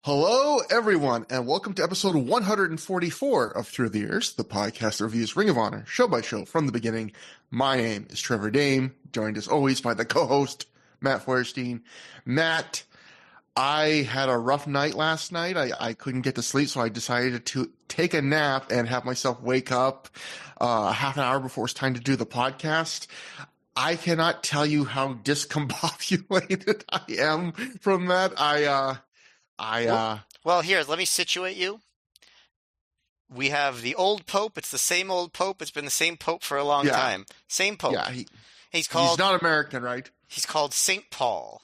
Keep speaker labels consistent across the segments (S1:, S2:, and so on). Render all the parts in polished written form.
S1: Hello, everyone, and welcome to episode 144 of ThROH The Years, the podcast that reviews Ring of Honor, show by show, from the beginning. My name is Trevor Dame, joined as always by the co-host, Matt Feuerstein. Matt, I had a rough night last night. I couldn't get to sleep, so I decided to take a nap and have myself wake up half an hour before it's time to do the podcast. I cannot tell you how discombobulated I am from that.
S2: Well, here, let me situate you. We have the old Pope. It's the same old Pope. It's been the same Pope for a long time. Same Pope.
S1: Yeah,
S2: he's
S1: not American, right?
S2: He's called Saint Paul.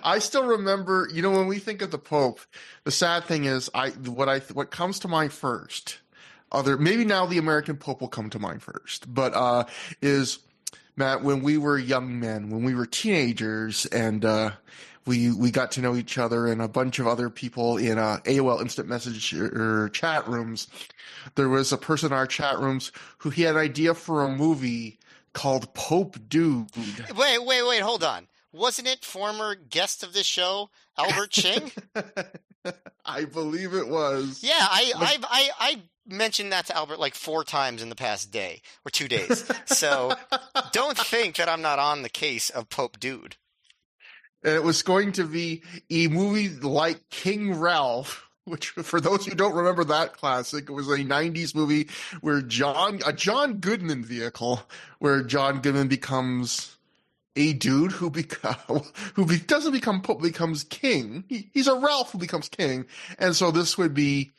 S1: I still remember, when we think of the Pope, the sad thing is what comes to mind first, maybe now the American Pope will come to mind first, but is, Matt, when we were young men, when we were teenagers, and we got to know each other and a bunch of other people in AOL Instant Message or chat rooms. There was a person in our chat rooms who he had an idea for a movie called Pope Dude.
S2: Wait, hold on. Wasn't it former guest of this show, Albert Ching?
S1: I believe it was.
S2: Yeah, I mentioned that to Albert like 4 times in the past day or 2 days. So don't think that I'm not on the case of Pope Dude.
S1: And it was going to be a movie like King Ralph, which, for those who don't remember that classic, it was a 90s movie where a John Goodman vehicle, where John Goodman becomes a dude who doesn't become Pope, becomes king. He's a Ralph who becomes king. And so this would be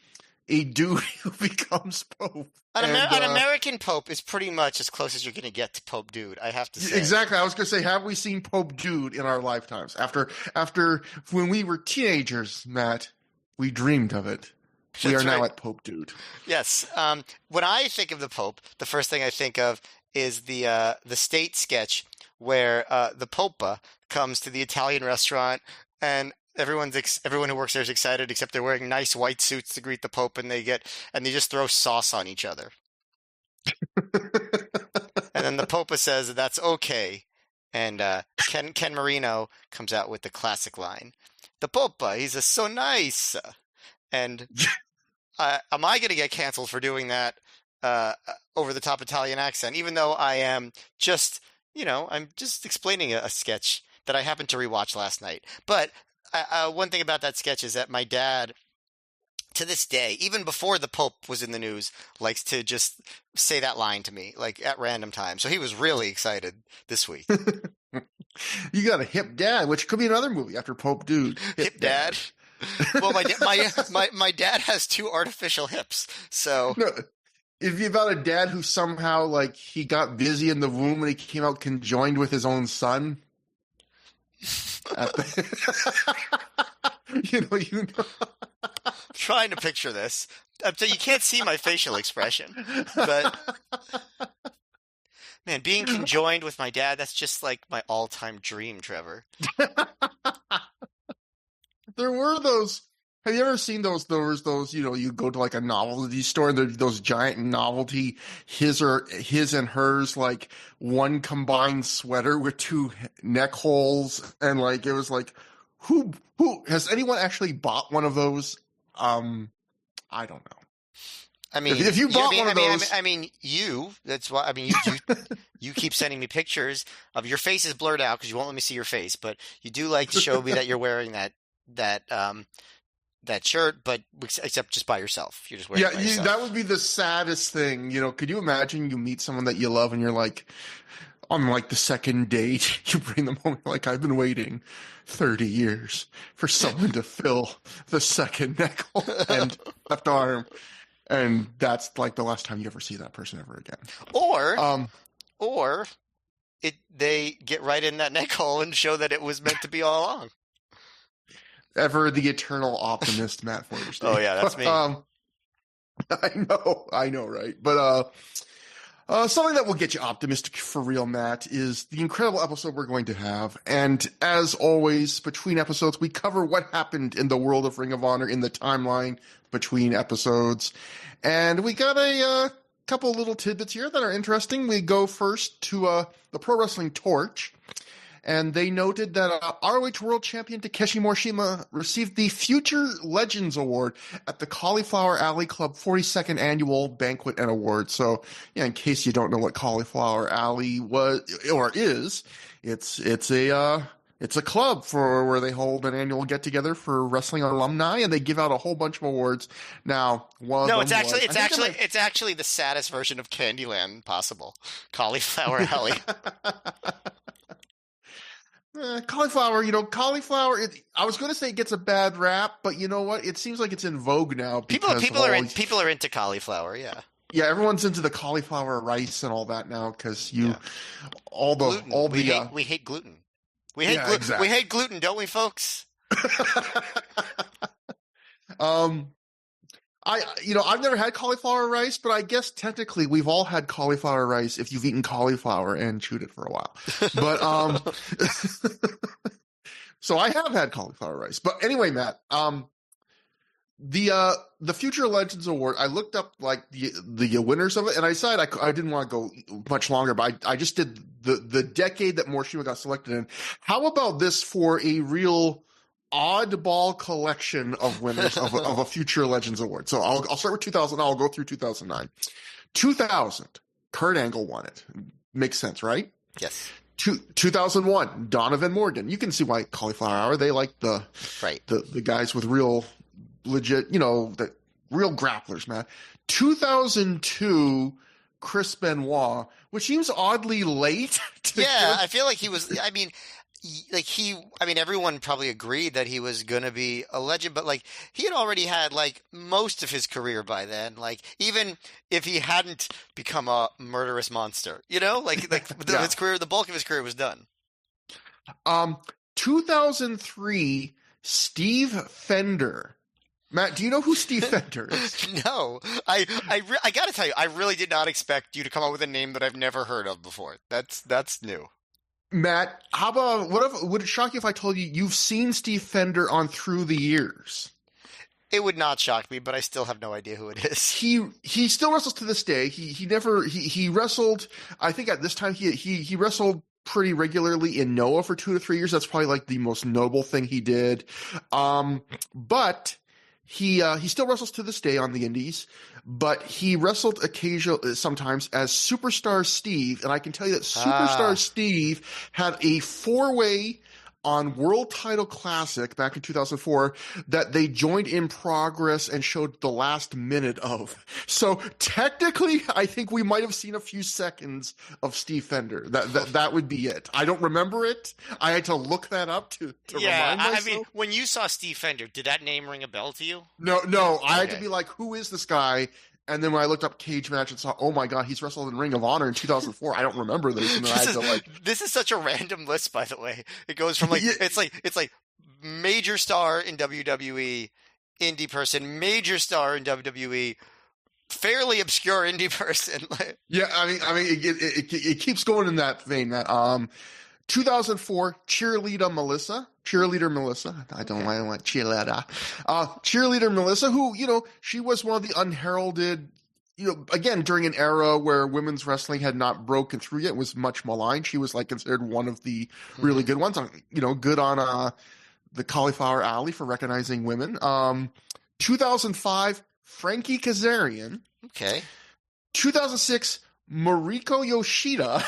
S1: a dude who becomes Pope.
S2: An American Pope is pretty much as close as you're going to get to Pope Dude, I have to say.
S1: Exactly. I was going to say, have we seen Pope Dude in our lifetimes? After when we were teenagers, Matt, we dreamed of it. We are now at Pope Dude.
S2: Yes. When I think of the Pope, the first thing I think of is the state sketch where the Popa comes to the Italian restaurant and everyone who works there is excited, except they're wearing nice white suits to greet the Pope, and they just throw sauce on each other. And then the Popa says that's okay, and Ken Marino comes out with the classic line: "The Popa, he's so nice." And am I going to get canceled for doing that over the top Italian accent? Even though I am just, I'm just explaining a sketch that I happened to rewatch last night, but. One thing about that sketch is that my dad, to this day, even before the Pope was in the news, likes to just say that line to me, like at random times. So he was really excited this week.
S1: You got a hip dad, which could be another movie after Pope Dude.
S2: Hip dad. Well, my dad has 2 artificial hips, so.
S1: No, if you're about a dad who somehow, like, he got busy in the womb and he came out conjoined with his own son. I'm
S2: trying to picture this. So you can't see my facial expression, but man, being conjoined with my dad, that's just like my all-time dream, Trevor.
S1: There were those. Have you ever seen those, you go to like a novelty store and there's those giant novelty, his and hers, like one combined sweater with 2 neck holes. And like, it was like, who has anyone actually bought one of those? I don't know.
S2: I mean,
S1: if you bought one of those,
S2: that's why, you keep sending me pictures of your face is blurred out because you won't let me see your face, but you do like to show me that you're wearing that shirt, but except just by yourself. You're just wearing it by yourself.
S1: That would be the saddest thing. Could you imagine you meet someone that you love and you're like, on like the second date, you bring them home, like, I've been waiting 30 years for someone to fill the second neck hole and left arm. And that's like the last time you ever see that person ever again.
S2: Or they get right in that neck hole and show that it was meant to be all along.
S1: Ever the eternal optimist, Matt Feuerstein.
S2: Oh yeah, that's me.
S1: I know, right? But something that will get you optimistic for real, Matt, is the incredible episode we're going to have. And as always, between episodes, we cover what happened in the world of Ring of Honor in the timeline between episodes. And we got a couple little tidbits here that are interesting. We go first to the Pro Wrestling Torch. and they noted that ROH World Champion Takeshi Morishima received the Future Legends Award at the Cauliflower Alley Club 42nd Annual Banquet and Award. So, yeah, in case you don't know what Cauliflower Alley was or is, it's a club for where they hold an annual get together for wrestling alumni, and they give out a whole bunch of awards. Now,
S2: it's actually the saddest version of Candyland possible. Cauliflower Alley.
S1: Cauliflower, I was going to say it gets a bad rap, but you know what? It seems like it's in vogue now.
S2: People are into cauliflower, yeah.
S1: Yeah, everyone's into the cauliflower rice and all that now because we
S2: hate gluten. We hate gluten, don't we, folks?
S1: I've never had cauliflower rice, but I guess technically we've all had cauliflower rice if you've eaten cauliflower and chewed it for a while. But so I have had cauliflower rice. But anyway, Matt, the Future Legends Award, I looked up like the winners of it, and I decided I didn't want to go much longer, but I just did the decade that Morishima got selected in. How about this for a real oddball collection of winners of a Future Legends Award? So I'll start with 2000. I'll go through 2009. 2000, Kurt Angle won it. Makes sense, right?
S2: Yes.
S1: 2001, Donovan Morgan. You can see why Cauliflower Hour. They like the guys with real legit, the real grapplers, man. 2002, Chris Benoit, which seems oddly late.
S2: I feel like he was. Everyone probably agreed that he was going to be a legend, but he had already had most of his career by then. Even if he hadn't become a murderous monster, his career, the bulk of his career was done.
S1: 2003, Steve Fender. Matt, do you know who Steve Fender is?
S2: No, I got to tell you, I really did not expect you to come up with a name that I've never heard of before. That's new.
S1: Matt, how about would it shock you if I told you you've seen Steve Fender on Through the Years?
S2: It would not shock me, but I still have no idea who it is.
S1: He still wrestles to this day. He wrestled. I think at this time he wrestled pretty regularly in Noah for 2 to 3 years. That's probably the most notable thing he did. But he still wrestles to this day on the indies, but he wrestled occasionally, sometimes as Superstar Steve. And I can tell you that Superstar Steve had a 4-way on World Title Classic back in 2004 that they joined in progress and showed the last minute of. So technically, I think we might have seen a few seconds of Steve Fender. That would be it. I don't remember it. I had to look that up to remind myself.
S2: When you saw Steve Fender, did that name ring a bell to you?
S1: No. I had to be like, who is this guy? And then when I looked up Cage Match and saw, oh my God, he's wrestled in Ring of Honor in 2004. I don't remember this. And then
S2: this is such a random list, by the way. It goes from it's like major star in WWE, indie person, major star in WWE, fairly obscure indie person.
S1: Yeah, it keeps going in that vein. That 2004, Cheerleader Melissa. I don't like cheerleader. Cheerleader Melissa, who, she was one of the unheralded, again, during an era where women's wrestling had not broken through yet, was much maligned. She was considered one of the really good ones. Good on the Cauliflower Alley for recognizing women. 2005, Frankie Kazarian.
S2: Okay.
S1: 2006, Mariko Yoshida.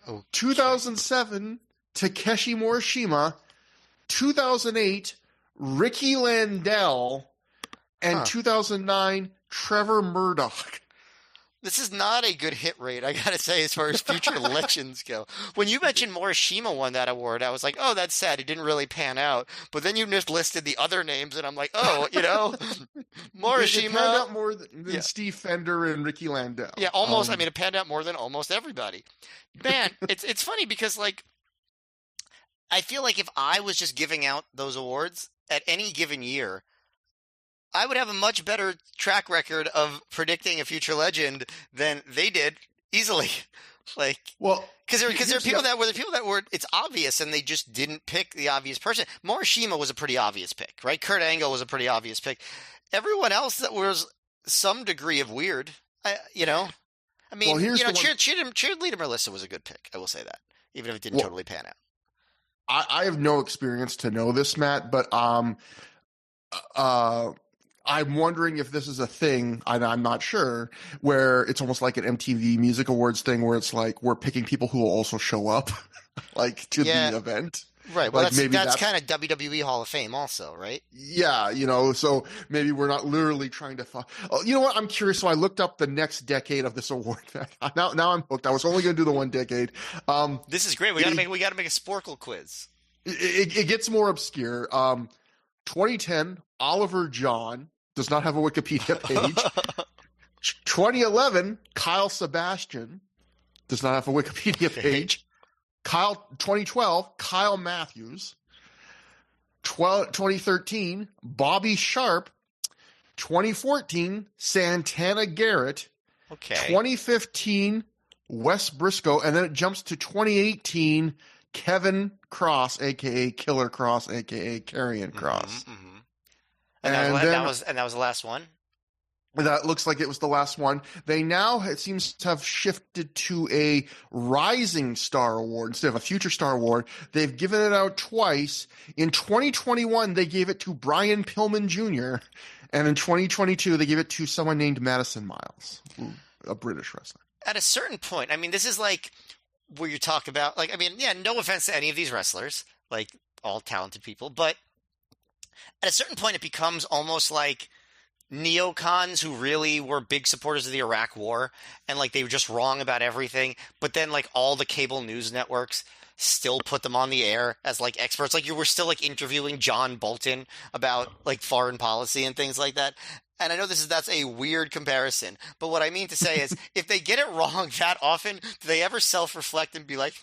S2: Okay.
S1: 2007, Takeshi Morishima. 2008, Ricky Landell. And 2009, Trevor Murdoch.
S2: This is not a good hit rate, I gotta say, as far as future legends go. When you mentioned Morishima won that award, I was like, oh, that's sad. It didn't really pan out. But then you just listed the other names, and I'm like, oh, Morishima.
S1: It panned out more than Steve Fender and Ricky Landell.
S2: Yeah, almost. It panned out more than almost everybody. Man, it's funny because, I feel like if I was just giving out those awards at any given year, I would have a much better track record of predicting a future legend than they did easily. Because there are people that were it's obvious and they just didn't pick the obvious person. Morishima was a pretty obvious pick, right? Kurt Angle was a pretty obvious pick. Everyone else that was some degree of weird, Cheerleader Melissa was a good pick. I will say that. even if it didn't
S1: Well,
S2: totally pan out.
S1: I have no experience to know this, Matt, but uh, I'm wondering if this is a thing, and I'm not sure, where it's almost like an MTV Music Awards thing where it's like we're picking people who will also show up like to the
S2: Yeah,
S1: event.
S2: right. Well,
S1: Like maybe
S2: that's
S1: that's
S2: kind of WWE Hall of Fame also, right?
S1: yeah, so maybe we're not literally trying to oh, you know what? I'm curious, so I looked up the next decade of this award. Now I'm hooked. I was only going to do the one decade. Um
S2: This is great.
S1: it,
S2: We gotta make a Sporkle quiz.
S1: it gets more obscure. 2010, Oliver John does not have a Wikipedia page. 2011, Kyle Sebastian does not have a Wikipedia page. 2012, Kyle Matthews. 2013, Bobby Sharp. 2014, Santana Garrett.
S2: Okay.
S1: 2015, Wes Briscoe. And then it jumps to 2018, Kevin Cross, aka Killer Cross, aka Karrion Cross.
S2: Mm-hmm.
S1: And
S2: that was the last one.
S1: That looks like it was the last one. They now, it seems to have shifted to a Rising Star Award instead of a Future Star Award. They've given it out twice. In 2021, they gave it to Brian Pillman Jr., and in 2022, they gave it to someone named Madison Miles, a British wrestler.
S2: At a certain point, I mean, this is like where you talk about, like, I mean, yeah, no offense to any of these wrestlers, like all talented people, but at a certain point, it becomes almost like neocons who really were big supporters of the Iraq War and like they were just wrong about everything, but then like all the cable news networks still put them on the air as like experts. Like you were still like interviewing John Bolton about like foreign policy and things like that. And I know that's a weird comparison, but what I mean to say is if they get it wrong that often, do they ever self-reflect and be like,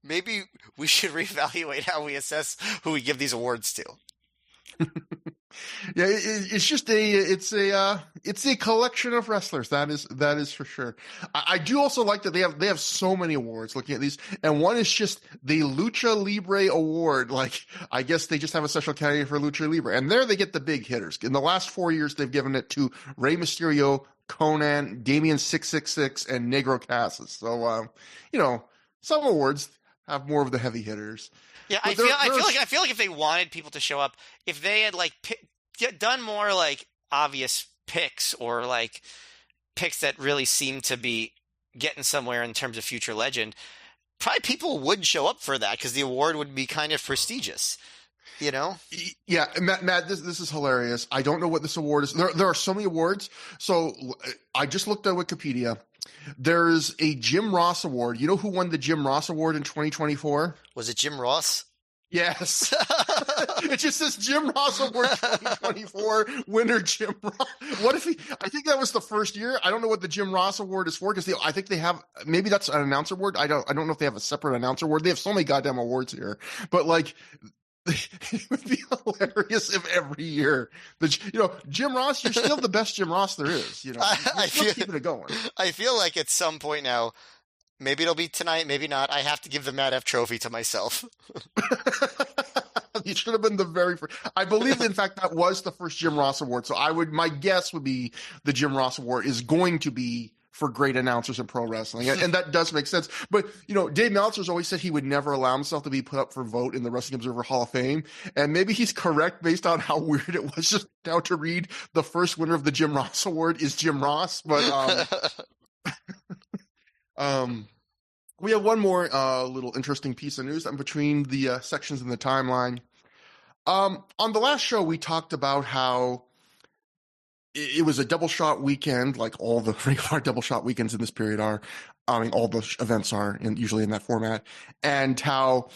S2: maybe we should reevaluate how we assess who we give these awards to?
S1: Yeah, it's just it's a collection of wrestlers. That is for sure. I do also like that they have so many awards. Looking at these, and one is just the Lucha Libre Award. Like I guess they just have a special category for Lucha Libre, and there they get the big hitters. In the last 4 years, they've given it to Rey Mysterio, Conan, Damien 666, and Negro Casas. So some awards have more of the heavy hitters.
S2: Yeah, I feel like if they wanted people to show up, if they had like done more like obvious picks or like picks that really seem to be getting somewhere in terms of future legend, probably people would show up for that because the award would be kind of prestigious, you know?
S1: Yeah, Matt, this is hilarious. I don't know what this award is. There are so many awards. So I just looked at Wikipedia. There's a Jim Ross Award. You know who won the Jim Ross Award in 2024?
S2: Was it Jim Ross?
S1: Yes. It just says Jim Ross Award 2024 winner Jim Ross. What if I think that was the first year. I don't know what the Jim Ross Award is for because I think they have, maybe that's an announcer award. I don't know if they have a separate announcer award. They have so many goddamn awards here. But like, it would be hilarious if every year Jim Ross, you're still the best Jim Ross there is. I feel keeping it going.
S2: I feel like at some point now, maybe it'll be tonight, maybe not. I have to give the Matt F. trophy to myself.
S1: You should have been the very first. I believe, in fact, that was the first Jim Ross Award. So my guess would be the Jim Ross Award is going to be for great announcers in pro wrestling. And that does make sense. But, Dave Meltzer's always said he would never allow himself to be put up for vote in the Wrestling Observer Hall of Fame. And maybe he's correct based on how weird it was just now to read the first winner of the Jim Ross Award is Jim Ross. But we have one more little interesting piece of news between the sections in the timeline. On the last show, we talked about how it was a double shot weekend, like all the regular double shot weekends in this period are. I mean, all the events are usually in that format, and how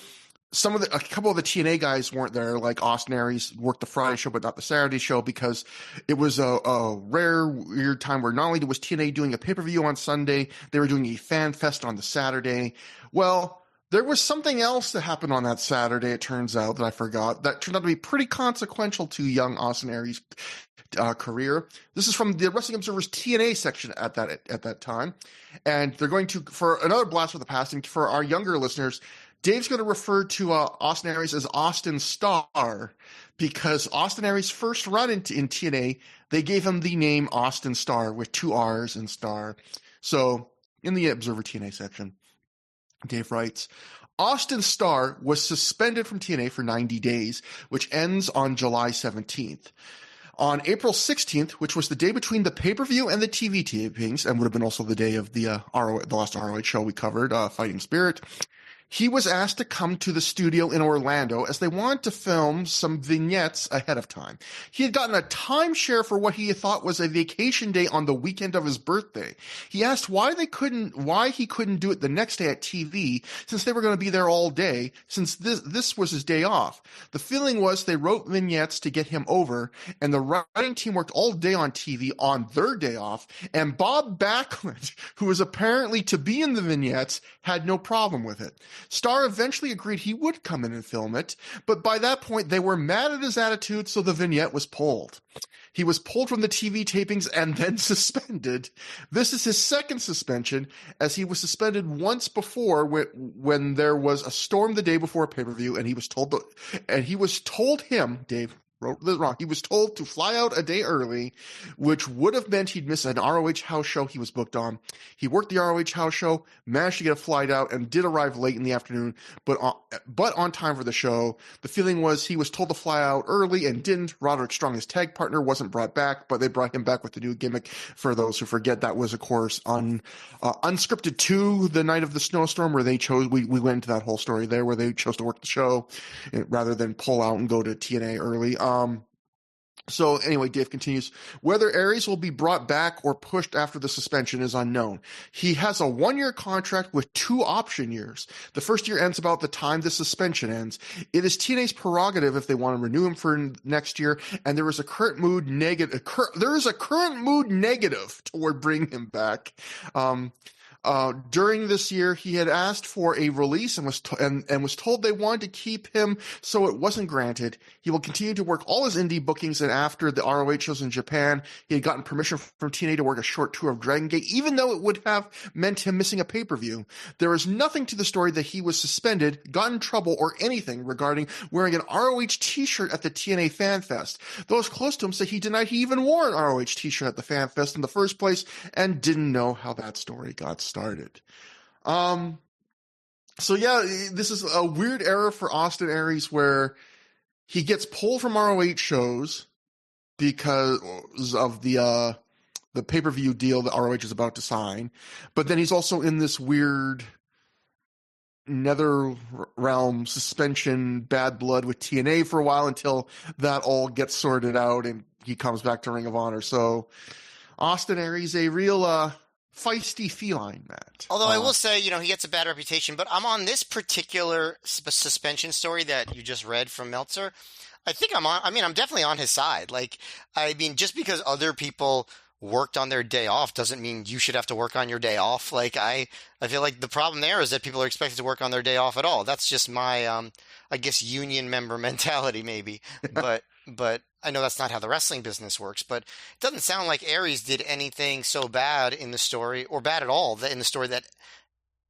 S1: a couple of the TNA guys weren't there, like Austin Aries worked the Friday show, but not the Saturday show because it was a rare, weird time where not only was TNA doing a pay-per-view on Sunday, they were doing a fan fest on the Saturday. Well, there was something else that happened on that Saturday, it turns out, that I forgot, that turned out to be pretty consequential to young Austin Aries' career. This is from the Wrestling Observer's TNA section at that time. And they're going to, for another blast from the past, and for our younger listeners, Dave's going to refer to Austin Aries as Austin Starr because Austin Aries' first run in TNA, they gave him the name Austin Starr with 2 R's in Star. So in the Observer TNA section, Dave writes, Austin Starr was suspended from TNA for 90 days, which ends on July 17th. On April 16th, which was the day between the pay-per-view and the TV tapings, and would have been also the day of the last ROH show we covered, Fighting Spirit, he was asked to come to the studio in Orlando as they wanted to film some vignettes ahead of time. He had gotten a timeshare for what he thought was a vacation day on the weekend of his birthday. He asked why he couldn't do it the next day at TV, since they were going to be there all day, since this was his day off. The feeling was they wrote vignettes to get him over, and the writing team worked all day on TV on their day off, and Bob Backlund, who was apparently to be in the vignettes, had no problem with it. Starr eventually agreed he would come in and film it, but by that point they were mad at his attitude, so the vignette was pulled. He was pulled from the TV tapings and then suspended. This is his second suspension, as he was suspended once before when there was a storm the day before a pay-per-view, and he was told Dave wrote this wrong. He was told to fly out a day early, which would have meant he'd miss an ROH house show he was booked on. He worked the ROH house show, managed to get a flight out, and did arrive late in the afternoon, but on time for the show. The feeling was he was told to fly out early and didn't. Roderick Strong, his tag partner, wasn't brought back, but they brought him back with the new gimmick. For those who forget, that was, of course, on Unscripted 2, the night of the snowstorm, where we went into that whole story there, where they chose to work the show rather than pull out and go to TNA early. So anyway, Dave continues, whether Aries will be brought back or pushed after the suspension is unknown. He has a 1-year contract with 2 option years. The first year ends about the time the suspension ends. It is TNA's prerogative if they want to renew him for next year, and there is a current mood negative toward bringing him back. During this year, he had asked for a release and was told they wanted to keep him, so it wasn't granted. He will continue to work all his indie bookings, and after the ROH shows in Japan, he had gotten permission from TNA to work a short tour of Dragon Gate, even though it would have meant him missing a pay-per-view. There is nothing to the story that he was suspended, got in trouble, or anything regarding wearing an ROH t-shirt at the TNA Fan Fest. Those close to him say he denied he even wore an ROH t-shirt at the Fan Fest in the first place and didn't know how that story got started. So yeah, this is a weird era for Austin Aries where he gets pulled from ROH shows because of the pay-per-view deal that ROH is about to sign, but then he's also in this weird nether realm suspension bad blood with TNA for a while until that all gets sorted out and he comes back to Ring of Honor. So Austin Aries, a real feisty feline, Matt.
S2: Although I will say, he gets a bad reputation, but I'm on this particular suspension story that you just read from Meltzer. I think I'm definitely on his side. Just because other people worked on their day off doesn't mean you should have to work on your day off. I feel like the problem there is that people are expected to work on their day off at all. That's just my, I guess, union member mentality maybe, but I know that's not how the wrestling business works, but it doesn't sound like Aries did anything so bad in the story, or bad at all, in the story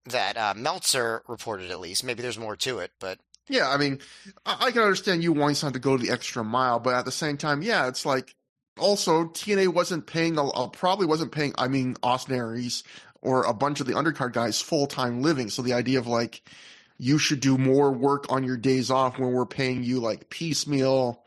S2: that Meltzer reported, at least. Maybe there's more to it, but...
S1: Yeah, I mean, I can understand you wanting someone to go the extra mile, but at the same time, yeah, it's like, also, TNA probably wasn't paying, Austin Aries or a bunch of the undercard guys full-time living, so the idea of, you should do more work on your days off when we're paying you, piecemeal...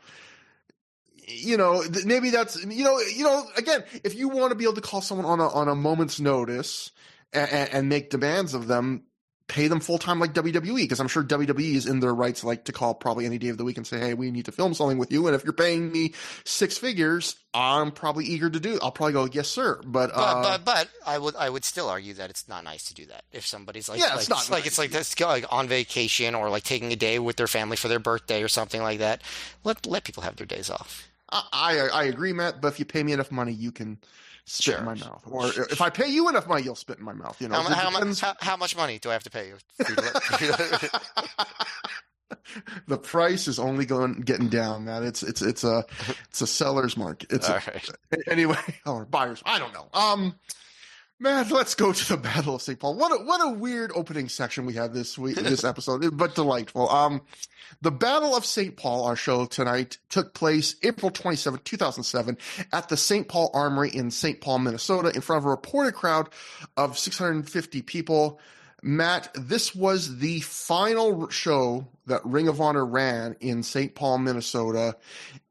S1: maybe that's, again, if you want to be able to call someone on a moment's notice and make demands of them, pay them full time like WWE, because I'm sure WWE is in their rights, to call probably any day of the week and say, hey, we need to film something with you. And if you're paying me 6 figures, I'm probably eager to do it. I'll probably go, yes, sir. But
S2: I would still argue that it's not nice to do that. If somebody's
S1: it's not nice.
S2: It's this on vacation or taking a day with their family for their birthday or something like that. Let people have their days off.
S1: I agree, Matt, but if you pay me enough money, you can spit in my mouth. Or if I pay you enough money, you'll spit in my mouth.
S2: How much money do I have to pay you?
S1: The price is only getting down, Matt. It's a seller's market. Anyway, or buyers. I don't know. Man, let's go to the Battle of St. Paul. What a weird opening section we had this episode, but delightful. The Battle of St. Paul, our show tonight, took place April 27, 2007, at the St. Paul Armory in St. Paul, Minnesota, in front of a reported crowd of 650 people. Matt, this was the final show that Ring of Honor ran in St. Paul, Minnesota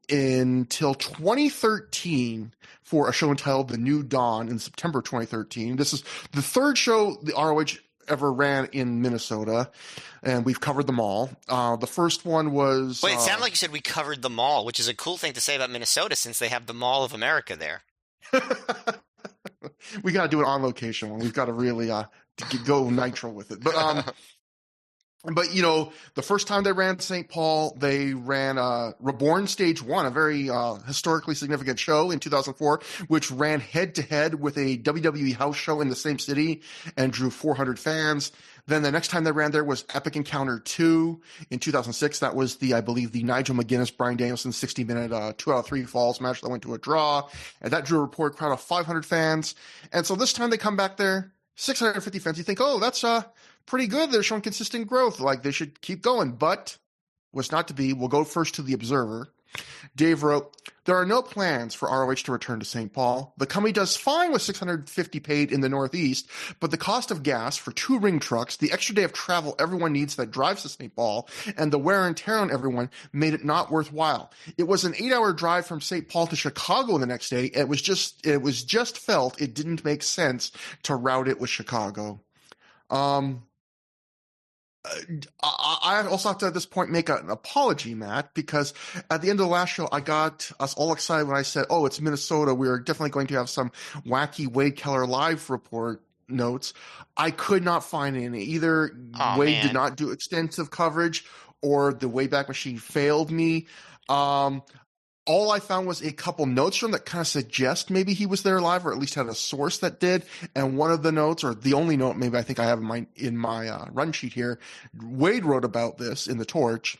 S1: until 2013 for a show entitled The New Dawn in September 2013. This is the third show the ROH ever ran in Minnesota, and we've covered them all. The first one was...
S2: Wait, it sounded like you said we covered the mall, which is a cool thing to say about Minnesota since they have the Mall of America there.
S1: We got to do it on location one. We've got to really go nitro with it. But, you know, the first time they ran St. Paul, they ran Reborn Stage 1, a very historically significant show in 2004, which ran head-to-head with a WWE house show in the same city and drew 400 fans. Then the next time they ran there was Epic Encounter 2 in 2006. That was I believe, the Nigel McGuinness, Bryan Danielson 60-minute 2 out of 3 falls match that went to a draw. And that drew a reported crowd of 500 fans. And so this time they come back there, 650 fans. You think, oh, that's pretty good. They're showing consistent growth. Like, they should keep going. But was not to be. We'll go first to the Observer. Dave wrote, there are no plans for ROH to return to St. Paul. The company does fine with $650 paid in the Northeast, but the cost of gas for 2 ring trucks, the extra day of travel everyone needs that drives to St. Paul, and the wear and tear on everyone made it not worthwhile. It was an 8-hour drive from St. Paul to Chicago the next day. It was just felt it didn't make sense to route it with Chicago. I also have to at this point make an apology, Matt, because at the end of the last show, I got us all excited when I said, oh, it's Minnesota. We're definitely going to have some wacky Wade Keller live report notes. I could not find any. Either Wade did not do extensive coverage or the Wayback Machine failed me. All I found was a couple notes from that kind of suggest maybe he was there live, or at least had a source that did. And one of the notes, or the only note maybe I think I have in my run sheet here, Wade wrote about this in the Torch.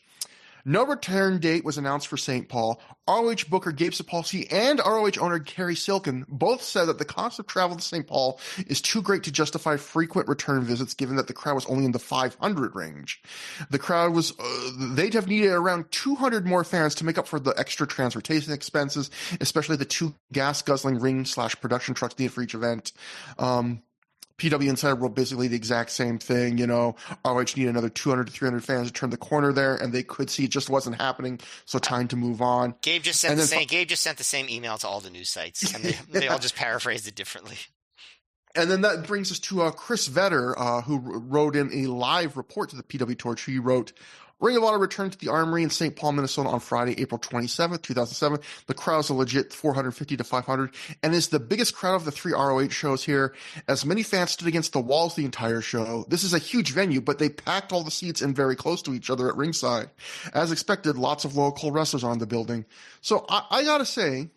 S1: No return date was announced for St. Paul. ROH booker Gabe Sapolsky and ROH owner Kerry Silkin both said that the cost of travel to St. Paul is too great to justify frequent return visits, given that the crowd was only in the 500 range. The crowd was, they'd have needed around 200 more fans to make up for the extra transportation expenses, especially the 2 gas-guzzling ring/production trucks needed for each event. PW Insider wrote basically the exact same thing. You know, ROH needed another 200 to 300 fans to turn the corner there, and they could see it just wasn't happening, so time to move on.
S2: Gabe just sent the same email to all the news sites, and they all just paraphrased it differently.
S1: And then that brings us to Chris Vetter, who wrote in a live report to the PW Torch. He wrote, Ring of Honor returned to the Armory in St. Paul, Minnesota on Friday, April 27th, 2007. The crowd's a legit 450 to 500 and is the biggest crowd of the 3 ROH shows here, as many fans stood against the walls the entire show. This is a huge venue, but they packed all the seats in very close to each other at ringside. As expected, lots of local wrestlers are in the building. So I gotta say,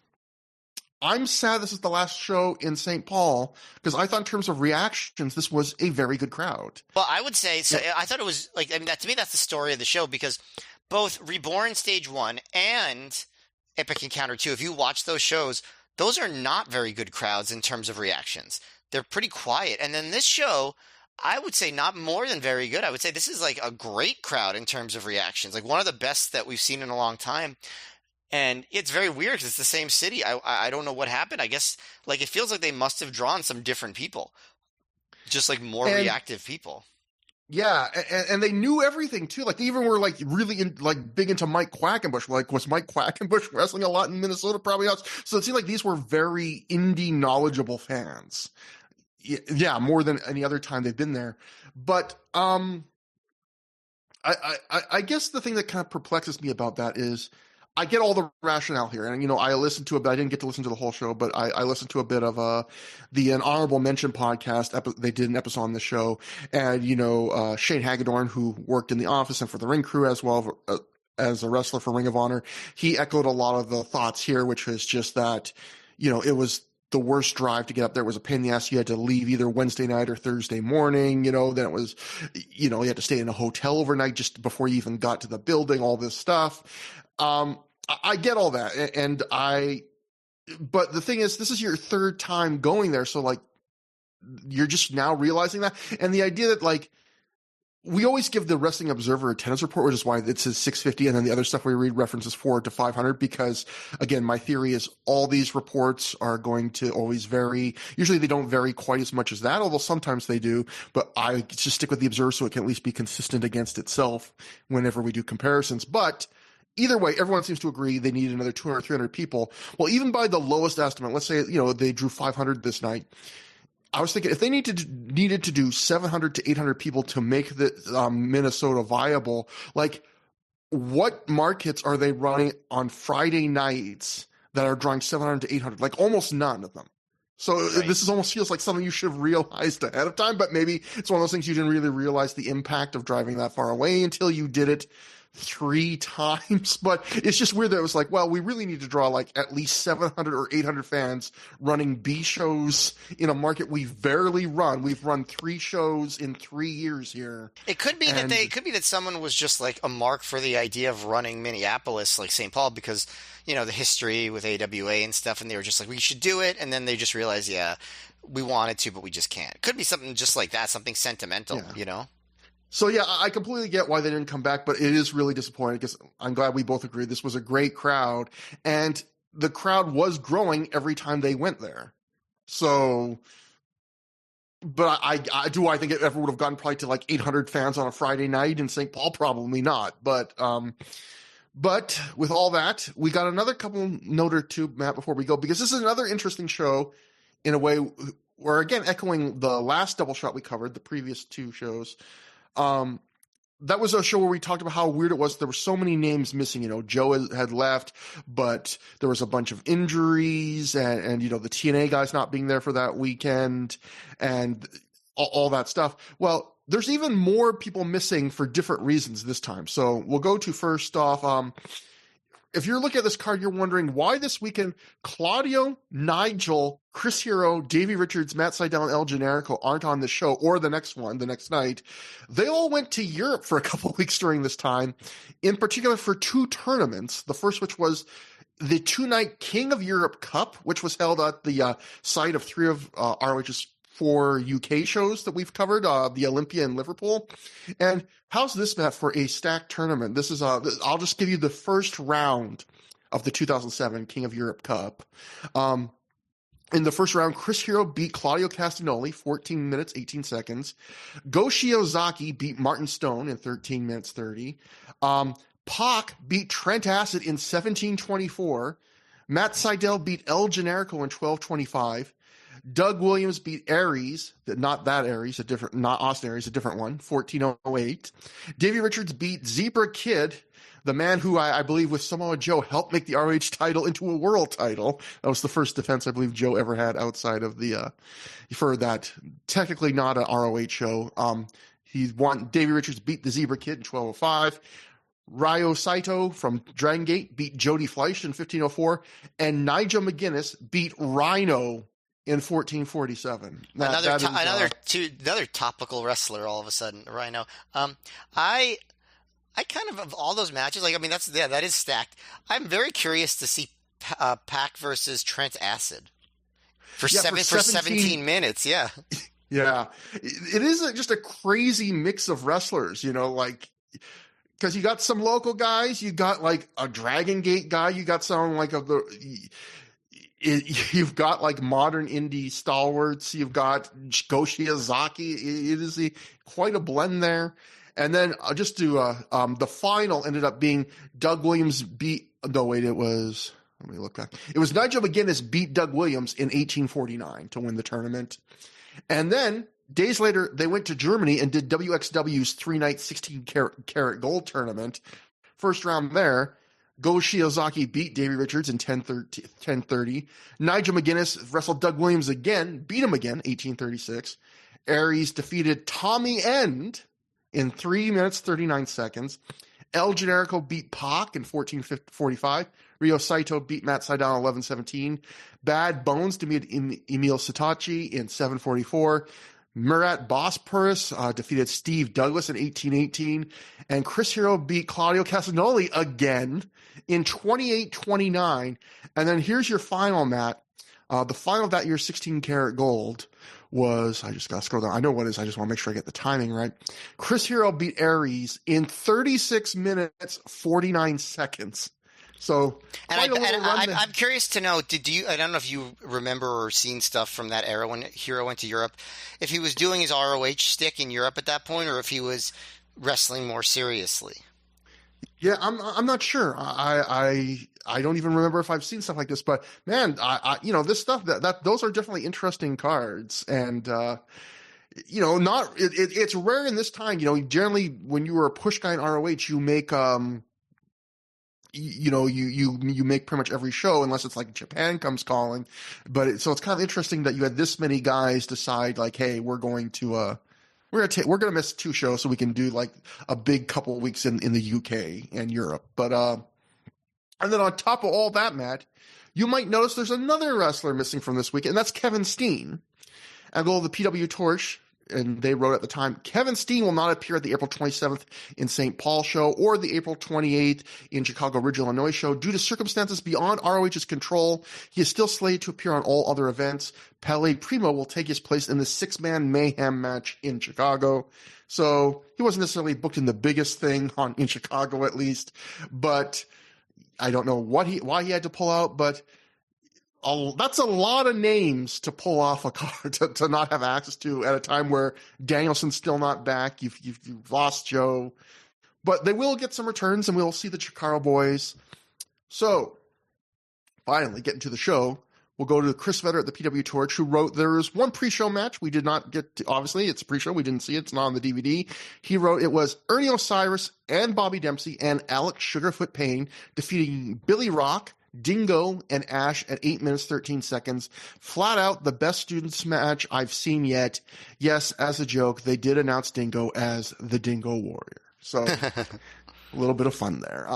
S1: I'm sad this is the last show in St. Paul, because I thought in terms of reactions, this was a very good crowd.
S2: Well, I would say, so I thought it was, like, I mean, to me, that's the story of the show, because both Reborn Stage 1 and Epic Encounter 2, if you watch those shows, those are not very good crowds in terms of reactions. They're pretty quiet. And then this show, I would say not more than very good. I would say this is like a great crowd in terms of reactions, like one of the best that we've seen in a long time. And it's very weird because it's the same city. I don't know what happened. I guess, like, it feels like they must have drawn some different people, just like more reactive people.
S1: Yeah, and they knew everything too. Like, they even were like really big into Mike Quackenbush. Like, was Mike Quackenbush wrestling a lot in Minnesota? Probably not. So it seemed like these were very indie knowledgeable fans. Yeah, more than any other time they've been there. But I guess the thing that kind of perplexes me about that is, I get all the rationale here, and, you know, I listened to it, but I didn't get to listen to the whole show, but I listened to a bit of an Honorable Mention podcast. They did an episode on the show, and, you know, Shane Hagedorn, who worked in the office and for the ring crew as well as a wrestler for Ring of Honor, he echoed a lot of the thoughts here, which was just that, you know, it was the worst drive to get up there. It was a pain in the ass. You had to leave either Wednesday night or Thursday morning, you know, then it was, you know, you had to stay in a hotel overnight just before you even got to the building, all this stuff. I get all that, but the thing is, this is your 3rd time going there, so, like, you're just now realizing that, and the idea that, like, we always give the Wrestling Observer attendance report, which is why it says 650, and then the other stuff we read references 400 to 500, because, again, my theory is all these reports are going to always vary. Usually they don't vary quite as much as that, although sometimes they do, but I just stick with the Observer so it can at least be consistent against itself whenever we do comparisons. But either way, everyone seems to agree they need another 200, 300 people. Well, even by the lowest estimate, let's say, they drew 500 this night. I was thinking if they needed to do 700 to 800 people to make the Minnesota viable, like what markets are they running on Friday nights that are drawing 700 to 800? Like almost none of them. So This almost feels like something you should have realized ahead of time, but maybe it's one of those things you didn't really realize the impact of driving that far away until you did it 3 times. But it's just weird that it was like, well, we really need to draw like at least 700 or 800 fans running B shows in a market we've barely run. We've run 3 shows in 3 years here.
S2: It could be that someone was just like a mark for the idea of running Minneapolis, like St. Paul, because the history with AWA and stuff, and they were just like, we should do it, and then they just realized, yeah, we wanted to, but we just can't. It could be something just like that, something sentimental,
S1: So yeah, I completely get why they didn't come back, but it is really disappointing because I'm glad we both agree this was a great crowd, and the crowd was growing every time they went there. So, but I think it ever would have gotten probably to like 800 fans on a Friday night in St. Paul? Probably not. But with all that, we got another couple note or two, Matt, before we go, because this is another interesting show in a way where, again, echoing the last double shot we covered, the previous 2 shows. That was a show where we talked about how weird it was. There were so many names missing. Joe had left, but there was a bunch of injuries and the TNA guys not being there for that weekend and all that stuff. Well, there's even more people missing for different reasons this time. So we'll go to first off, if you're looking at this card, you're wondering why this weekend Claudio, Nigel, Chris Hero, Davey Richards, Matt Sydal, and El Generico aren't on the show or the next night. They all went to Europe for a couple of weeks during this time, in particular for 2 tournaments. The first, which was the 2-night King of Europe Cup, which was held at the site of 3 of ROH's 4 UK shows that we've covered, the Olympia in Liverpool. And how's this, Matt, for a stacked tournament? This is I'll just give you the first round of the 2007 King of Europe Cup. In the first round, Chris Hero beat Claudio Castagnoli, 14 minutes, 18 seconds. Go Shiozaki beat Martin Stone in 13 minutes, 30. Pac beat Trent Acid in 17:24. Matt Sydal beat El Generico in 12:25. Doug Williams beat Aries, not Austin Aries, a different one, 14:08. Davey Richards beat Zebra Kid, the man who I believe with Samoa Joe helped make the ROH title into a world title. That was the first defense I believe Joe ever had outside of for that technically not an ROH show. Davey Richards beat the Zebra Kid in 12:05. Ryo Saito from Dragon Gate beat Jody Fleisch in 15:04, and Nigel McGuinness beat Rhino in 14:47.
S2: Another topical wrestler all of a sudden, Rhino. I kind of all those matches, that is stacked. I'm very curious to see Pac versus Trent Acid for 17 minutes. Yeah.
S1: Yeah. It is just a crazy mix of wrestlers, because you got some local guys, you got like a Dragon Gate guy, you got some you've got like modern indie stalwarts. You've got Go Shiozaki. It is quite a blend there. And then just to the final ended up being Doug Williams beat. No, wait, it was. Let me look back. It was Nigel McGuinness beat Doug Williams in 1849 to win the tournament. And then days later, they went to Germany and did WXW's 3-night 16-karat gold tournament. First round there. Go Shiozaki beat Davey Richards in 10:30. Nigel McGuinness wrestled Doug Williams again, beat him again, 18:36. Aries defeated Tommy End in 3 minutes, 39 seconds. El Generico beat Pac in 14:45. Ryo Saito beat Matt Sydal in 11:17. Bad Bones defeated Emil Sitachi in 7:44. Murat Bosporus defeated Steve Douglas in 18:18. And Chris Hero beat Claudio Castagnoli again in 28:29. And then here's your final, Matt. The final of that year, 16-karat gold. was, I just got to scroll down. I know what it is. I just want to make sure I get the timing right. Chris Hero beat Aries in 36 minutes, 49 seconds. So quite a little run there.
S2: I'm curious to know, did you, I don't know if you remember or seen stuff from that era when Hero went to Europe, if he was doing his ROH stick in Europe at that point, or if he was wrestling more seriously.
S1: Yeah, I'm not sure. I don't even remember if I've seen stuff like this, but man, this stuff that those are definitely interesting cards, and it's rare in this time. Generally when you were a push guy in ROH, you make you make pretty much every show unless it's like Japan comes calling, but so it's kind of interesting that you had this many guys decide like, hey, we're going to miss 2 shows so we can do like a big couple of weeks in the UK and Europe. But and then on top of all that, Matt, you might notice there's another wrestler missing from this week, and that's Kevin Steen. And though the PW Torch, and they wrote at the time, Kevin Steen will not appear at the April 27th in St. Paul show or the April 28th in Chicago Ridge, Illinois show due to circumstances beyond ROH's control. He is still slated to appear on all other events. Pele Primo will take his place in the 6-man Mayhem match in Chicago. So he wasn't necessarily booked in the biggest thing in Chicago, at least, but I don't know why he had to pull out, but that's a lot of names to pull off a card to not have access to at a time where Danielson's still not back. You've lost Joe, but they will get some returns, and we'll see the Chikara boys. So finally, getting to the show, we'll go to Chris Vedder at the PW Torch, who wrote there is one pre-show match we did not get to. Obviously, it's a pre-show. We didn't see it. It's not on the DVD. He wrote it was Ernie Osiris and Bobby Dempsey and Alex Sugarfoot Payne defeating Billy Rock, Dingo, and Ash at 8 minutes, 13 seconds. Flat out the best students match I've seen yet. Yes, as a joke, they did announce Dingo as the Dingo Warrior. So a little bit of fun there.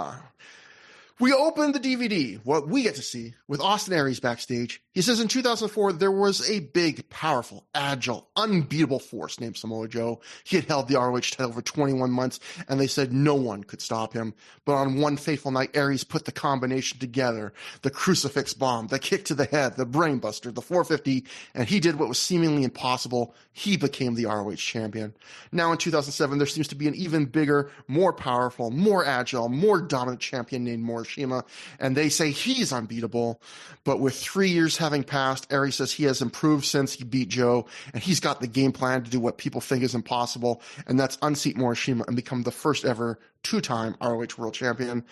S1: We opened the DVD, what we get to see, with Austin Aries backstage. He says in 2004, there was a big, powerful, agile, unbeatable force named Samoa Joe. He had held the ROH title for 21 months, and they said no one could stop him. But on one fateful night, Aries put the combination together. The crucifix bomb, the kick to the head, the brainbuster, the 450, and he did what was seemingly impossible. He became the ROH champion. Now in 2007, there seems to be an even bigger, more powerful, more agile, more dominant champion named Morishima, and they say he's unbeatable. But with 3 years having passed, Aries says he has improved since he beat Joe, and he's got the game plan to do what people think is impossible, and that's unseat Morishima and become the first ever 2-time ROH World Champion.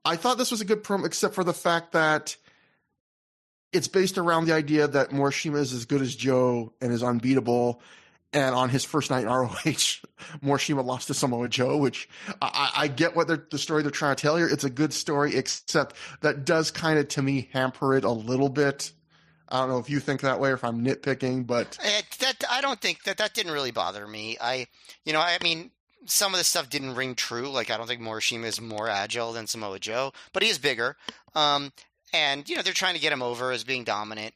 S1: I thought this was a good promo, except for the fact that it's based around the idea that Morishima is as good as Joe and is unbeatable. And on his first night in ROH, Morishima lost to Samoa Joe, which I get what the story they're trying to tell here. It's a good story, except that does kind of, to me, hamper it a little bit. I don't know if you think that way or if I'm nitpicking, but
S2: I don't think that didn't really bother me. I mean, some of the stuff didn't ring true. Like, I don't think Morishima is more agile than Samoa Joe, but he is bigger. And they're trying to get him over as being dominant.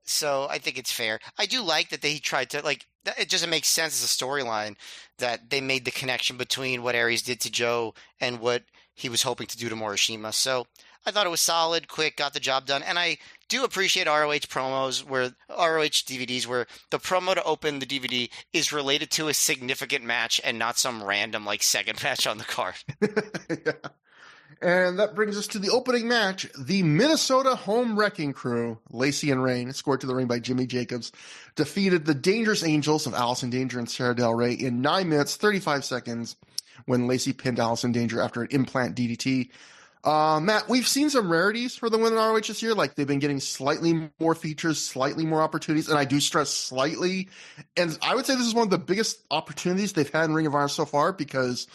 S2: So I think it's fair. I do like that they tried to, like, it doesn't make sense as a storyline that they made the connection between what Aries did to Joe and what he was hoping to do to Morishima. So I thought it was solid, quick, got the job done. And I do appreciate ROH promos ROH DVDs where the promo to open the DVD is related to a significant match and not some random, like, second match on the card.
S1: Yeah. And that brings us to the opening match. The Minnesota Home Wrecking Crew, Lacey and Rain, scored to the ring by Jimmy Jacobs, defeated the Dangerous Angels of Allison Danger and Sarah Del Rey in 9 minutes, 35 seconds when Lacey pinned Allison Danger after an implant DDT. Matt, we've seen some rarities for the women in ROH this year. Like, they've been getting slightly more features, slightly more opportunities, and I do stress slightly. And I would say this is one of the biggest opportunities they've had in Ring of Honor so far, because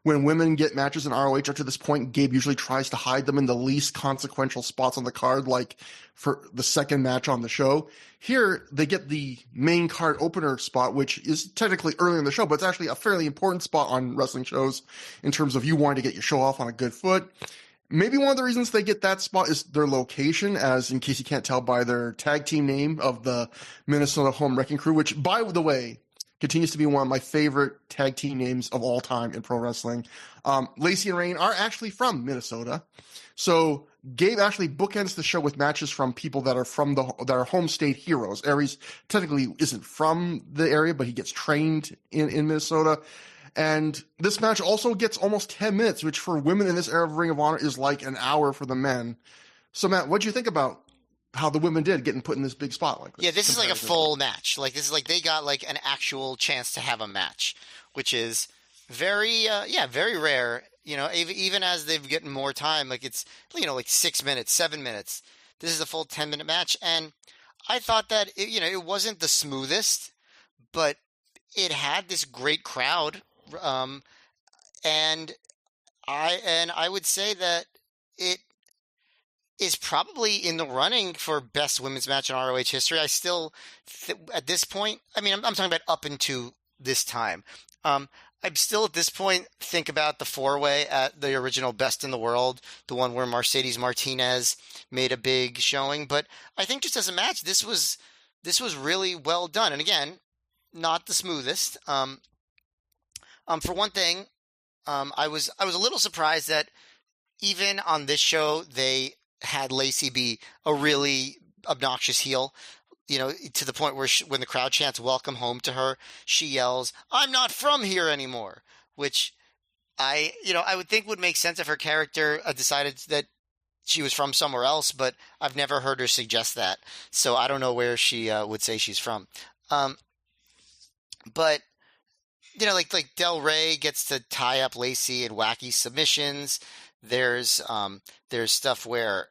S1: when women get matches in ROH up to this point, Gabe usually tries to hide them in the least consequential spots on the card, like for the second match on the show. Here, they get the main card opener spot, which is technically early in the show, but it's actually a fairly important spot on wrestling shows in terms of you wanting to get your show off on a good foot. Maybe one of the reasons they get that spot is their location, as in case you can't tell by their tag team name of the Minnesota Home Wrecking Crew, which, by the way, continues to be one of my favorite tag team names of all time in pro wrestling. Lacey and Rain are actually from Minnesota. So Gabe actually bookends the show with matches from people that are home state heroes. Aries technically isn't from the area, but he gets trained in Minnesota. And this match also gets almost 10 minutes, which for women in this era of Ring of Honor is like an hour for the men. So Matt, what'd you think about how the women did getting put in this big spot like this?
S2: Yeah, this is like a full match. Like this is like they got like an actual chance to have a match, which is very rare. Even as they've gotten more time, like it's like 6 minutes, 7 minutes. This is a full 10-minute match, and I thought that it wasn't the smoothest, but it had this great crowd, and I would say that it is probably in the running for best women's match in ROH history. I still, at this point, I mean, I'm talking about up into this time. I'm still at this point think about the four-way at the original Best in the World, the one where Mercedes Martinez made a big showing. But I think just as a match, this was really well done. And again, not the smoothest. For one thing, I was a little surprised that even on this show they had Lacey be a really obnoxious heel, to the point where when the crowd chants "Welcome home" to her, she yells, "I'm not from here anymore," which I would think would make sense if her character decided that she was from somewhere else, but I've never heard her suggest that, so I don't know where she would say she's from. But like Del Rey gets to tie up Lacey in wacky submissions. There's stuff where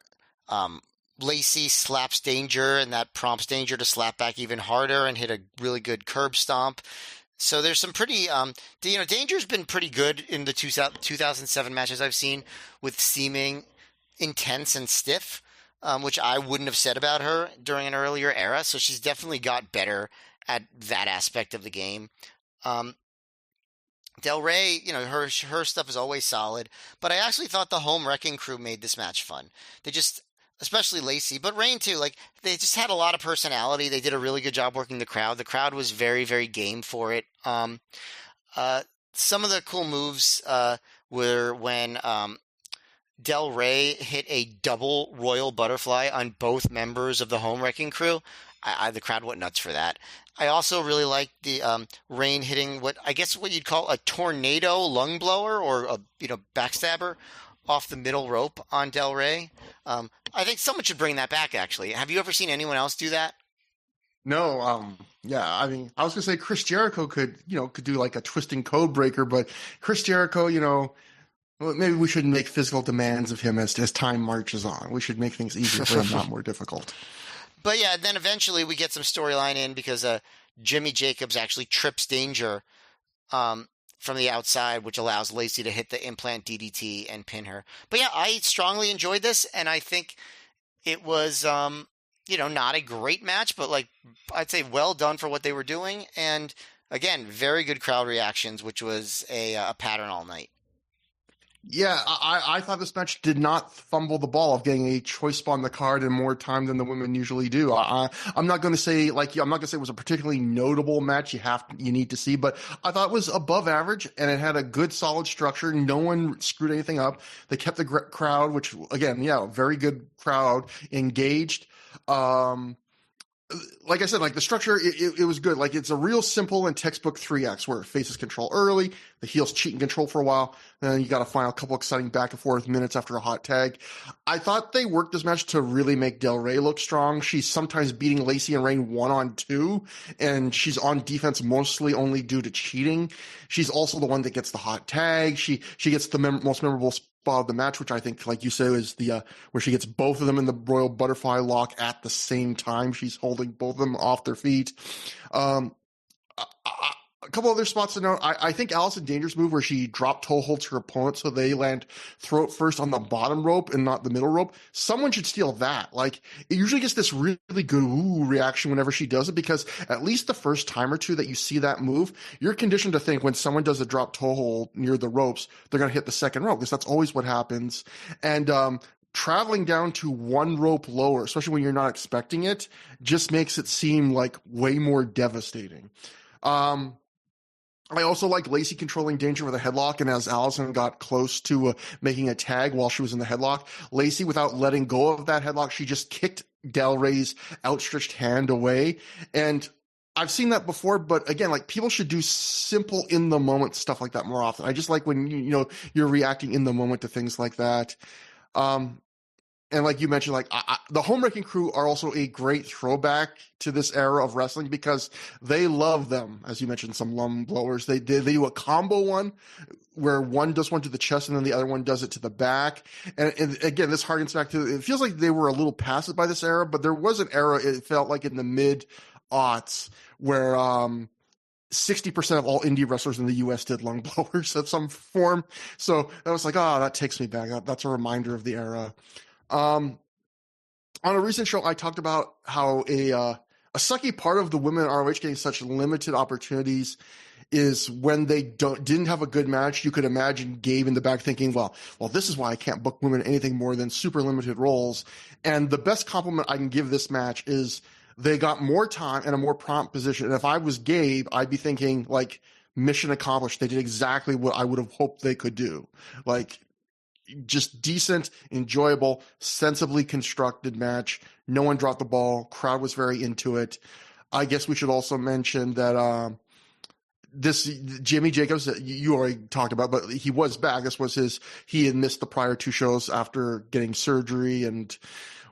S2: Lacey slaps Danger, and that prompts Danger to slap back even harder and hit a really good curb stomp. So there's some pretty Danger's been pretty good in the 2007 matches I've seen, with seeming intense and stiff, which I wouldn't have said about her during an earlier era. So she's definitely got better at that aspect of the game. Del Rey, her stuff is always solid, but I actually thought the Home Wrecking Crew made this match fun. They just, especially Lacey, but Rain too, like they just had a lot of personality. They did a really good job working the crowd. The crowd was very, very game for it. Some of the cool moves were when Del Rey hit a double Royal Butterfly on both members of the Home Wrecking Crew. The crowd went nuts for that. I also really liked the Rain hitting what you'd call a tornado lung blower, or a backstabber off the middle rope on Del Rey. I think someone should bring that back, actually. Have you ever seen anyone else do that?
S1: No, yeah, I mean, I was gonna say Chris Jericho could do like a twisting code breaker, but Chris Jericho, well, maybe we shouldn't make physical demands of him as time marches on. We should make things easier for him, not more difficult.
S2: But yeah, then eventually we get some storyline in because Jimmy Jacobs actually trips Danger from the outside, which allows Lacey to hit the implant DDT and pin her. But yeah, I strongly enjoyed this, and I think it was, not a great match, but like I'd say well done for what they were doing. And again, very good crowd reactions, which was a pattern all night.
S1: Yeah, I thought this match did not fumble the ball of getting a choice spot on the card in more time than the women usually do. I'm not going to say it was a particularly notable match you need to see, but I thought it was above average, and it had a good solid structure. No one screwed anything up. They kept the crowd, which again, yeah, very good crowd, engaged. Like I said, like the structure, it was good. Like it's a real simple and textbook 3X where faces control early, the heels cheat and control for a while, and then you got to find a couple exciting back and forth minutes after a hot tag. I thought they worked this match to really make Del Rey look strong. She's sometimes beating Lacey and Rain 1-on-2, and she's on defense mostly only due to cheating. She's also the one that gets the hot tag. She gets the most memorable spot of the match, which I think, like you say, is the where she gets both of them in the Royal Butterfly lock at the same time. She's holding both of them off their feet. A couple other spots to note. I think Allison Danger's move where she drop toe holds her opponent so they land throat first on the bottom rope and not the middle rope. Someone should steal that. Like, it usually gets this really good ooh reaction whenever she does it, because at least the first time or two that you see that move, you're conditioned to think when someone does a drop toe hold near the ropes, they're going to hit the second rope, because that's always what happens. And traveling down to one rope lower, especially when you're not expecting it, just makes it seem like way more devastating. I also like Lacey controlling danger with a headlock, and as Allison got close to making a tag while she was in the headlock, Lacey, without letting go of that headlock, she just kicked Del Rey's outstretched hand away. And I've seen that before, but again, like people should do simple in the moment stuff like that more often. I just like when you're reacting in the moment to things like that. Um, and like you mentioned, like the Home Wrecking Crew are also a great throwback to this era of wrestling because they love them, as you mentioned, some lung blowers. They do a combo one where one does one to the chest and then the other one does it to the back. And again, this harkens back to, it feels like they were a little past it by this era, but there was an era, it felt like in the mid-aughts, where 60% of all indie wrestlers in the US did lung blowers of some form. So that was like, that takes me back. That's a reminder of the era. On a recent show, I talked about how a sucky part of the women in ROH getting such limited opportunities is when they didn't have a good match. You could imagine Gabe in the back thinking, well, this is why I can't book women anything more than super limited roles. And the best compliment I can give this match is they got more time and a more prompt position. And if I was Gabe, I'd be thinking like mission accomplished. They did exactly what I would have hoped they could do. Like, just decent, enjoyable, sensibly constructed match. No one dropped the ball. Crowd was very into it. I guess we should also mention that this Jimmy Jacobs that you already talked about, but he was back. He had missed the prior two shows after getting surgery and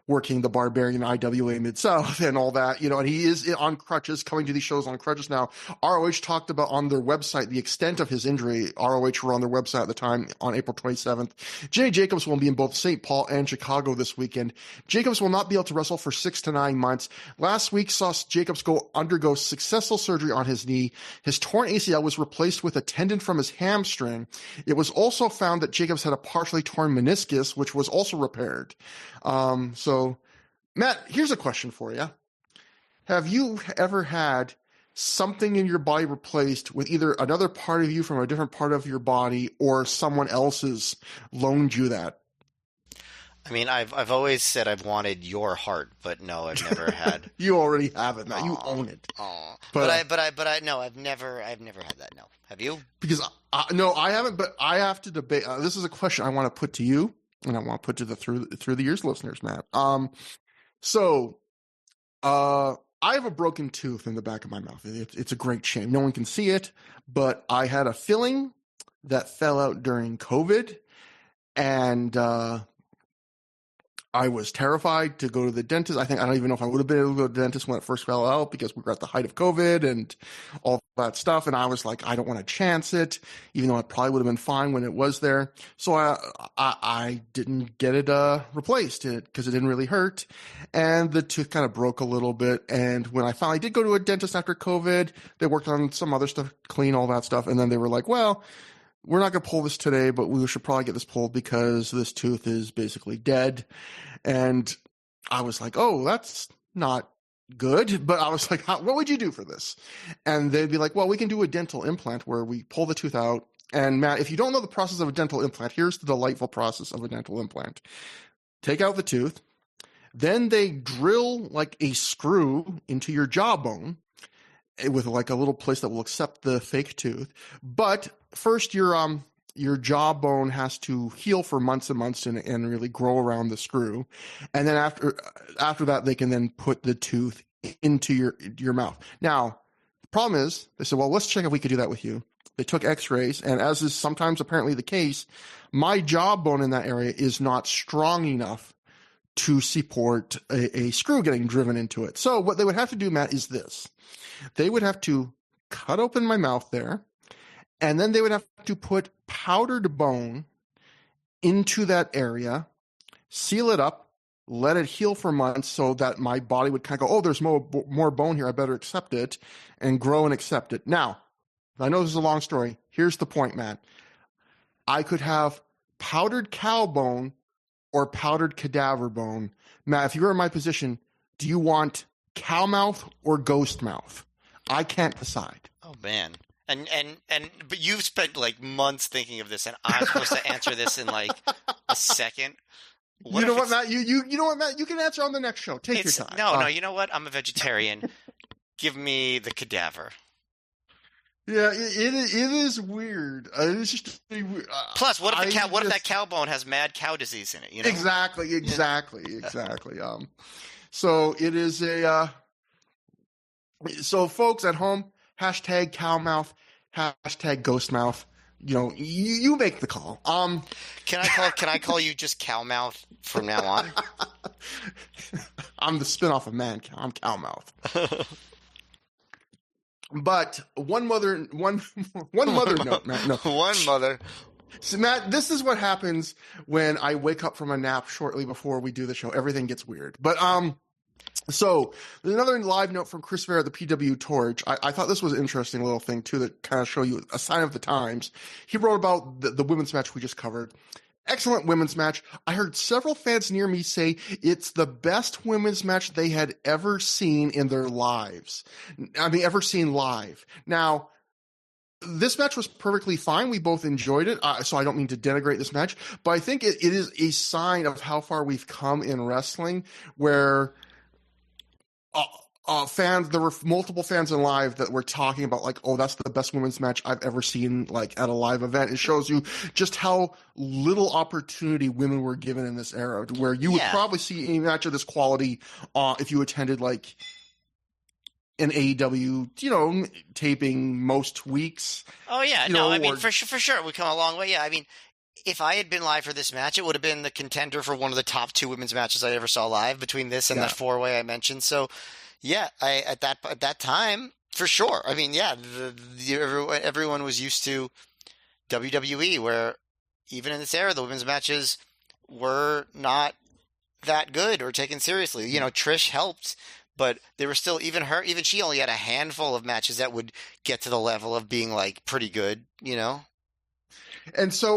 S1: working the Barbarian IWA Mid-South and all that, and he is on crutches, coming to these shows on crutches now. ROH talked about on their website the extent of his injury. ROH were on their website at the time on April 27th. Jimmy Jacobs will be in both St. Paul and Chicago this weekend. Jacobs will not be able to wrestle for 6 to 9 months. Last week saw Jacobs undergo successful surgery on his knee. His torn ACL was replaced with a tendon from his hamstring. It was also found that Jacobs had a partially torn meniscus, which was also repaired. So, Matt, here's a question for you. Have you ever had something in your body replaced with either another part of you from a different part of your body or someone else's loaned you that?
S2: I mean, I've always said I've wanted your heart, but no, I've never had.
S1: You already have it, Matt. You own it.
S2: But I no, I've never had that. No, have you?
S1: Because no, I haven't. But I have to debate. This is a question I want to put to you, and I want to put to the through the years listeners, Matt. So, I have a broken tooth in the back of my mouth. It's a great shame. No one can see it, but I had a filling that fell out during COVID, and I was terrified to go to the dentist. I don't even know if I would have been able to go to the dentist when it first fell out because we were at the height of COVID and all that stuff. And I was like, I don't want to chance it, even though it probably would have been fine when it was there. So I didn't get it replaced because it didn't really hurt. And the tooth kind of broke a little bit. And when I finally did go to a dentist after COVID, they worked on some other stuff, clean all that stuff. And then they were like, well, we're not going to pull this today, but we should probably get this pulled because this tooth is basically dead. And I was like, oh, that's not good. But I was like, what would you do for this? And they'd be like, well, we can do a dental implant where we pull the tooth out. And Matt, if you don't know the process of a dental implant, here's the delightful process of a dental implant. Take out the tooth. Then they drill like a screw into your jawbone with like a little place that will accept the fake tooth. But first your jawbone has to heal for months and months and really grow around the screw. And then after that, they can then put the tooth into your mouth. Now, the problem is they said, well, let's check if we could do that with you. They took x-rays, and as is sometimes apparently the case, my jawbone in that area is not strong enough to support a screw getting driven into it. So what they would have to do, Matt, is this. They would have to cut open my mouth there, and then they would have to put powdered bone into that area, seal it up, let it heal for months so that my body would kind of go, oh, there's more bone here. I better accept it and grow and accept it. Now, I know this is a long story. Here's the point, Matt. I could have powdered cow bone or powdered cadaver bone. Matt, if you were in my position, do you want cow mouth or ghost mouth? I can't decide.
S2: Oh man. But you've spent like months thinking of this, and I'm supposed to answer this in like a second.
S1: You know what, Matt? You know what, Matt? You can answer on the next show. Take your time.
S2: No, you know what? I'm a vegetarian. Give me the cadaver.
S1: Yeah, it is weird. It's just
S2: Plus, what if the
S1: I
S2: cow? What if that
S1: just
S2: cow bone has mad cow disease in it? You know?
S1: exactly. So it is a so folks at home, hashtag cow mouth, hashtag ghost mouth. You make the call.
S2: Can I call you just cow mouth from now on?
S1: I'm the spinoff of man cow. I'm cow mouth. But one mother note, Matt. No,
S2: One mother.
S1: so Matt, this is what happens when I wake up from a nap shortly before we do the show. Everything gets weird. But so there's another live note from Chris Vera, the PW Torch. I thought this was an interesting little thing too, that kind of show you a sign of the times. He wrote about the women's match we just covered. Excellent women's match. I heard several fans near me say it's the best women's match they had ever seen in their lives. I mean, ever seen live. Now, this match was perfectly fine. We both enjoyed it. So I don't mean to denigrate this match, but I think it is a sign of how far we've come in wrestling, where fans, there were multiple fans in live that were talking about like, oh, that's the best women's match I've ever seen, like at a live event. It shows you just how little opportunity women were given in this era, where you would probably see a match of this quality if you attended like an AEW, taping most weeks.
S2: Oh yeah, no, I mean for sure we come a long way. Yeah, I mean, if I had been live for this match, it would have been the contender for one of the top two women's matches I ever saw live, between this and that four-way I mentioned. So, yeah, at that time, for sure. I mean, yeah, everyone was used to WWE, where even in this era, the women's matches were not that good or taken seriously. Trish helped, but they were still, even she only had a handful of matches that would get to the level of being like pretty good.
S1: And so,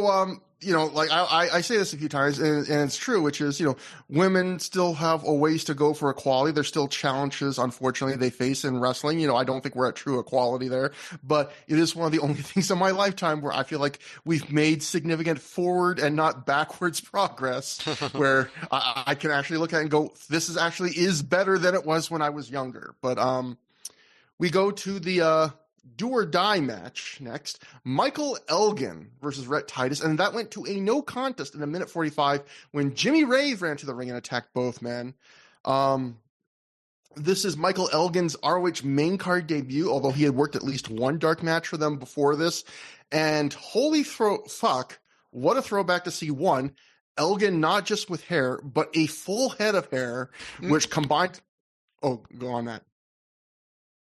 S1: like I say this a few times, and it's true, which is, women still have a ways to go for equality. There's still challenges, unfortunately, they face in wrestling. I don't think we're at true equality there, but it is one of the only things in my lifetime where I feel like we've made significant forward and not backwards progress, where I can actually look at it and go, this is better than it was when I was younger. But we go to the do or die match next. Michael Elgin versus Rhett Titus, and that went to a no contest in a minute 45 when Jimmy Rave ran to the ring and attacked both men. This is Michael Elgin's ROH main card debut, although he had worked at least one dark match for them before this. And holy fuck, what a throwback to see one, Elgin not just with hair, but a full head of hair, which combined... Oh, go on, Matt.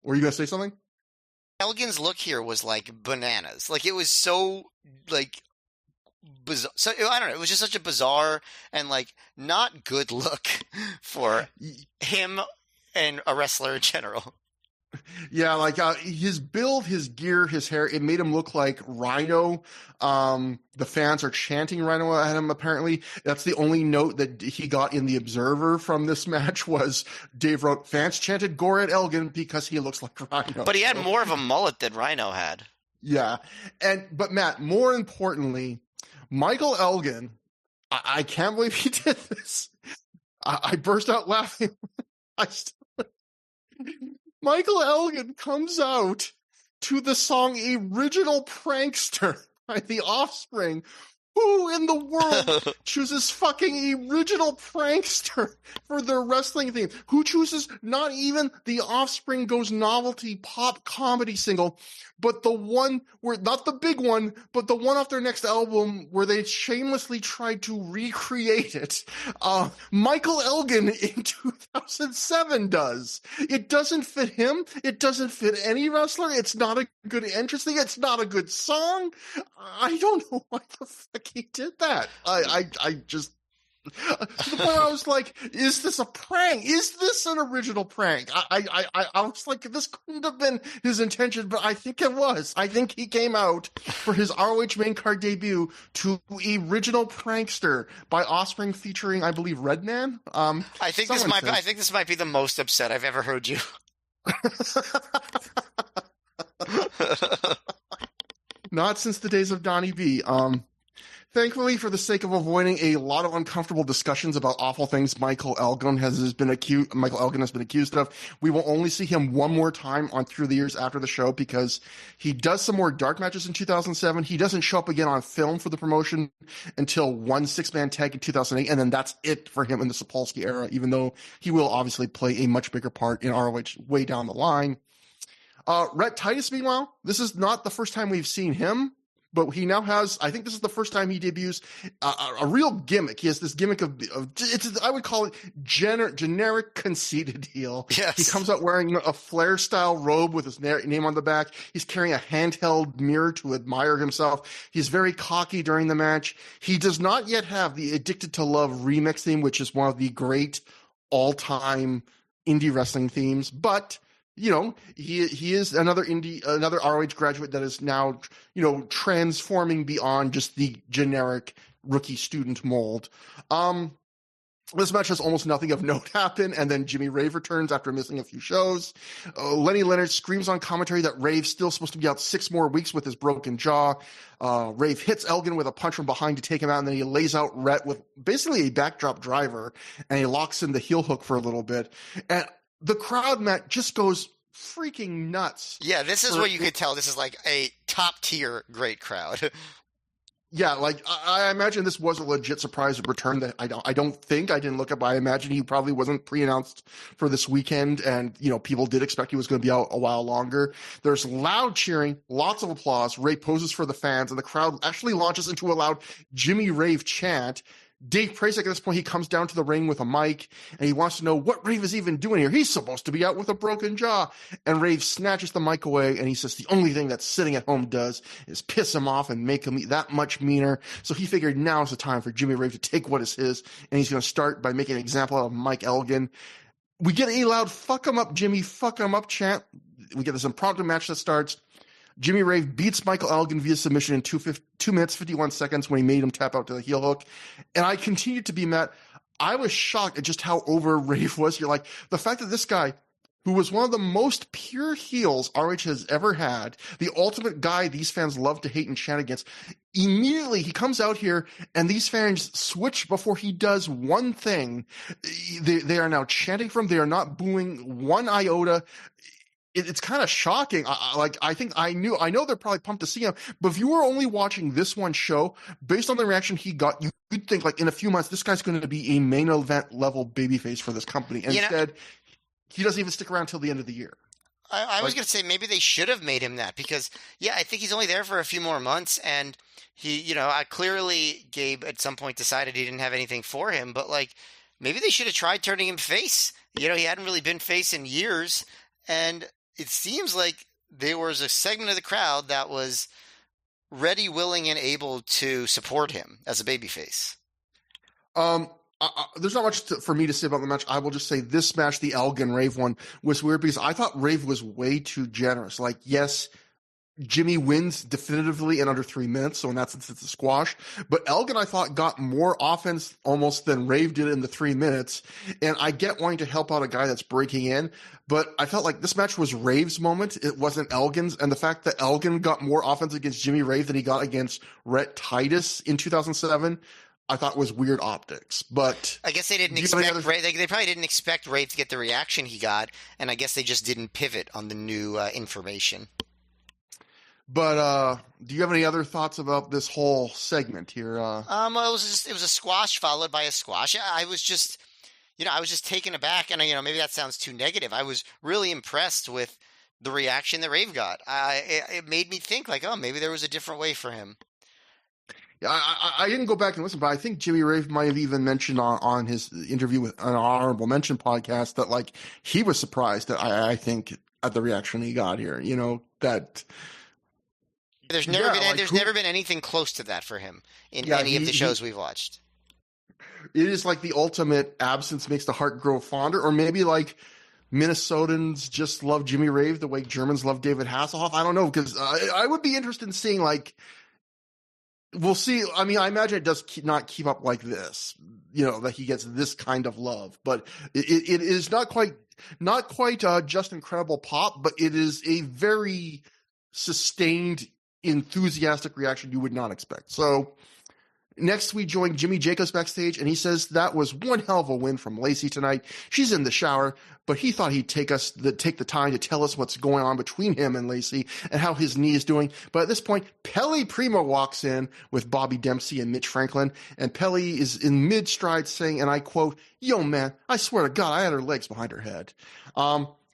S1: Were you going to say something?
S2: Elgin's look here was like bananas. Like, it was so like bizarre. So I don't know. It was just such a bizarre and like not good look for him and a wrestler in general.
S1: Yeah, like his build, his gear, his hair, it made him look like Rhino. The fans are chanting Rhino at him, apparently. That's the only note that he got in the Observer from this match was Dave wrote, fans chanted gore at Elgin because he looks like Rhino.
S2: But he had more of a mullet than Rhino had.
S1: Yeah. But Matt, more importantly, Michael Elgin, I can't believe he did this. I burst out laughing. Michael Elgin comes out to the song Original Prankster by The Offspring. Who in the world chooses fucking Original Prankster for their wrestling theme? Who chooses not even The Offspring Goes novelty pop comedy single, but the one where, not the big one, but the one off their next album where they shamelessly tried to recreate it? Michael Elgin in 2007 does. It doesn't fit him. It doesn't fit any wrestler. It's not a good entrance thing. It's not a good song. I don't know why the fuck he did that. I just, to the point where I was like, is this a prank? Is this an original prank? I was like, this couldn't have been his intention, but I think it was. I think he came out for his ROH main card debut to Original Prankster by Offspring featuring, I believe, Redman.
S2: I think this might be the most upset I've ever heard you.
S1: Not since the days of Donnie B. Thankfully, for the sake of avoiding a lot of uncomfortable discussions about awful things Michael Elgin has been accused of, we will only see him one more time on Through the Years after the show because he does some more dark matches in 2007. He doesn't show up again on film for the promotion until one six-man tag in 2008, and then that's it for him in the Sapolsky era, even though he will obviously play a much bigger part in ROH way down the line. Rhett Titus, meanwhile, this is not the first time we've seen him. But he now has, I think this is the first time he debuts a real gimmick. He has this gimmick of I would call it generic conceited heel.
S2: Yes.
S1: He comes out wearing a Flair-style robe with his name on the back. He's carrying a handheld mirror to admire himself. He's very cocky during the match. He does not yet have the Addicted to Love remix theme, which is one of the great all-time indie wrestling themes. But he is another ROH graduate that is now, transforming beyond just the generic rookie student mold. This match has almost nothing of note happen, and then Jimmy Rave returns after missing a few shows. Lenny Leonard screams on commentary that Rave's still supposed to be out 6 more weeks with his broken jaw. Rave hits Elgin with a punch from behind to take him out, and then he lays out Rhett with basically a backdrop driver, and he locks in the heel hook for a little bit. And the crowd, Matt, just goes freaking nuts.
S2: Yeah, this is where you could tell this is like a top-tier great crowd.
S1: Yeah, like I imagine this was a legit surprise return that I didn't look up, but I imagine he probably wasn't pre-announced for this weekend, and people did expect he was going to be out a while longer. There's loud cheering, lots of applause. Ray poses for the fans, and the crowd actually launches into a loud Jimmy Rave chant. Dave Prasek, at this point, he comes down to the ring with a mic, and he wants to know what Rave is even doing here. He's supposed to be out with a broken jaw. And Rave snatches the mic away, and he says the only thing that sitting at home does is piss him off and make him that much meaner. So he figured now is the time for Jimmy Rave to take what is his, and he's going to start by making an example out of Mike Elgin. We get a loud "fuck him up, Jimmy, fuck him up" chant. We get this impromptu match that starts. Jimmy Rave beats Michael Elgin via submission in 2 minutes, 51 seconds when he made him tap out to the heel hook. And I continued to be mad. I was shocked at just how over Rave was here. Like, the fact that this guy, who was one of the most pure heels ROH has ever had, the ultimate guy these fans love to hate and chant against, immediately he comes out here and these fans switch before he does one thing. They are now chanting for him. They are not booing one iota. It's kind of shocking. I know they're probably pumped to see him, but if you were only watching this one show, based on the reaction he got, you'd think like in a few months, this guy's going to be a main event level babyface for this company. And instead, he doesn't even stick around till the end of the year.
S2: I was going to say maybe they should have made him that because, I think he's only there for a few more months, and he, clearly Gabe at some point decided he didn't have anything for him, but like maybe they should have tried turning him face. He hadn't really been face in years, and it seems like there was a segment of the crowd that was ready, willing, and able to support him as a babyface.
S1: There's not much for me to say about the match. I will just say this match, the Elgin Rave one, was weird because I thought Rave was way too generous. Like, yes, Jimmy wins definitively in under 3 minutes, so in that sense it's a squash. But Elgin, I thought, got more offense almost than Rave did in the 3 minutes. And I get wanting to help out a guy that's breaking in, but I felt like this match was Rave's moment. It wasn't Elgin's. And the fact that Elgin got more offense against Jimmy Rave than he got against Rhett Titus in 2007, I thought was weird optics. But
S2: I guess they didn't expect Rave. They probably didn't expect Rave to get the reaction he got, and I guess they just didn't pivot on the new information.
S1: But do you have any other thoughts about this whole segment here?
S2: Well, it was a squash followed by a squash. I was just taken aback, and maybe that sounds too negative. I was really impressed with the reaction that Rave got. It made me think like, oh, maybe there was a different way for him.
S1: Yeah, I didn't go back and listen, but I think Jimmy Rave might have even mentioned on his interview with an Honorable Mention podcast that like he was surprised that I think at the reaction he got here. That.
S2: There's never been anything close to that for him in any of the shows we've watched.
S1: It is like the ultimate absence makes the heart grow fonder, or maybe like Minnesotans just love Jimmy Rave the way Germans love David Hasselhoff. I don't know, because I would be interested in seeing like we'll see. I mean, I imagine it does not keep up like this, that he gets this kind of love, but it is not quite just incredible pop, but it is a very sustained, enthusiastic reaction you would not expect. So Next, we join Jimmy Jacobs backstage, and he says that was one hell of a win from Lacey tonight. She's in the shower, but he thought he'd take the time to tell us what's going on between him and Lacey and how his knee is doing. But at this point, Pelly Primo walks in with Bobby Dempsey and Mitch Franklin, and Pelly is in mid-stride saying, and I quote, "Yo, man, I swear to God, I had her legs behind her head."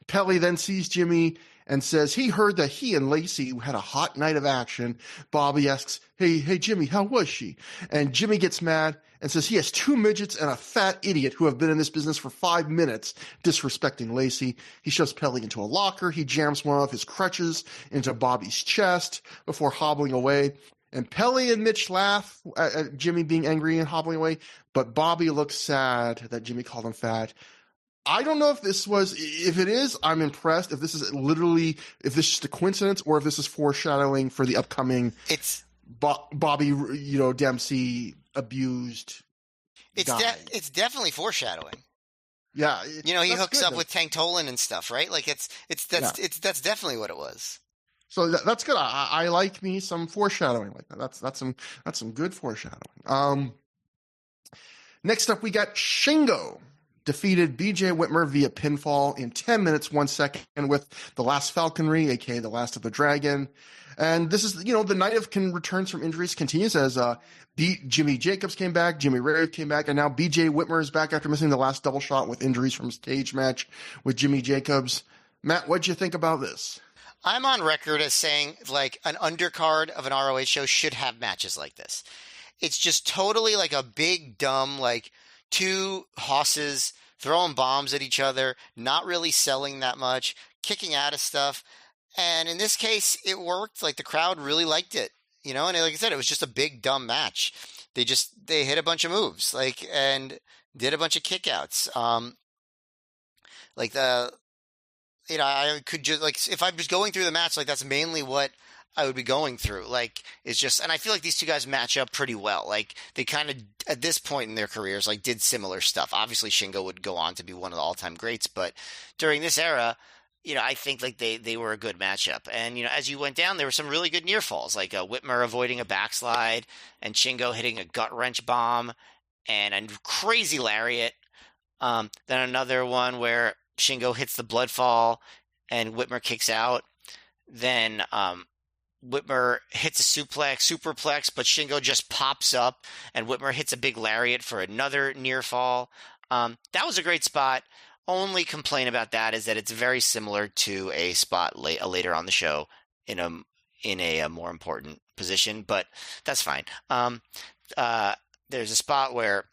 S1: Pelly then sees Jimmy and says he heard that he and Lacey had a hot night of action. Bobby asks, hey, Jimmy, how was she? And Jimmy gets mad and says he has two midgets and a fat idiot who have been in this business for 5 minutes, disrespecting Lacey. He shoves Pelly into a locker. He jams one of his crutches into Bobby's chest before hobbling away. And Pelly and Mitch laugh at Jimmy being angry and hobbling away, but Bobby looks sad that Jimmy called him fat. I don't know if it is, I'm impressed. If this is just a coincidence or if this is foreshadowing for the upcoming Bobby, Dempsey abused guy.
S2: It's definitely foreshadowing.
S1: Yeah.
S2: He hooks up with Tank Tolan and stuff, right? Like that's definitely what it was.
S1: So that's good. I like me some foreshadowing like that. That's some good foreshadowing. Next up we got Shingo. Defeated BJ Whitmer via pinfall in 10 minutes, 1 second with the last falconry, aka the last of the dragon. And this is, the night of returns from injuries continues as Jimmy Jacobs came back, Jimmy Rave came back, and now BJ Whitmer is back after missing the last double shot with injuries from his cage match with Jimmy Jacobs. Matt, what'd you think about this?
S2: I'm on record as saying, like, an undercard of an ROH show should have matches like this. It's just totally like a big, dumb, like, two hosses throwing bombs at each other, not really selling that much, kicking out of stuff. And in this case, it worked. Like, the crowd really liked it, and like I said, it was just a big, dumb match. They hit a bunch of moves, and did a bunch of kickouts. I could just, if I'm just going through the match, that's mainly what I would be going through. It's just, and I feel like these two guys match up pretty well. They kind of, at this point in their careers, did similar stuff. Obviously, Shingo would go on to be one of the all-time greats, but during this era, I think they were a good matchup. And, as you went down, there were some really good near falls, Whitmer avoiding a backslide and Shingo hitting a gut wrench bomb and a crazy lariat. Then another one where Shingo hits the blood fall and Whitmer kicks out. Then, Whitmer hits a superplex, but Shingo just pops up, and Whitmer hits a big lariat for another near fall. That was a great spot. Only complaint about that is that it's very similar to a spot later on the show in a more important position, but that's fine. There's a spot where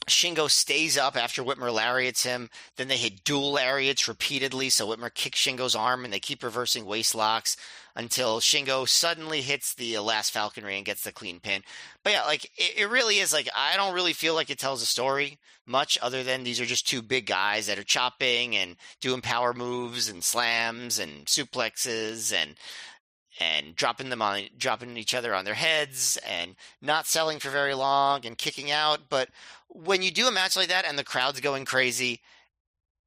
S2: Shingo stays up after Whitmer lariats him. Then they hit dual lariats repeatedly, so Whitmer kicks Shingo's arm, and they keep reversing waist locks until Shingo suddenly hits the last falconry and gets the clean pin. But yeah, it really is, I don't really feel like it tells a story much other than these are just two big guys that are chopping and doing power moves and slams and suplexes and dropping each other on their heads and not selling for very long and kicking out. But when you do a match like that and the crowd's going crazy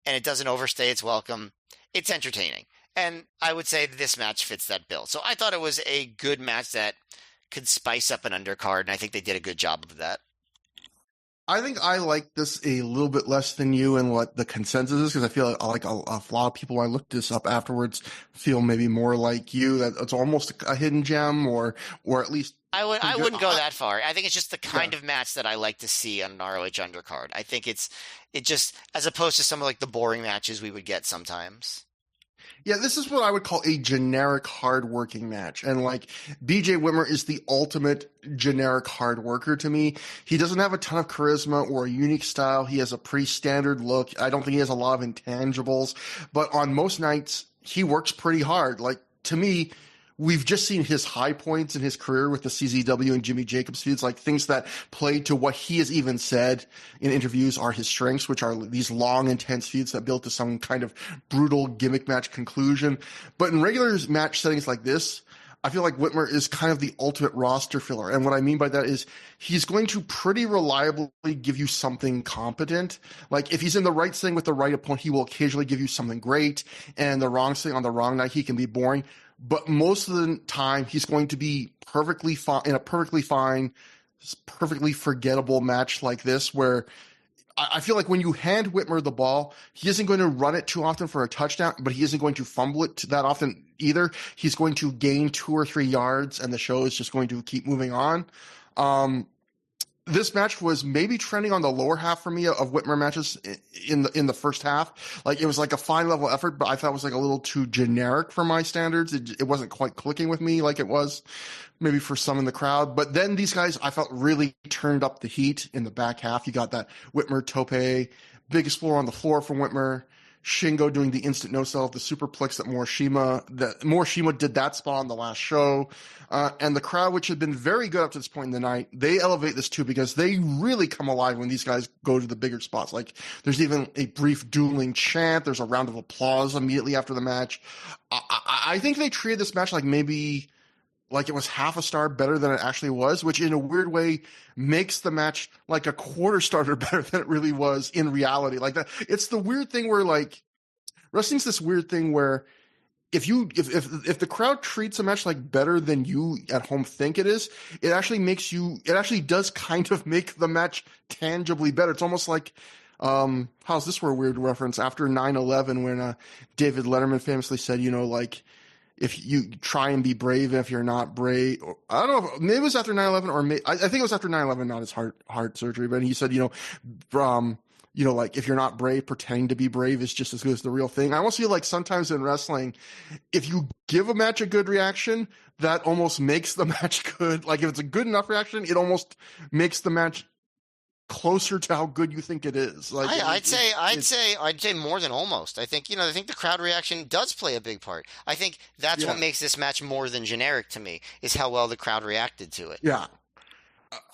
S2: and it doesn't overstay its welcome, it's entertaining. And I would say this match fits that bill. So I thought it was a good match that could spice up an undercard, and I think they did a good job of that.
S1: I think I like this a little bit less than you and what the consensus is, because I feel like a lot of people, when I looked this up afterwards, feel maybe more like you, that it's almost a hidden gem or at least...
S2: I wouldn't go that far. I think it's just the kind of match that I like to see on an ROH undercard. I think it just, as opposed to some of the boring matches we would get sometimes.
S1: Yeah, this is what I would call a generic hard-working match. And BJ Whitmer is the ultimate generic hard worker to me. He doesn't have a ton of charisma or a unique style. He has a pretty standard look. I don't think he has a lot of intangibles. But on most nights, he works pretty hard. To me, we've just seen his high points in his career with the CZW and Jimmy Jacobs feuds, things that play to what he has even said in interviews are his strengths, which are these long, intense feuds that build to some kind of brutal gimmick match conclusion. But in regular match settings like this, I feel like Whitmer is kind of the ultimate roster filler. And what I mean by that is he's going to pretty reliably give you something competent. If he's in the right setting with the right opponent, he will occasionally give you something great. And the wrong setting on the wrong night, he can be boring. But most of the time, he's going to be perfectly fine in a perfectly fine perfectly forgettable match like this where I feel like when you hand Whitmer the ball, he isn't going to run it too often for a touchdown, but he isn't going to fumble it that often either. He's going to gain 2 or 3 yards, and the show is just going to keep moving on. This match was maybe trending on the lower half for me of Whitmer matches in the first half. Like it was like a fine level effort, but I thought it was like a little too generic for my standards. It wasn't quite clicking with me like it was maybe for some in the crowd. But then these guys, I felt really turned up the heat in the back half. You got that Whitmer tope, big explorer on the floor from Whitmer. Shingo doing the instant no-sell of the superplex that Morishima did that spot on the last show. And the crowd, which had been very good up to this point in the night, they elevate this too because they really come alive when these guys go to the bigger spots. Like there's even a brief dueling chant. There's a round of applause immediately after the match. I think they treated this match like maybe like it was half a star better than it actually was, which in a weird way makes the match like a quarter starter better than it really was in reality. Like that, it's the weird thing where like wrestling's this weird thing where if the crowd treats a match like better than you at home think it is, it actually does kind of make the match tangibly better. It's almost like, how's this for a weird reference? After 9/11, when David Letterman famously said, like, if you try and be brave, if you're not brave, I don't know, maybe it was after 9/11 or I think it was after 9/11, not his heart surgery, but he said, like if you're not brave, pretending to be brave is just as good as the real thing. I almost feel like sometimes in wrestling, if you give a match a good reaction, that almost makes the match good. Like if it's a good enough reaction, it almost makes the match closer to how good you think it is. Like
S2: I'd say more than almost. I think the crowd reaction does play a big part. I think that's what makes this match more than generic to me is how well the crowd reacted to it.
S1: Yeah,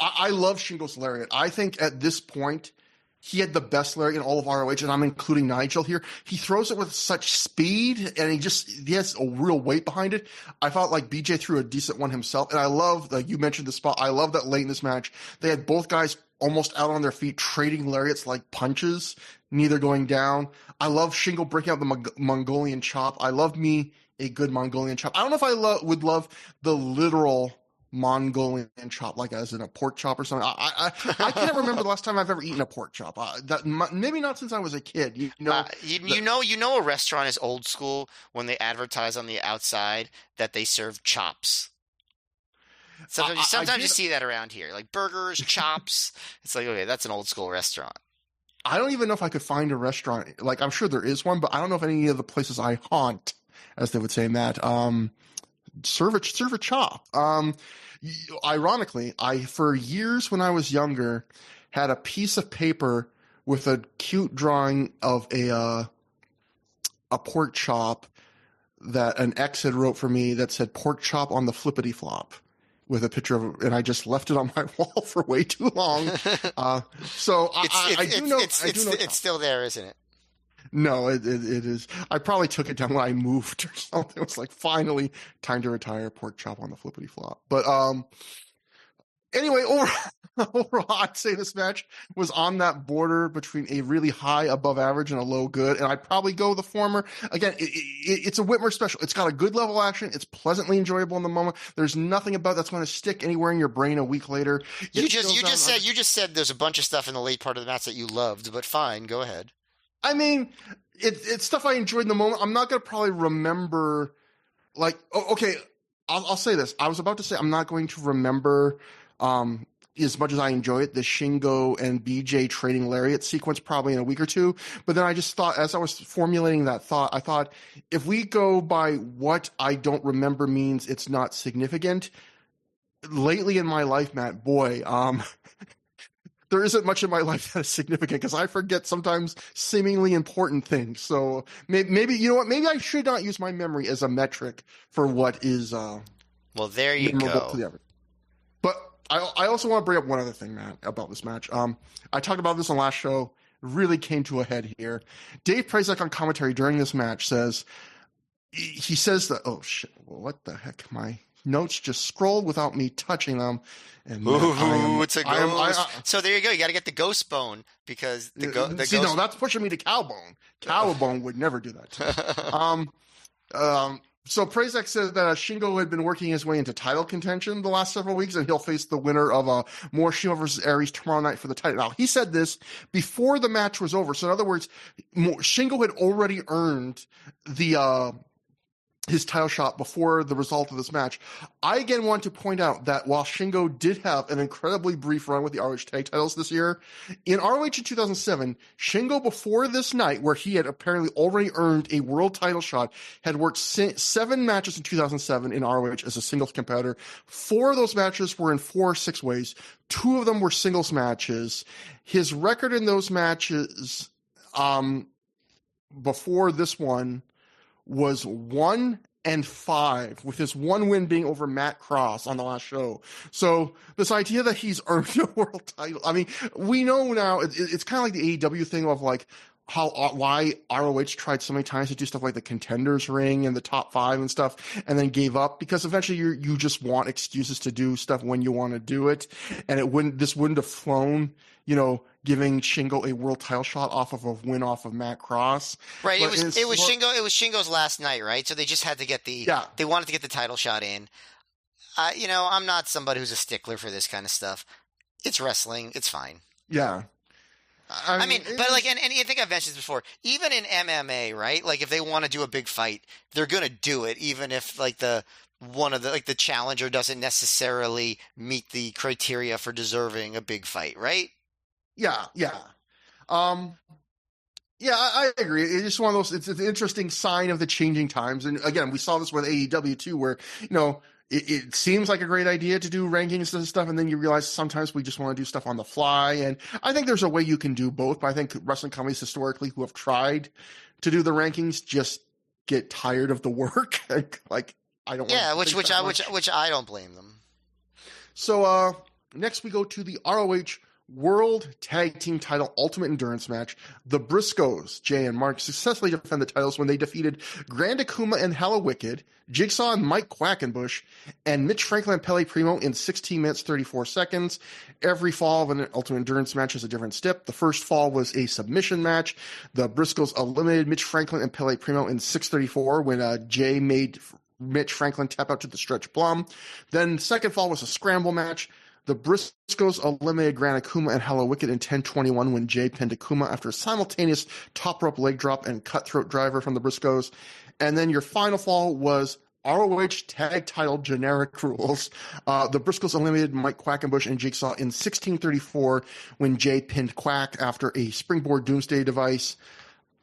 S1: I love Shingo's lariat. I think at this point he had the best lariat in all of ROH, and I'm including Nigel here. He throws it with such speed, and he has a real weight behind it. I felt like BJ threw a decent one himself, and I love that you mentioned the spot. I love that late in this match they had both guys almost out on their feet, trading lariats like punches, neither going down. I love Shingo breaking out the Mongolian chop. I love me a good Mongolian chop. I don't know if I would love the literal Mongolian chop, like as in a pork chop or something. I can't remember the last time I've ever eaten a pork chop. Maybe not since I was a kid. You
S2: know, a restaurant is old school when they advertise on the outside that they serve chops. Sometimes you see that around here, like burgers, chops. It's like, okay, that's an old school restaurant.
S1: I don't even know if I could find a restaurant. Like, I'm sure there is one, but I don't know if any of the places I haunt, as they would say in that, serve a chop. Ironically, for years when I was younger, had a piece of paper with a cute drawing of a pork chop that an ex had wrote for me that said pork chop on the flippity flop, with a picture of, and I just left it on my wall for way too long. So I do know
S2: it's still there, isn't it?
S1: No, it is. I probably took it down when I moved or something. It was like finally time to retire, pork chop on the flippity flop. But anyway, overall, I'd say this match was on that border between a really high above average and a low good, and I'd probably go the former. Again, it's a Whitmer special. It's got a good level action. It's pleasantly enjoyable in the moment. There's nothing about that's going to stick anywhere in your brain a week later.
S2: You just said there's a bunch of stuff in the late part of the match that you loved, but fine, go ahead.
S1: I mean, it's stuff I enjoyed in the moment. I'm not going to probably remember, like, okay, I'll say this. I was about to say I'm not going to remember as much as I enjoy it, the Shingo and BJ trading lariat sequence probably in a week or two. But then I just thought, as I was formulating that thought, I thought, if we go by what I don't remember means it's not significant, lately in my life, Matt, boy, there isn't much in my life that is significant because I forget sometimes seemingly important things. So maybe, you know what? Maybe I should not use my memory as a metric for what is
S2: well, there you go.
S1: To the average. But I also want to bring up one other thing, Matt, about this match. I talked about this on last show. It really came to a head here. Dave Prazak on commentary during this match says that, oh shit, what the heck? My notes just scrolled without me touching them. And
S2: it's a ghost. So there you go. You got to get the ghost bone because the ghost.
S1: No, that's pushing me to cowbone. Cowbone would never do that to me. So Prazak said that Shingo had been working his way into title contention the last several weeks, and he'll face the winner of Morishima versus Aries tomorrow night for the title. Now, he said this before the match was over. So in other words, Shingo had already earned the his title shot before the result of this match. I again want to point out that while Shingo did have an incredibly brief run with the ROH tag titles this year, in ROH in 2007, Shingo before this night, where he had apparently already earned a world title shot, had worked 7 matches in 2007 in ROH as a singles competitor. 4 of those matches were in 4 6-ways. 2 of them were singles matches. His record in those matches before this one was 1-5, with his one win being over Matt Cross on the last show. So this idea that he's earned a world title, I mean, we know now it's kind of like the AEW thing of like why ROH tried so many times to do stuff like the Contenders Ring and the Top 5 and stuff, and then gave up because eventually you just want excuses to do stuff when you want to do it, and this wouldn't have flown, giving Shingo a world title shot off of a win off of Matt Cross.
S2: Right. It was Shingo's last night, right? So they just had to get they wanted to get the title shot in. I'm not somebody who's a stickler for this kind of stuff. It's wrestling. It's fine.
S1: Yeah. I mean,
S2: but and I think I've mentioned this before, even in MMA, right? Like if they want to do a big fight, they're going to do it, even if the challenger doesn't necessarily meet the criteria for deserving a big fight, right?
S1: Yeah. I agree. It's just one of those, it's an interesting sign of the changing times. And again, we saw this with AEW too, where, it seems like a great idea to do rankings and stuff, and then you realize sometimes we just want to do stuff on the fly. And I think there's a way you can do both, but I think wrestling companies historically who have tried to do the rankings just get tired of the work. Like, I don't.
S2: Yeah, which I don't blame them.
S1: So next we go to the ROH World Tag Team Title Ultimate Endurance match. The Briscoes, Jay and Mark, successfully defend the titles when they defeated Grand Akuma and Hella Wicked, Jigsaw and Mike Quackenbush, and Mitch Franklin and Pele Primo in 16 minutes 34 seconds. Every fall of an Ultimate Endurance match is a different step. The first fall was a submission match. The Briscoes eliminated Mitch Franklin and Pele Primo in 6:34 when Jay made Mitch Franklin tap out to the stretch plum. Then second fall was a scramble match. The Briscoes eliminated Grand Akuma and Hella Wicked in 10:21 when Jay pinned Akuma after a simultaneous top rope leg drop and cutthroat driver from the Briscoes. And then your final fall was ROH Tag Title Generic Rules. The Briscoes eliminated Mike Quackenbush and Jigsaw in 16:34 when Jay pinned Quack after a springboard doomsday device.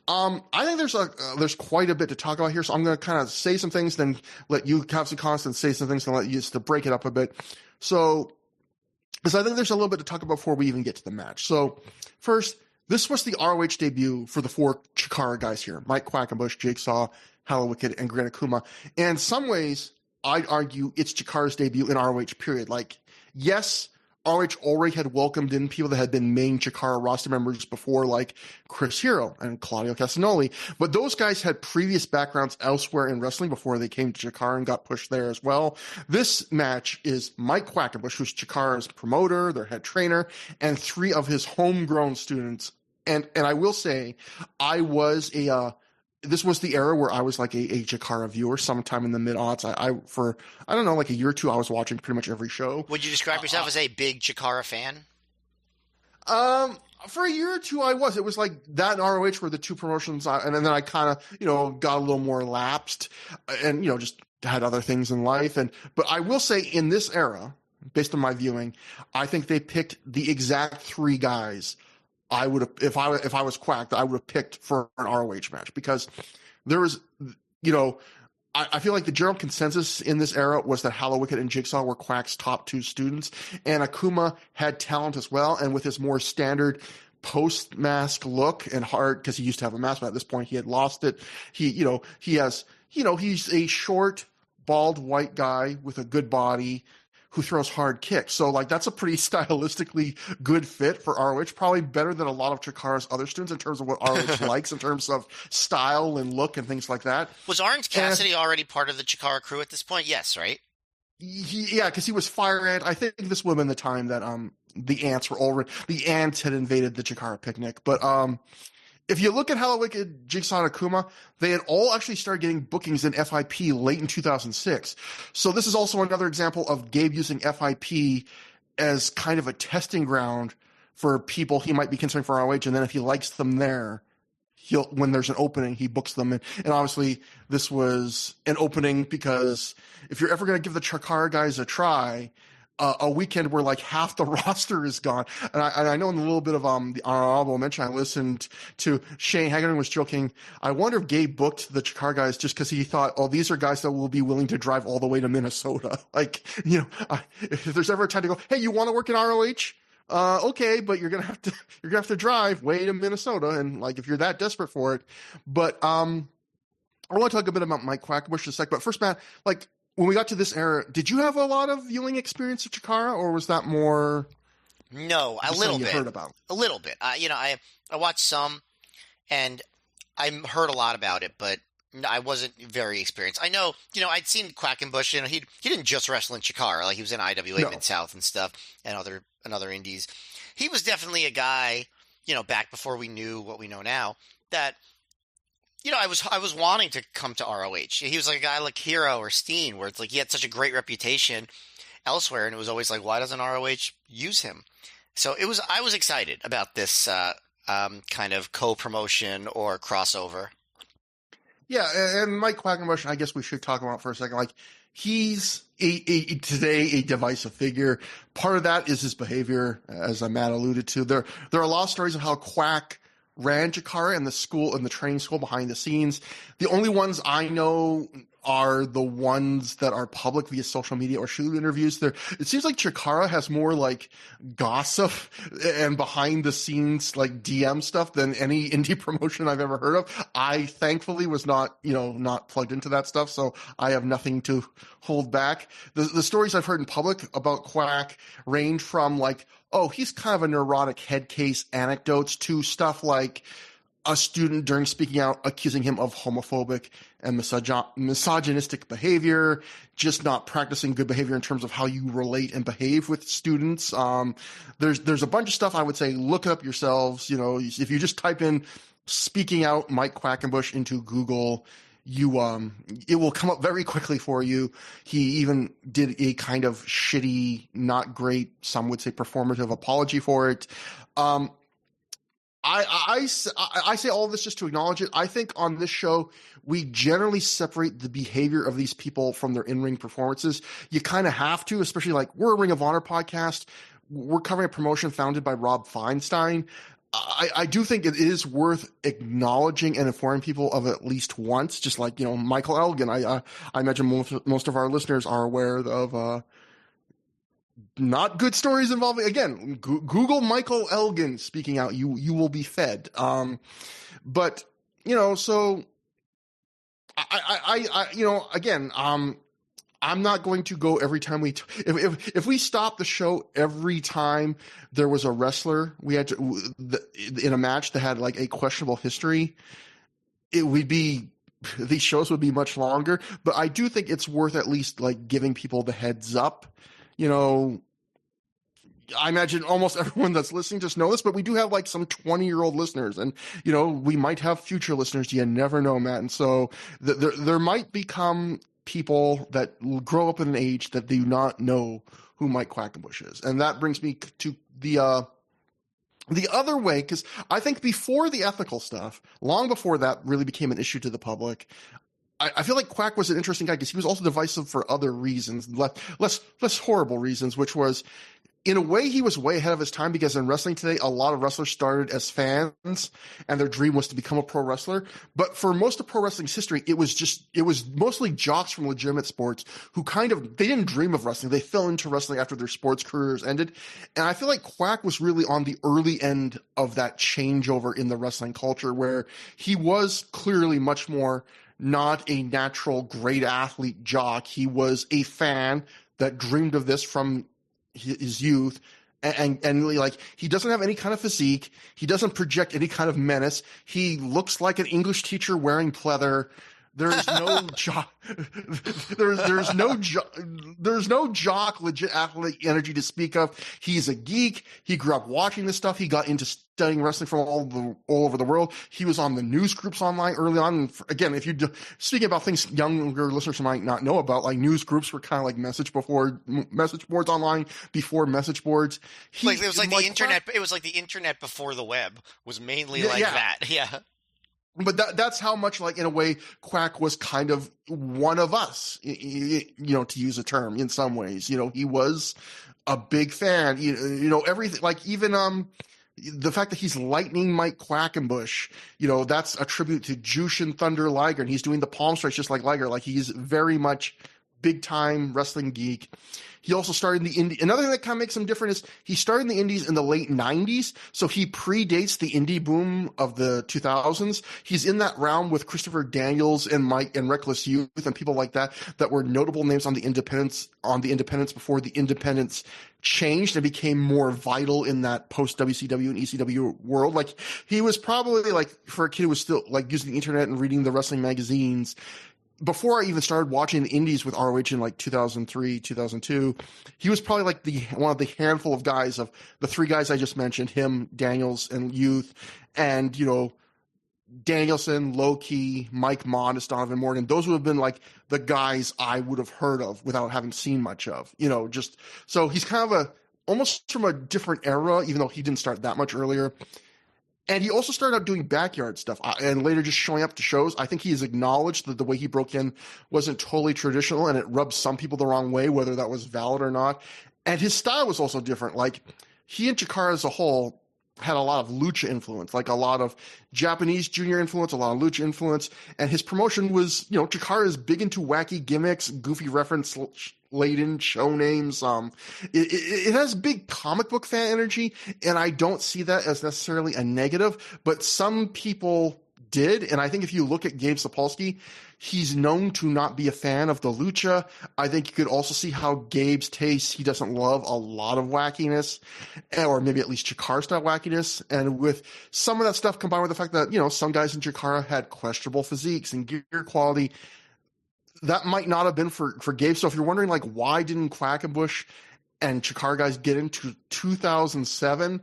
S1: I think there's quite a bit to talk about here, so I'm going to kind of say some things, then let you have some comments and say some things, and let you just to break it up a bit. So, because I think there's a little bit to talk about before we even get to the match. So, first, this was the ROH debut for the 4 Chikara guys here: Mike Quackenbush, Jigsaw, Hella Wicked, and Grand Akuma. And in some ways, I'd argue it's Chikara's debut in ROH, period. Like, yes, ROH already had welcomed in people that had been main Chikara roster members before, like Chris Hero and Claudio Castagnoli, but those guys had previous backgrounds elsewhere in wrestling before they came to Chikara and got pushed there as well. This match is Mike Quackenbush, who's Chikara's promoter, their head trainer, and 3 of his homegrown students. And I will say, this was the era where I was like a Chikara viewer sometime in the mid-aughts. For like a year or 2, I was watching pretty much every show.
S2: Would you describe yourself as a big Chikara fan?
S1: For a year or 2, I was. It was like that and ROH were the 2 promotions, and then I kind of, got a little more lapsed and, just had other things in life. But I will say in this era, based on my viewing, I think they picked the exact 3 guys I would have, if I was Quack, I would have picked for an ROH match, because there was, I feel like the general consensus in this era was that Hella Wicked and Jigsaw were Quack's top 2 students, and Akuma had talent as well, and with his more standard post-mask look and heart, because he used to have a mask, but at this point he had lost it. He's a short, bald white guy with a good body who throws hard kicks. So, that's a pretty stylistically good fit for ROH, probably better than a lot of Chikara's other students in terms of what ROH likes in terms of style and look and things like that.
S2: Was Orange Cassidy already part of the Chikara crew at this point? Yes, right?
S1: Yeah, because he was Fire Ant. I think this would have been the time that the ants had invaded the Chikara picnic. But if you look at Hello Wicked, Jigsaw and Akuma, they had all actually started getting bookings in FIP late in 2006. So this is also another example of Gabe using FIP as kind of a testing ground for people he might be considering for ROH. And then if he likes them there, when there's an opening, he books them. And obviously this was an opening because if you're ever going to give the Chikara guys a try, a weekend where like half the roster is gone. And I know in a little bit of the honorable mention, I listened to Shane Haggerty was joking. I wonder if Gabe booked the Chikara guys just because he thought, oh, these are guys that will be willing to drive all the way to Minnesota. Like, if there's ever a time to go, hey, you want to work in ROH? Okay, but you're gonna have to drive way to Minnesota, and like if you're that desperate for it. But I want to talk a bit about Mike Quackenbush in a sec. But first, Matt, like when we got to this era, did you have a lot of viewing experience of Chikara, or was that more?
S2: No, a little bit.
S1: Heard about?
S2: A little bit. I watched some, and I heard a lot about it, but I wasn't very experienced. I know, I'd seen Quackenbush, he didn't just wrestle in Chikara, like he was in IWA Mid-South and stuff, and other indies. He was definitely a guy, back before we knew what we know now, that, I was wanting to come to ROH. He was like a guy like Hero or Steen, where it's like he had such a great reputation elsewhere, and it was always like, why doesn't ROH use him? So I was excited about this kind of co-promotion or crossover.
S1: Yeah, and Mike Quackenbush, I guess we should talk about for a second. Like, he's today a divisive figure. Part of that is his behavior, as Matt alluded to. There are a lot of stories of how Quack ran Chikara and the training school behind the scenes. The only ones I know are the ones that are public via social media or shoot interviews. It seems like Chikara has more like gossip and behind the scenes like DM stuff than any indie promotion I've ever heard of. I thankfully was not plugged into that stuff, so I have nothing to hold back. The stories I've heard in public about Quack range from like, oh, he's kind of a neurotic head case anecdotes to stuff like a student during speaking out accusing him of homophobic and misogynistic behavior, just not practicing good behavior in terms of how you relate and behave with students. There's a bunch of stuff I would say, look it up yourselves. If you just type in speaking out Mike Quackenbush into Google, it will come up very quickly for you. He even did a kind of shitty, not great, some would say performative apology for it. I say all of this just to acknowledge it. I think on this show, we generally separate the behavior of these people from their in-ring performances. You kind of have to, especially like we're a Ring of Honor podcast. We're covering a promotion founded by Rob Feinstein. I do think it is worth acknowledging and informing people of at least once, just like, Michael Elgin. I imagine most of our listeners are aware of not good stories involving, again, Google Michael Elgin speaking out. You will be fed. But, so again, I'm not going to go every time if we stop the show every time there was a wrestler we had to, in a match that had like a questionable history, these shows would be much longer. But I do think it's worth at least like giving people the heads up. I imagine almost everyone that's listening just know this, but we do have like some 20-year-old listeners, and we might have future listeners. You never know, Matt. And so there might become people that grow up in an age that do not know who Mike Quackenbush is, and that brings me to the other way, because I think before the ethical stuff, long before that really became an issue to the public, I feel like Quack was an interesting guy because he was also divisive for other reasons, less horrible reasons, which was, in a way, he was way ahead of his time because in wrestling today, a lot of wrestlers started as fans and their dream was to become a pro wrestler. But for most of pro wrestling's history, it was mostly jocks from legitimate sports who they didn't dream of wrestling. They fell into wrestling after their sports careers ended. And I feel like Quack was really on the early end of that changeover in the wrestling culture, where he was clearly much more not a natural great athlete jock. He was a fan that dreamed of this from his youth, and like, he doesn't have any kind of physique. He doesn't project any kind of menace. He looks like an English teacher wearing pleather. There's no jock. There's no jock legit athletic energy to speak of. He's a geek. He grew up watching this stuff. He got into studying wrestling from all over the world. He was on the news groups online early on. And again, if you speaking about things younger listeners might not know about, like news groups were kind of like message boards online before message boards.
S2: Like it was like the internet. It was like the internet before the web was mainly that. Yeah.
S1: But that's how much, like, in a way, Quack was kind of one of us, you know, to use a term in some ways. You know, he was a big fan, you know, everything, like even the fact that he's Lightning Mike Quackenbush, you know, that's a tribute to Jushin Thunder Liger, and he's doing the palm strikes just like Liger. Like, he's very much big time wrestling geek. He also started in the indie. Another thing that kind of makes him different is he started in the indies in the late 90s. So he predates the indie boom of the 2000s. He's in that realm with Christopher Daniels and Mike and Reckless Youth and people like that were notable names on the independents before the independents changed and became more vital in that post WCW and ECW world. Like, he was probably, like, for a kid who was still like using the internet and reading the wrestling magazines, before I even started watching the indies with ROH in like 2003, 2002, he was probably like one of the handful of guys of the three guys I just mentioned, him, Daniels, and Youth, and, you know, Danielson, Low-Key, Mike Modest, Donovan Morgan. Those would have been like the guys I would have heard of without having seen much of, you know, just so he's kind of almost from a different era, even though he didn't start that much earlier. And he also started out doing backyard stuff and later just showing up to shows. I think he has acknowledged that the way he broke in wasn't totally traditional and it rubbed some people the wrong way, whether that was valid or not. And his style was also different. Like, he and Chikara as a whole had a lot of lucha influence, like a lot of Japanese junior influence, a lot of lucha influence. And his promotion was, you know, Chikara is big into wacky gimmicks, goofy reference laden show names. It has big comic book fan energy, and I don't see that as necessarily a negative, but some people did. And I think if you look at Gabe Sapolsky, he's known to not be a fan of the lucha. I think you could also see how Gabe's taste, he doesn't love a lot of wackiness, or maybe at least Chikara style wackiness. And with some of that stuff combined with the fact that, you know, some guys in Chikara had questionable physiques and gear quality, that might not have been for Gabe. So if you're wondering, like, why didn't Quackenbush and Chikara guys get into 2007?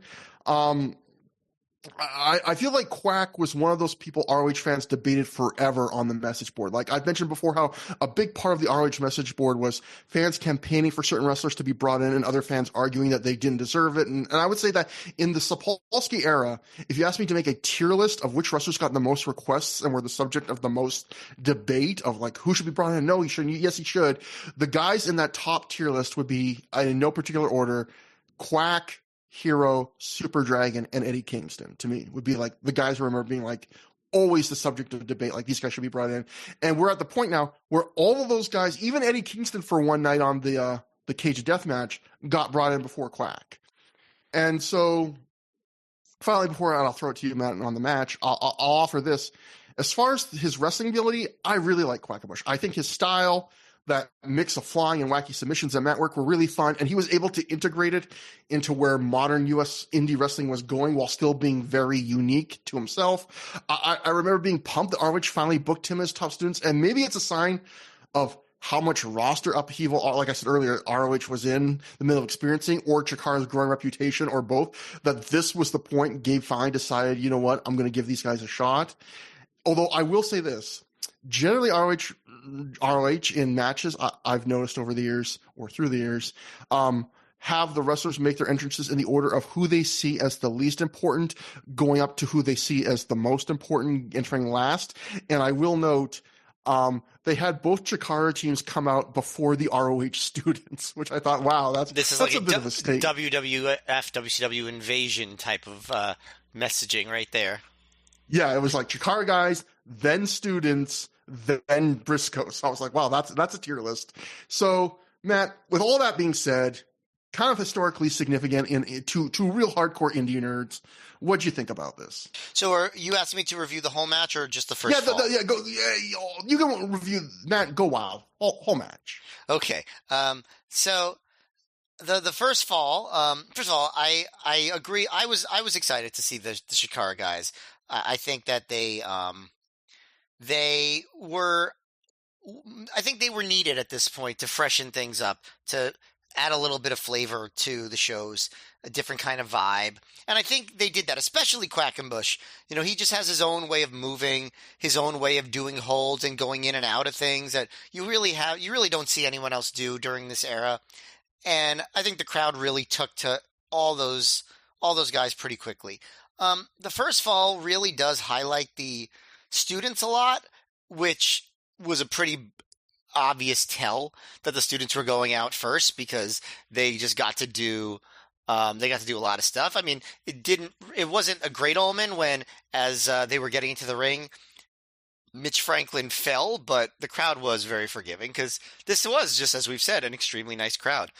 S1: I feel like Quack was one of those people ROH fans debated forever on the message board. Like I've mentioned before, how a big part of the ROH message board was fans campaigning for certain wrestlers to be brought in and other fans arguing that they didn't deserve it. And I would say that in the Sapolsky era, if you asked me to make a tier list of which wrestlers got the most requests and were the subject of the most debate of like who should be brought in, no, he shouldn't, yes, he should, the guys in that top tier list would be, in no particular order, Quack, Hero, Super Dragon, and Eddie Kingston, to me, would be like the guys I remember being like always the subject of debate, like these guys should be brought in. And we're at the point now where all of those guys, even Eddie Kingston for one night on the Cage of Death match, got brought in before Quack. And so finally, before I'll throw it to you, Matt, on the match, I'll offer this. As far as his wrestling ability, I really like Quackenbush. I think his style, that mix of flying and wacky submissions and mat work, were really fun, and he was able to integrate it into where modern U.S. indie wrestling was going while still being very unique to himself. I remember being pumped that ROH finally booked him as top students, and maybe it's a sign of how much roster upheaval, like I said earlier, ROH was in the middle of experiencing, or Chikara's growing reputation, or both, that this was the point Gabe Fine decided, you know what, I'm going to give these guys a shot. Although I will say this, generally ROH in matches, I've noticed over the years or through the years, have the wrestlers make their entrances in the order of who they see as the least important, going up to who they see as the most important, entering last. And I will note, they had both Chikara teams come out before the ROH students, which I thought, wow, that's like a bit of a stake.
S2: WWF, WCW invasion type of messaging right there.
S1: Yeah, it was like Chikara guys, then students, then Briscoe. So I was like, wow, that's a tier list. So, Matt, with all that being said, kind of historically significant to real hardcore indie nerds, what'd you think about this?
S2: So are you asking me to review the whole match or just the first fall?
S1: You can review, Matt, go wild. Whole match.
S2: Okay. So the first fall, first of all, I agree. I was excited to see the Chikara guys. I think that they were, I think they were needed at this point to freshen things up, to add a little bit of flavor to the shows, a different kind of vibe. And I think they did that, especially Quackenbush. He just has his own way of moving, his own way of doing holds and going in and out of things that you really don't see anyone else do during this era. And I think the crowd really took to all those guys pretty quickly. The first fall really does highlight the students a lot, which was a pretty obvious tell that the students were going out first because they just got to do a lot of stuff. I mean, it wasn't a great omen when, as they were getting into the ring, Mitch Franklin fell, but the crowd was very forgiving because this was, just as we've said, an extremely nice crowd.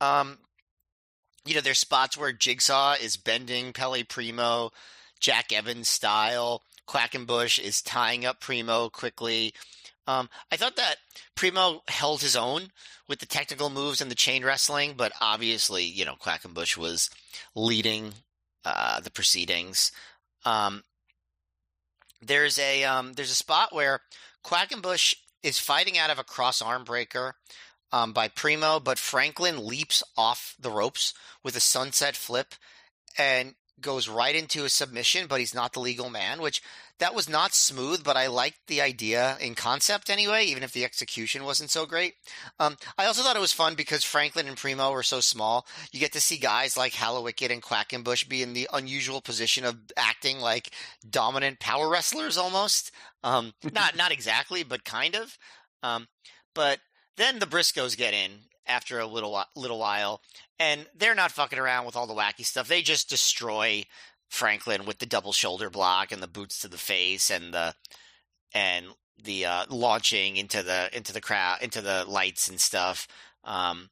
S2: There's spots where Jigsaw is bending Pele Primo, Jack Evans style. Quackenbush is tying up Primo quickly. I thought that Primo held his own with the technical moves and the chain wrestling, but obviously, Quackenbush was leading the proceedings. There's a spot where Quackenbush is fighting out of a cross arm breaker by Primo, but Franklin leaps off the ropes with a sunset flip and goes right into a submission, but he's not the legal man, which that was not smooth, but I liked the idea in concept anyway, even if the execution wasn't so great. I also thought it was fun because Franklin and Primo were so small. You get to see guys like Hallowicked and Quackenbush be in the unusual position of acting like dominant power wrestlers almost. Not exactly, but kind of. But then the Briscoes get in after a little while, and they're not fucking around with all the wacky stuff. They just destroy Franklin with the double shoulder block and the boots to the face and the launching into the crowd, into the lights and stuff. They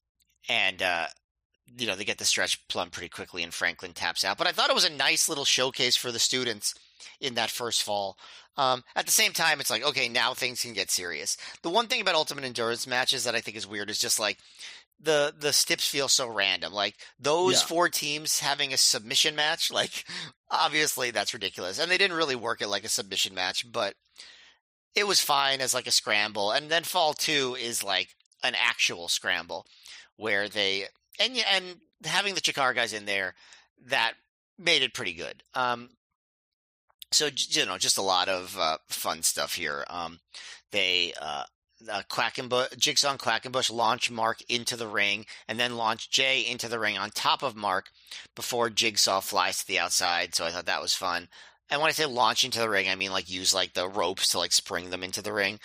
S2: get the stretch plum pretty quickly, and Franklin taps out. But I thought it was a nice little showcase for the students in that first fall. At the same time, it's like, okay, now things can get serious. The one thing about Ultimate Endurance matches that I think is weird is just like the stips feel so random. Like those four teams having a submission match, like obviously that's ridiculous. And they didn't really work it like a submission match, but it was fine as like a scramble. And then fall 2 is like an actual scramble where they and having the Chikara guys in there, that made it pretty good. So, just a lot of fun stuff here. Jigsaw and Quackenbush launch Mark into the ring and then launch Jay into the ring on top of Mark before Jigsaw flies to the outside. So I thought that was fun. And when I say launch into the ring, I mean like use like the ropes to like spring them into the ring.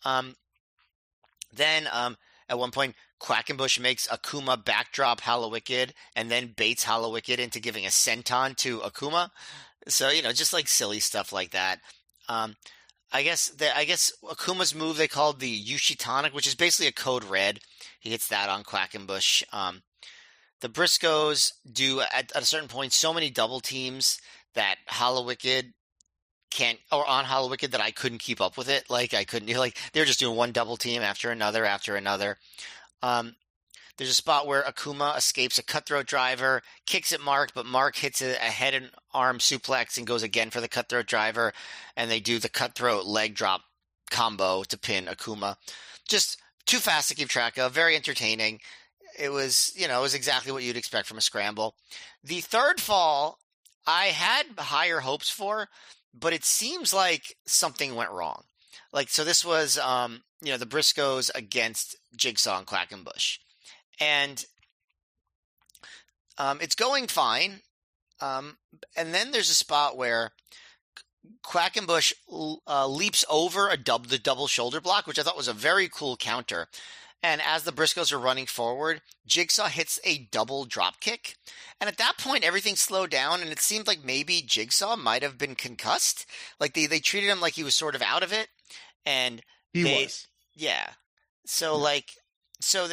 S2: Then at one point, Quackenbush makes Akuma backdrop Hallowicked and then baits Hallowicked into giving a senton to Akuma. So, just like silly stuff like that. I guess Akuma's move they called the Yushitonic, which is basically a code red. He hits that on Quackenbush. The Briscoes do at a certain point so many double teams that Hallowicked on Hallowicked that I couldn't keep up with it. Like I couldn't. Like they were just doing one double team after another after another. There's a spot where Akuma escapes a cutthroat driver, kicks at Mark, but Mark hits a head and arm suplex and goes again for the cutthroat driver, and they do the cutthroat leg drop combo to pin Akuma. Just too fast to keep track of, very entertaining. It was exactly what you'd expect from a scramble. The third fall, I had higher hopes for, but it seems like something went wrong. Like, so this was, the Briscoes against Jigsaw and Quackenbush. And it's going fine. And then there's a spot where Quackenbush leaps over the double shoulder block, which I thought was a very cool counter. And as the Briscoes are running forward, Jigsaw hits a double drop kick. And at that point, everything slowed down, and it seemed like maybe Jigsaw might have been concussed. Like they treated him like he was sort of out of it. And
S1: he was.
S2: Yeah. So like... So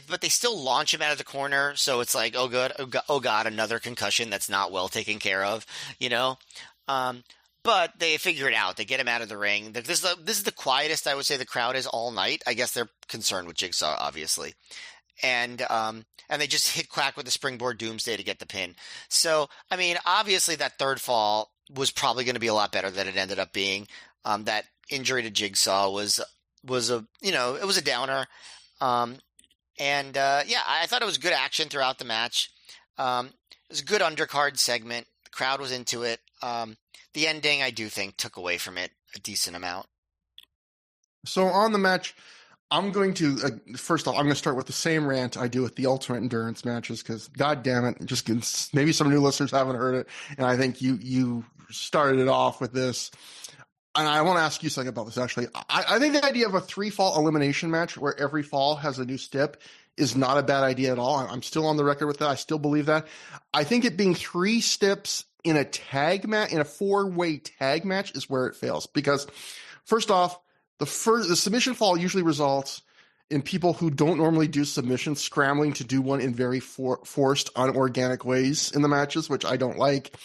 S2: but they still launch him out of the corner. So it's like, oh god, another concussion that's not well taken care of, But they figure it out. They get him out of the ring. This is the quietest I would say the crowd is all night. I guess they're concerned with Jigsaw, obviously, and they just hit Quack with the springboard Doomsday to get the pin. So I mean, obviously that third fall was probably going to be a lot better than it ended up being. That injury to Jigsaw was a it was a downer. Um, yeah, I thought it was good action throughout the match. It was a good undercard segment. The crowd was into it. The ending, I do think, took away from it a decent amount.
S1: So on the match, I'm going to first off, I'm going to start with the same rant I do with the Ultimate Endurance matches because, God damn it, maybe some new listeners haven't heard it, and I think you started it off with this. And I want to ask you something about this, actually. I think the idea of a 3-fall elimination match where every fall has a new stip is not a bad idea at all. I'm still on the record with that. I still believe that. I think it being 3 steps in a tag match, in a 4-way tag match, is where it fails. Because, first off, the submission fall usually results in people who don't normally do submissions scrambling to do one in very forced, unorganic ways in the matches, which I don't like.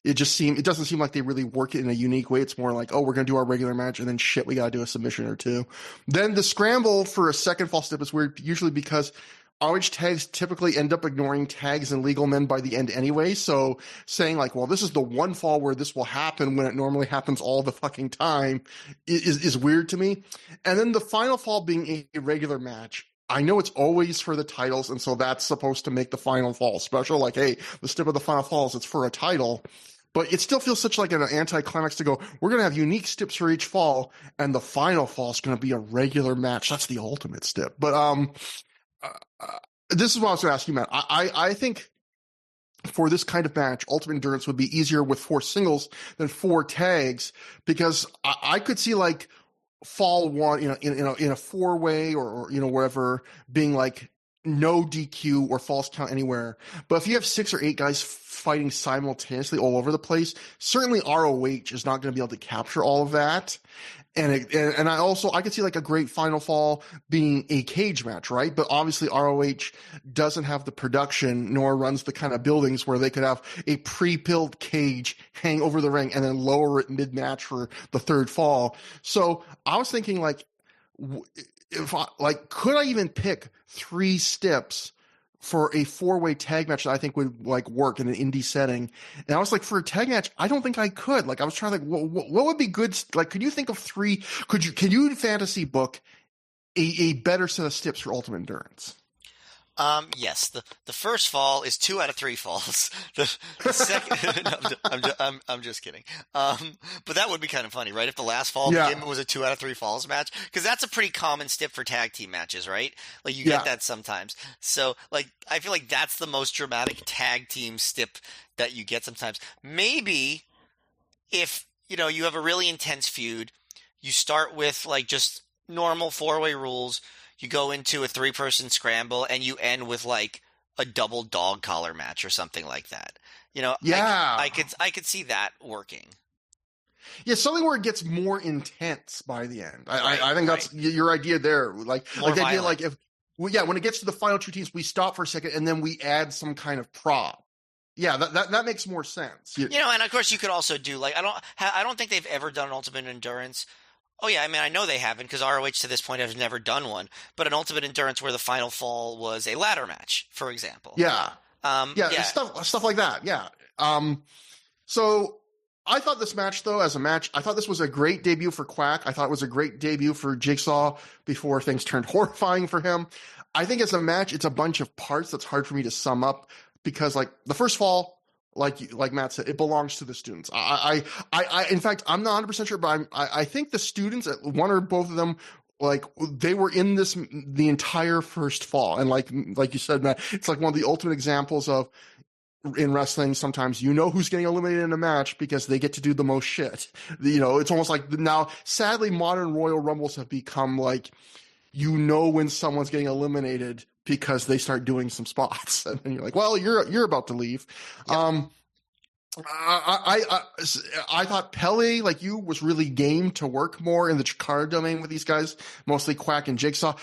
S1: It doesn't seem like they really work it in a unique way. It's more like, oh, we're going to do our regular match and then shit, we got to do a submission or two. Then the scramble for a second fall step is weird, usually because ROH tags typically end up ignoring tags and legal men by the end anyway. So saying like, well, this is the one fall where this will happen when it normally happens all the fucking time is weird to me. And then the final fall being a regular match. I know it's always for the titles, and so that's supposed to make the final fall special. Like, hey, the step of the final falls, it's for a title. But it still feels such like an anticlimax to go, we're going to have unique steps for each fall, and the final fall is going to be a regular match. That's the ultimate step. But this is what I was going to ask you, Matt. I think for this kind of match, Ultimate Endurance would be easier with 4 singles than 4 tags, because I could see like fall 1, in a 4-way or wherever being like no DQ or false count anywhere. But if you have 6 or 8 guys fighting simultaneously all over the place, certainly ROH is not going to be able to capture all of that. And I could see like a great final fall being a cage match, right? But obviously ROH doesn't have the production nor runs the kind of buildings where they could have a pre-built cage hang over the ring and then lower it mid-match for the 3rd fall. So I was thinking like, could I even pick 3 steps for a 4-way tag match that I think would like work in an indie setting? And I was like, for a tag match, I don't think I could. Like, I was trying to think, what would be good? Like, could you think of 3? Can you fantasy book a better set of steps for Ultimate Endurance?
S2: Yes, the first fall is 2 out of 3 falls. The second, no, I'm just kidding. But that would be kind of funny, right? If the last fall was a 2 out of 3 falls match, because that's a pretty common stip for tag team matches, right? Like you get that sometimes. So like I feel like that's the most dramatic tag team stip that you get sometimes. Maybe if you have a really intense feud, you start with like just normal 4-way rules. You go into a 3-person scramble and you end with like a double dog collar match or something like that. I could see that working.
S1: Yeah, something where it gets more intense by the end. I think that's your idea there. Like the idea, like when it gets to the final 2 teams, we stop for a second and then we add some kind of prop. Yeah, that makes more sense.
S2: And of course you could also do like I don't think they've ever done an Ultimate Endurance. Oh, yeah, I mean, I know they haven't because ROH to this point has never done one, but an Ultimate Endurance where the final fall was a ladder match, for example.
S1: Yeah. Stuff like that, yeah. So I thought this match, though, as a match, I thought this was a great debut for Quack. I thought it was a great debut for Jigsaw before things turned horrifying for him. I think as a match, it's a bunch of parts that's hard for me to sum up because, like, the first fall, like Matt said, it belongs to the students. I in fact, I'm not 100% sure, but I think the students, one or both of them, like they were in this the entire first fall, and like you said, Matt, it's like one of the ultimate examples of in wrestling. Sometimes who's getting eliminated in a match because they get to do the most shit. It's almost like now, sadly, modern Royal Rumbles have become like when someone's getting eliminated because they start doing some spots, and then you're like, well, you're about to leave. Yep. I thought Pele, like you, was really game to work more in the Chikara domain with these guys, mostly Quack and Jigsaw.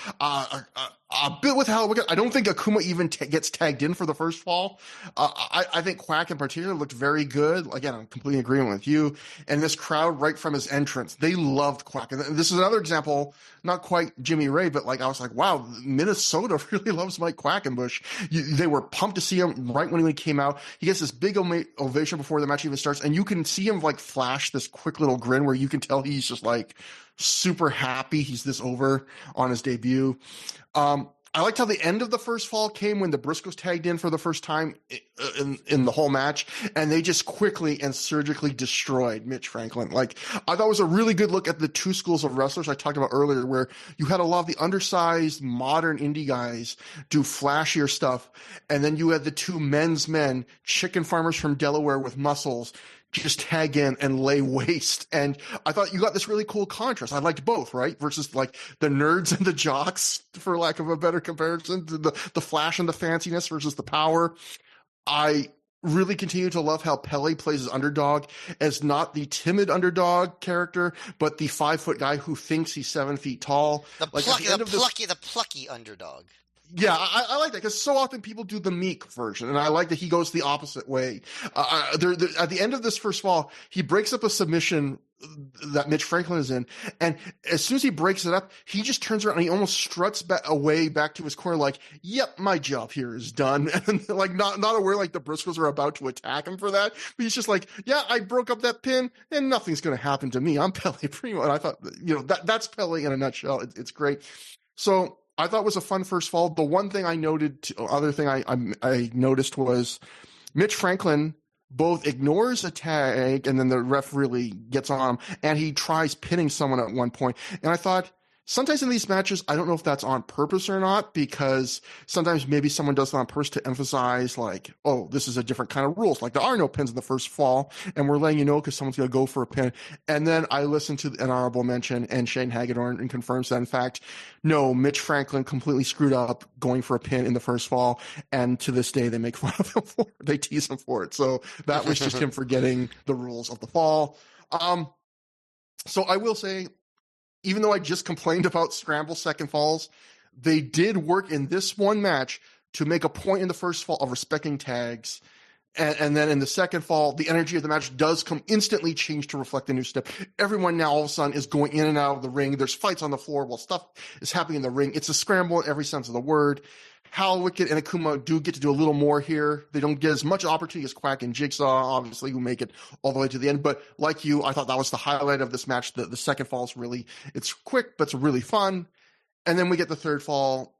S1: a bit with how I don't think Akuma even gets tagged in for the first fall. I think Quack in particular looked very good. Again, I'm completely agreeing with you. And this crowd, right from his entrance, they loved Quack. And this is another example, not quite Jimmy Ray, but like I was like, wow, Minnesota really loves Mike Quackenbush. They were pumped to see him right when he came out. He gets this big ovation before the match even starts, and you can see him like flash this quick little grin where you can tell he's just like super happy he's this over on his debut. I liked how the end of the first fall came when the Briscoes tagged in for the first time in the whole match, and they just quickly and surgically destroyed Mitch Franklin. Like, I thought it was a really good look at the two schools of wrestlers I talked about earlier, where you had a lot of the undersized modern indie guys do flashier stuff, and then you had the two men's men, chicken farmers from Delaware with muscles, just tag in and lay waste. And I thought you got this really cool contrast. I liked both, right? Versus like the nerds and the jocks, for lack of a better comparison, to the flash and the fanciness versus the power. I really continue to love how Pele plays his underdog as not the timid underdog character, but the 5-foot guy who thinks he's 7 feet tall.
S2: The plucky underdog.
S1: Yeah, I like that because so often people do the meek version, and I like that he goes the opposite way. At the end of this first fall, he breaks up a submission that Mitch Franklin is in, and as soon as he breaks it up, he just turns around and he almost struts away back to his corner like, yep, my job here is done. And like not aware like the Briscoes are about to attack him for that, but he's just like, yeah, I broke up that pin and nothing's going to happen to me. I'm Pele Primo. And I thought, that's Pele in a nutshell. It's great. So I thought it was a fun first fall. The one thing I noticed was Mitch Franklin both ignores a tag and then the ref really gets on him, and he tries pinning someone at one point. And I thought, sometimes in these matches, I don't know if that's on purpose or not, because sometimes maybe someone does it on purpose to emphasize like, oh, this is a different kind of rules. Like there are no pins in the first fall, and we're letting you know because someone's going to go for a pin. And then I listened to an honorable mention, and Shane Hagedorn and confirms that, in fact, no, Mitch Franklin completely screwed up going for a pin in the first fall, and to this day they make fun of him for it. They tease him for it. So that was just him forgetting the rules of the fall. So I will say, even though I just complained about scramble second falls, they did work in this one match to make a point in the first fall of respecting tags. And then in the second fall, the energy of the match does instantly change to reflect the new step. Everyone now all of a sudden is going in and out of the ring. There's fights on the floor while stuff is happening in the ring. It's a scramble in every sense of the word. Hal, Wicked, and Akuma do get to do a little more here. They don't get as much opportunity as Quack and Jigsaw, obviously, who make it all the way to the end. But like you, I thought that was the highlight of this match. The second fall is really, it's quick, but it's really fun. And then we get the third fall.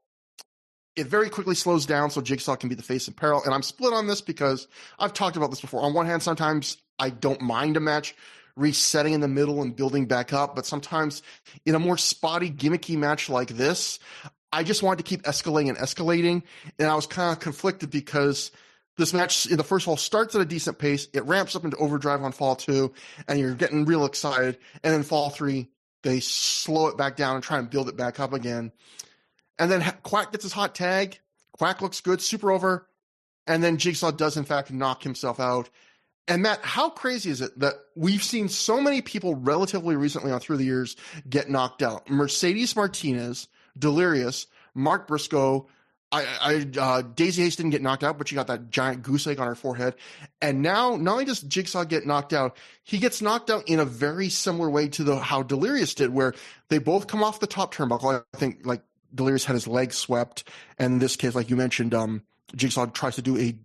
S1: It very quickly slows down so Jigsaw can be the face in peril. And I'm split on this because I've talked about this before. On one hand, sometimes I don't mind a match resetting in the middle and building back up. But sometimes in a more spotty, gimmicky match like this, I just wanted to keep escalating. And I was kind of conflicted because this match in the first fall starts at a decent pace. It ramps up into overdrive on fall 2, and you're getting real excited. And then fall 3, they slow it back down and try and build it back up again. And then Quack gets his hot tag. Quack looks good, super over. And then Jigsaw does, in fact, knock himself out. And Matt, how crazy is it that we've seen so many people relatively recently on Through the Years get knocked out? Mercedes Martinez, Delirious, Mark Briscoe, Daisy Hayes didn't get knocked out, but she got that giant goose egg on her forehead. And now, not only does Jigsaw get knocked out, he gets knocked out in a very similar way to how Delirious did, where they both come off the top turnbuckle. I think, like, Delirious had his legs swept, and in this case, like you mentioned, Jigsaw tries to do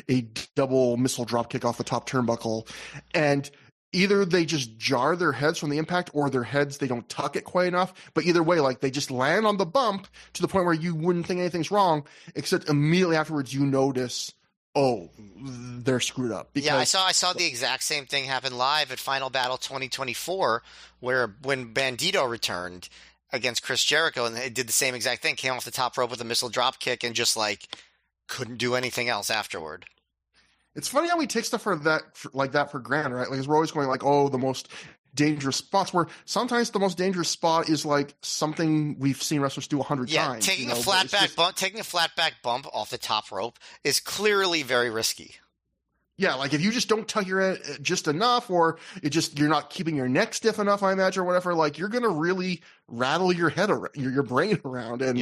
S1: a double missile drop kick off the top turnbuckle, and either they just jar their heads from the impact, or their heads, they don't tuck it quite enough. But either way, like, they just land on the bump to the point where you wouldn't think anything's wrong, except immediately afterwards you notice, oh, they're screwed up.
S2: Because, I saw the exact same thing happen live at Final Battle 2024, where when Bandito returned against Chris Jericho, and they did the same exact thing, came off the top rope with a missile drop kick and just like couldn't do anything else afterward.
S1: It's funny how we take stuff for granted, right? Like, we're always going like, oh, the most dangerous spots, where sometimes the most dangerous spot is like something we've seen wrestlers do 100 times.
S2: Taking a flat back bump off the top rope is clearly very risky.
S1: Yeah, like if you just don't tug your head just enough, or you're not keeping your neck stiff enough, I imagine, or whatever, like you're gonna really rattle your head around, your brain around, and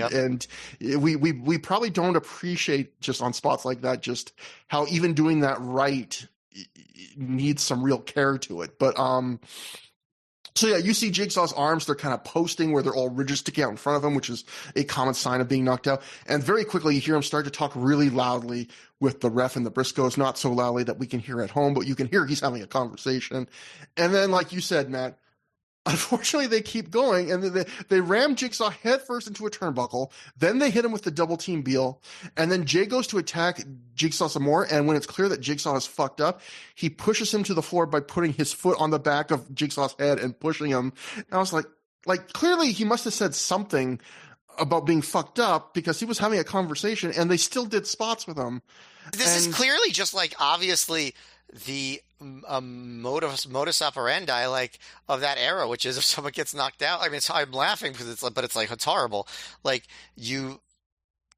S2: Yep.
S1: we probably don't appreciate just on spots like that just how even doing that right needs some real care to it. But so yeah, you see Jigsaw's arms, they're kind of posting where they're all rigid sticking out in front of him, which is a common sign of being knocked out. And very quickly you hear him start to talk really loudly with the ref and the Briscoes, not so loudly that we can hear at home, but you can hear he's having a conversation. And then, like you said, Matt, unfortunately, they keep going, and they ram Jigsaw headfirst into a turnbuckle. Then they hit him with the double team Beal, and then Jay goes to attack Jigsaw some more. And when it's clear that Jigsaw is fucked up, he pushes him to the floor by putting his foot on the back of Jigsaw's head and pushing him. And I was like clearly he must have said something about being fucked up because he was having a conversation, and they still did spots with him.
S2: This
S1: And
S2: is clearly just like obviously the modus operandi like of that era, which is if someone gets knocked out. I mean, I'm laughing because it's horrible. Like you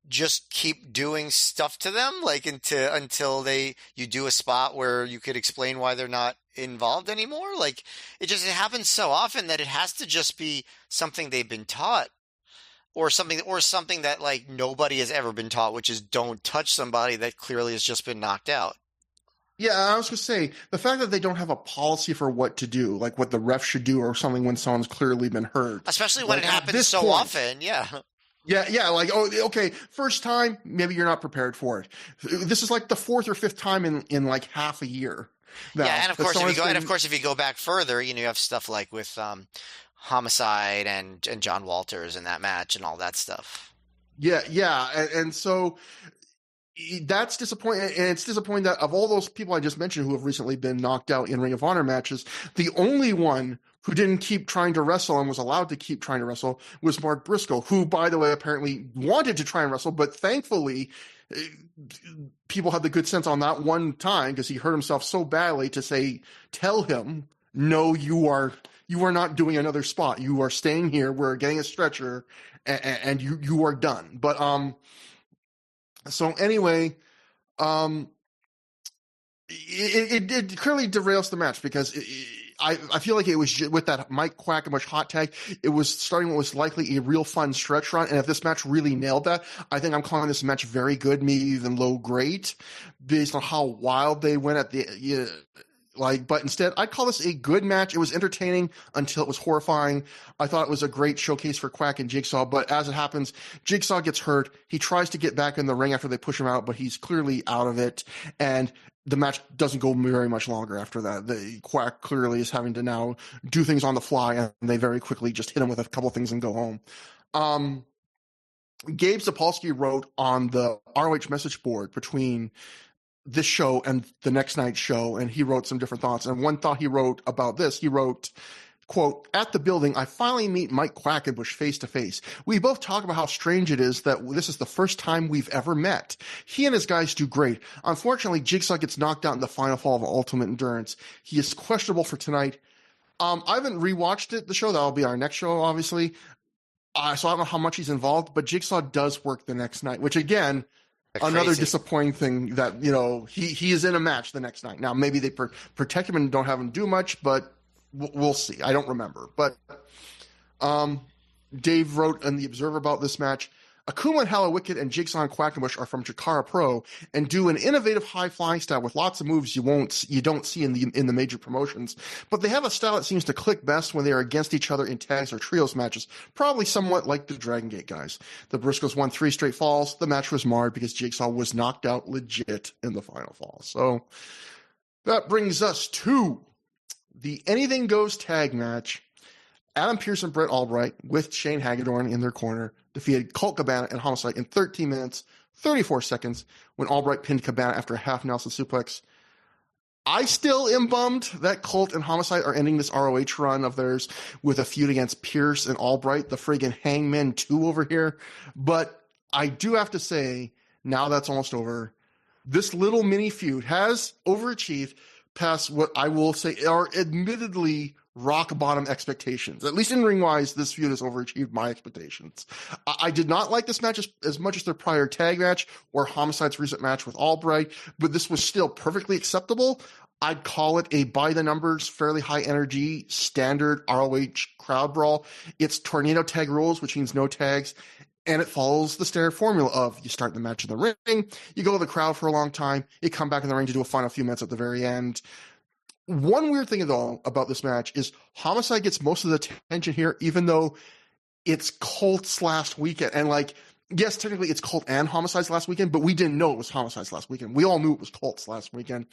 S2: just keep doing stuff to them, like until you do a spot where you could explain why they're not involved anymore. Like it happens so often that it has to just be something they've been taught. Or something that like nobody has ever been taught, which is don't touch somebody that clearly has just been knocked out.
S1: yeah, I was going to say the fact that they don't have a policy for what to do, like what the ref should do or something when someone's clearly been hurt.
S2: Especially when
S1: Like
S2: it
S1: at
S2: happens
S1: this
S2: so
S1: point,
S2: often. Yeah.
S1: yeah, like, oh, okay, first time, maybe you're not prepared for it. This is like the fourth or fifth time in like half a year
S2: Yeah,
S1: now
S2: and of
S1: that
S2: course
S1: someone's been,
S2: if you go back further, you have stuff like with Homicide and John Walters in that match and all that stuff.
S1: yeah, and so that's disappointing, and it's disappointing that of all those people I just mentioned who have recently been knocked out in Ring of Honor matches, the only one who didn't keep trying to wrestle and was allowed to keep trying to wrestle was Mark Briscoe, who, by the way, apparently wanted to try and wrestle, but thankfully people had the good sense on that one time because he hurt himself so badly to say, tell him, no, you are not doing another spot. You are staying here. We're getting a stretcher, and you are done. But so anyway, it clearly derails the match because I feel like it was with that Mike Quackenbush hot tag, it was starting what was likely a real fun stretch run. And if this match really nailed that, I think I'm calling this match very good, maybe even low grade, based on how wild they went at the. But instead, I'd call this a good match. It was entertaining until it was horrifying. I thought it was a great showcase for Quack and Jigsaw, but as it happens, Jigsaw gets hurt. He tries to get back in the ring after they push him out, but he's clearly out of it. And the match doesn't go very much longer after that. The Quack clearly is having to now do things on the fly, and they very quickly just hit him with a couple things and go home. Gabe Sapolsky wrote on the ROH message board between this show and the next night's show, and he wrote some different thoughts. And one thought he wrote about this, he wrote, quote, at the building, I finally meet Mike Quackenbush face to face. We both talk about how strange it is that this is the first time we've ever met. He and his guys do great. Unfortunately, Jigsaw gets knocked out in the final fall of Ultimate Endurance. He is questionable for tonight. I haven't rewatched it, the show. That'll be our next show, obviously. So I don't know how much he's involved, but Jigsaw does work the next night, which again, another disappointing thing that, he is in a match the next night. Now, maybe they protect him and don't have him do much, but we'll see. I don't remember. But Dave wrote in The Observer about this match, Akuma and Hallowicked and Jigsaw and Quackenbush are from Chikara Pro and do an innovative high-flying style with lots of moves you don't see in the major promotions. But they have a style that seems to click best when they are against each other in tags or trios matches, probably somewhat like the Dragon Gate guys. The Briscoes won 3 straight falls. The match was marred because Jigsaw was knocked out legit in the final fall. So that brings us to the Anything Goes tag match. Adam Pearce and Brett Albright, with Shane Hagedorn in their corner, defeated Colt Cabana and Homicide in 13 minutes, 34 seconds, when Albright pinned Cabana after a half Nelson suplex. I still am bummed that Colt and Homicide are ending this ROH run of theirs with a feud against Pearce and Albright, the friggin' Hangman 2 over here. But I do have to say, now that's almost over, this little mini feud has overachieved past what I will say are admittedly rock bottom expectations. At least in ring wise, this feud has overachieved my expectations. I did not like this match as much as their prior tag match or Homicide's recent match with Albright, but this was still perfectly acceptable. I'd call it a by the numbers, fairly high energy, standard ROH crowd brawl. It's tornado tag rules, which means no tags. And it follows the standard formula of you start the match in the ring, you go to the crowd for a long time, you come back in the ring to do a final few minutes at the very end. One weird thing though about this match is Homicide gets most of the attention here, even though it's Colt's last weekend. And like, yes, technically it's Colt and Homicide's last weekend, but we didn't know it was Homicide's last weekend. We all knew it was Colt's last weekend.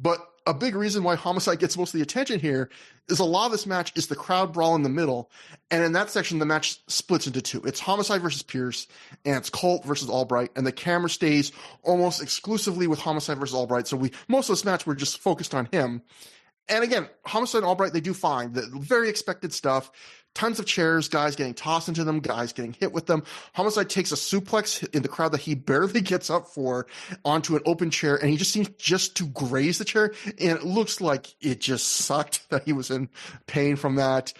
S1: But a big reason why Homicide gets most of the attention here is a lot of this match is the crowd brawl in the middle. And in that section, the match splits into two. It's Homicide versus Pierce, and it's Colt versus Albright. And the camera stays almost exclusively with Homicide versus Albright. So most of this match, we're just focused on him. And again, Homicide and Albright, they do fine. The very expected stuff. Tons of chairs, guys getting tossed into them, guys getting hit with them. Homicide takes a suplex in the crowd that he barely gets up for onto an open chair, and he just seems just to graze the chair, and it looks like it just sucked that he was in pain from that.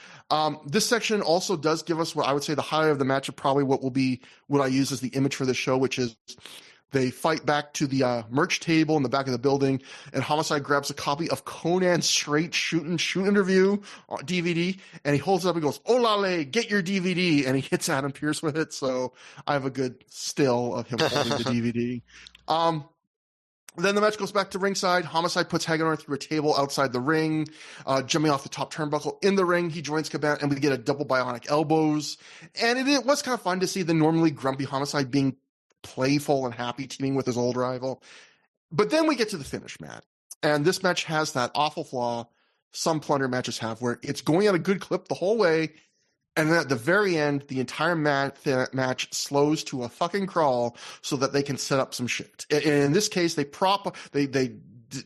S1: This section also does give us what I would say the highlight of the match, probably what I use as the image for this show, which is they fight back to the merch table in the back of the building, and Homicide grabs a copy of Conan's Straight Shoot Interview DVD, and he holds it up and goes, "Olale, get your DVD," and he hits Adam Pearce with it. So I have a good still of him holding the DVD. Then the match goes back to ringside. Homicide puts Hagedorn through a table outside the ring, jumping off the top turnbuckle. In the ring, he joins Cabana, and we get a double bionic elbows. And it was kind of fun to see the normally grumpy Homicide being playful and happy, teaming with his old rival. But then we get to the finish, Matt. And this match has that awful flaw some plunder matches have, where it's going at a good clip the whole way, and then at the very end, the entire match slows to a fucking crawl so that they can set up some shit. And in this case, they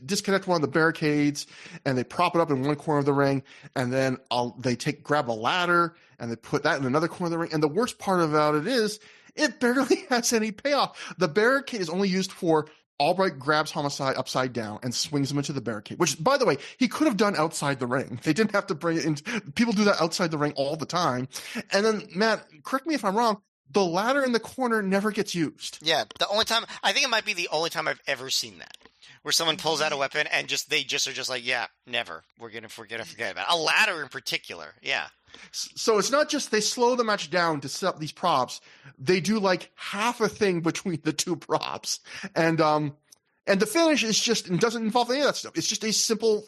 S1: disconnect one of the barricades, and they prop it up in one corner of the ring, and then they grab a ladder, and they put that in another corner of the ring. And the worst part about it is, it barely has any payoff. The barricade is only used for Albright grabs Homicide upside down and swings him into the barricade, which, by the way, he could have done outside the ring. They didn't have to bring it in. People do that outside the ring all the time. And then, Matt, correct me if I'm wrong, the ladder in the corner never gets used.
S2: Yeah, I think it might be the only time I've ever seen that, where someone pulls out a weapon and they are just like, yeah, never. We're gonna forget about it. A ladder in particular, yeah.
S1: So it's not just they slow the match down to set up these props. They do like half a thing between the two props. And the finish is it doesn't involve any of that stuff. It's just a simple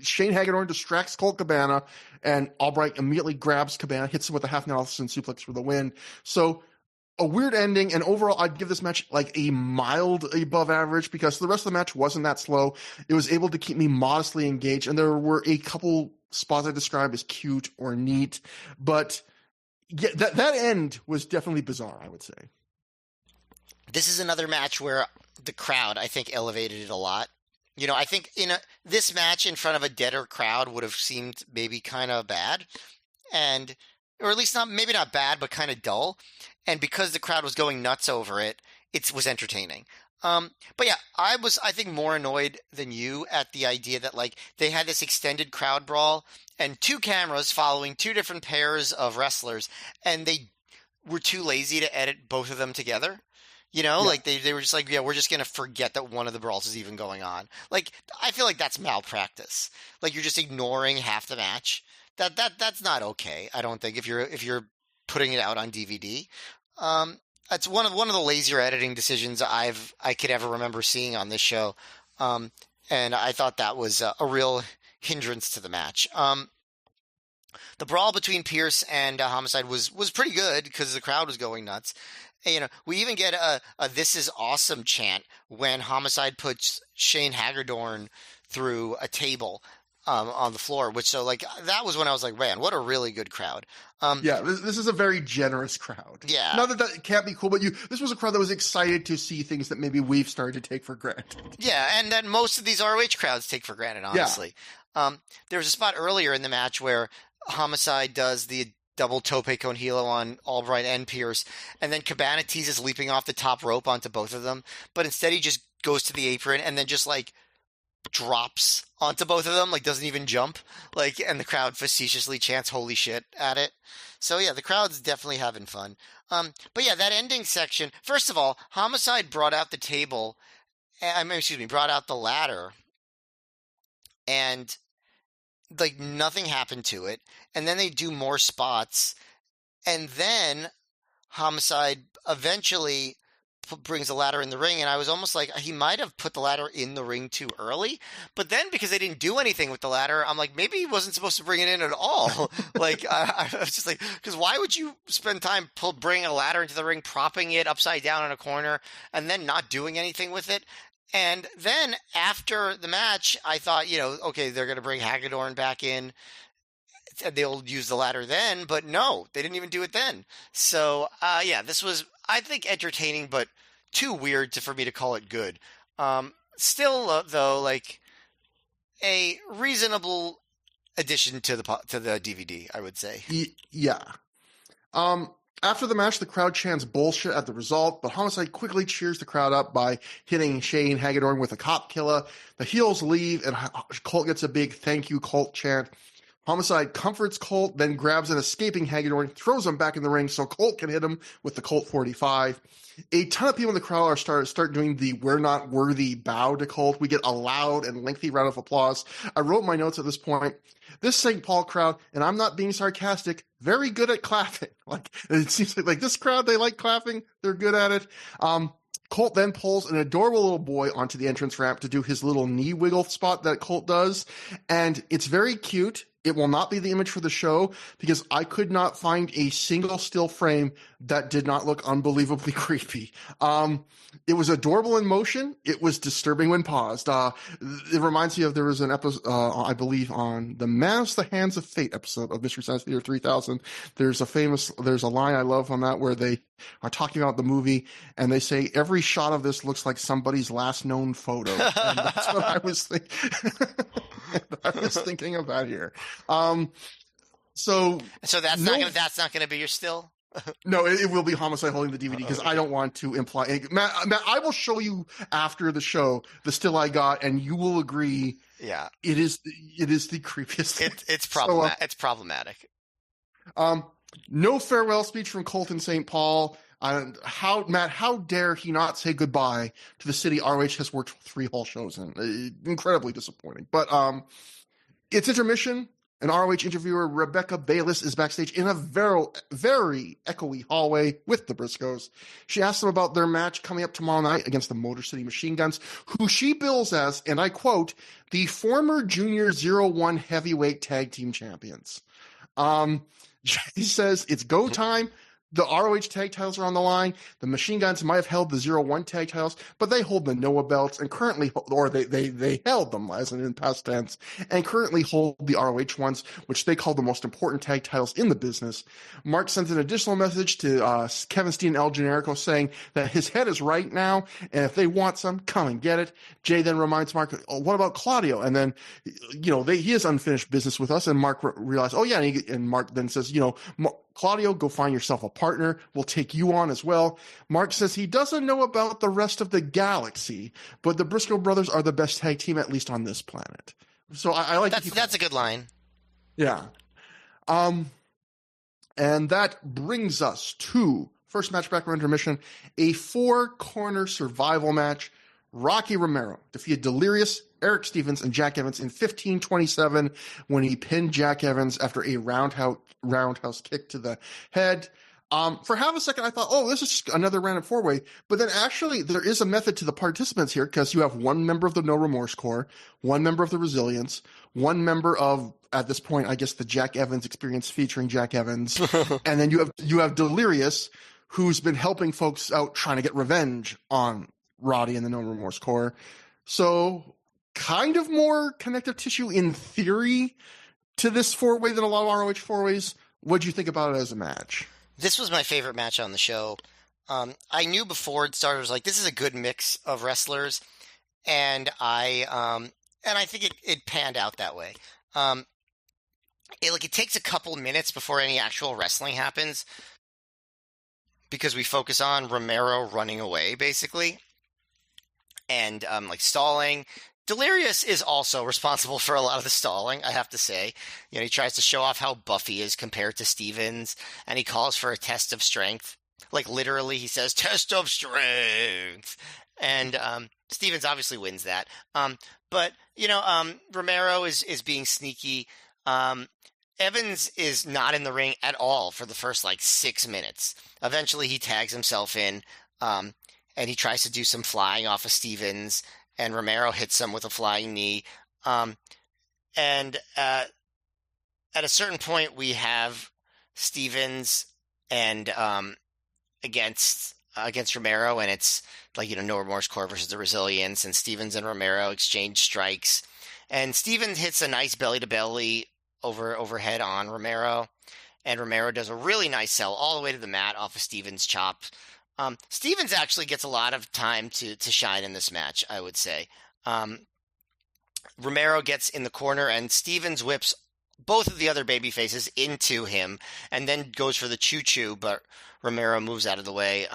S1: Shane Hagedorn distracts Colt Cabana, and Albright immediately grabs Cabana, hits him with a half Nelson suplex for the win. So a weird ending, and overall I'd give this match like a mild above average, because the rest of the match wasn't that slow. It was able to keep me modestly engaged, and there were a couple spots I described as cute or neat, but yeah, that end was definitely bizarre, I would say.
S2: This is another match where the crowd, I think, elevated it a lot. You know, I think this match in front of a deader crowd would have seemed maybe kind of bad, or at least maybe not bad, but kind of dull. And because the crowd was going nuts over it, it was entertaining. But yeah, I think, more annoyed than you at the idea that, like, they had this extended crowd brawl and two cameras following two different pairs of wrestlers, and they were too lazy to edit both of them together. You know, yeah. Like they were just like, yeah, we're just going to forget that one of the brawls is even going on. Like, I feel like that's malpractice. Like, you're just ignoring half the match. That's not okay, I don't think, if you're putting it out on DVD. That's one of the lazier editing decisions I could ever remember seeing on this show. And I thought that was a real hindrance to the match. The brawl between Pierce and Homicide was pretty good because the crowd was going nuts. And, you know, we even get a "This is awesome" chant when Homicide puts Shane Hagedorn through a table on the floor, that was when I was like, man, what a really good crowd.
S1: Yeah, this is a very generous crowd.
S2: Yeah.
S1: Not that can't be cool, but this was a crowd that was excited to see things that maybe we've started to take for granted.
S2: Yeah, and that most of these ROH crowds take for granted, honestly. Yeah. There was a spot earlier in the match where Homicide does the double tope con hilo on Albright and Pierce, and then Cabana teases leaping off the top rope onto both of them, but instead he just goes to the apron and then just, like, drops onto both of them, like doesn't even jump, like, and the crowd facetiously chants "Holy shit" at it. So yeah, the crowd's definitely having fun. But yeah, that ending section. First of all, Homicide brought out the table. I mean, excuse me, brought out the ladder, and like nothing happened to it. And then they do more spots, and then Homicide eventually brings the ladder in the ring, and I was almost like he might have put the ladder in the ring too early. But then because they didn't do anything with the ladder, I'm like, maybe he wasn't supposed to bring it in at all. Like I was just like, because why would you spend time bringing a ladder into the ring, propping it upside down in a corner, and then not doing anything with it? And then after the match, I thought, okay, they're going to bring Hagedorn back in, they'll use the ladder then, but no, they didn't even do it then. So, yeah, this was, I think, entertaining, but too weird for me to call it good. Still, though, like a reasonable addition to the DVD, I would say.
S1: Yeah. After the match, the crowd chants bullshit at the result, but Homicide quickly cheers the crowd up by hitting Shane Hagedorn with a cop killer. The heels leave, and Colt gets a big thank you, Colt chant. Homicide comforts Colt, then grabs an escaping Hagedorn, throws him back in the ring so Colt can hit him with the Colt 45. A ton of people in the crowd start doing the "we're not worthy" bow to Colt. We get a loud and lengthy round of applause. I wrote my notes at this point. This St. Paul crowd, and I'm not being sarcastic, very good at clapping. Like, it seems like this crowd, they like clapping. They're good at it. Colt then pulls an adorable little boy onto the entrance ramp to do his little knee wiggle spot that Colt does. And it's very cute. It will not be the image for the show because I could not find a single still frame that did not look unbelievably creepy. It was adorable in motion. It was disturbing when paused. It reminds me of, there was an episode, I believe, on the Mask, the Hands of Fate episode of Mystery Science Theater 3000. There's a line I love on that where they are talking about the movie and they say every shot of this looks like somebody's last known photo. And that's what I was thinking about here. So
S2: that's not gonna be your still.
S1: No, it will be Homicide holding the DVD because I don't want to imply. Matt, I will show you after the show the still I got, and you will agree.
S2: Yeah,
S1: it is the creepiest thing.
S2: It's problematic. It's problematic.
S1: No farewell speech from Colton St. Paul. How dare he not say goodbye to the city ROH has worked 3 whole shows in? Incredibly disappointing. But it's intermission. An ROH interviewer, Rebecca Bayless, is backstage in a very, very echoey hallway with the Briscoes. She asks them about their match coming up tomorrow night against the Motor City Machine Guns, who she bills as, and I quote, the former Junior 01 heavyweight tag team champions. She says it's go time. The ROH tag titles are on the line. The Machine Guns might have held the 01 tag titles, but they hold the Noah belts and currently, or they held them as in past tense, and currently hold the ROH ones, which they call the most important tag titles in the business. Mark sends an additional message to Kevin Steen and El Generico saying that his head is right now, and if they want some, come and get it. Jay then reminds Mark, oh, what about Claudio? And then, he has unfinished business with us, and Mark realized, oh yeah, and Mark then says, Claudio, go find yourself a partner. We'll take you on as well. Mark says he doesn't know about the rest of the galaxy, but the Briscoe brothers are the best tag team, at least on this planet. So I like
S2: that's a good line.
S1: Yeah. And that brings us to first match back from intermission, a 4-corner survival match. Rocky Romero defeated Delirious, Eric Stevens, and Jack Evans in 15:27 when he pinned Jack Evans after a roundhouse kick to the head. For half a second, I thought, oh, this is just another random 4-way. But then actually, there is a method to the participants here because you have one member of the No Remorse Corps, one member of the Resilience, one member of, at this point, I guess the Jack Evans Experience featuring Jack Evans. And then you have Delirious, who's been helping folks out trying to get revenge on Roddy and the No Remorse Corps. So kind of more connective tissue in theory to this 4-way than a lot of ROH 4-ways. What'd you think about it as a match?
S2: This was my favorite match on the show. I knew before it started, I was like, this is a good mix of wrestlers, and I think it panned out that way. It takes a couple minutes before any actual wrestling happens because we focus on Romero running away, basically. And stalling, Delirious is also responsible for a lot of the stalling, I have to say. He tries to show off how buff he is compared to Stevens, and he calls for a test of strength. Like literally, he says, "Test of strength," and Stevens obviously wins that. But Romero is being sneaky. Evans is not in the ring at all for the first like 6 minutes. Eventually, he tags himself in, and he tries to do some flying off of Stevens, and Romero hits him with a flying knee. And at a certain point, we have Stevens and against Romero, and it's like No Remorse Corps versus the Resilience, and Stevens and Romero exchange strikes, and Stevens hits a nice belly to belly overhead on Romero, and Romero does a really nice sell all the way to the mat off of Stevens' chop. Stevens actually gets a lot of time to shine in this match, I would say. Romero gets in the corner, and Stevens whips both of the other baby faces into him, and then goes for the choo-choo, but Romero moves out of the way.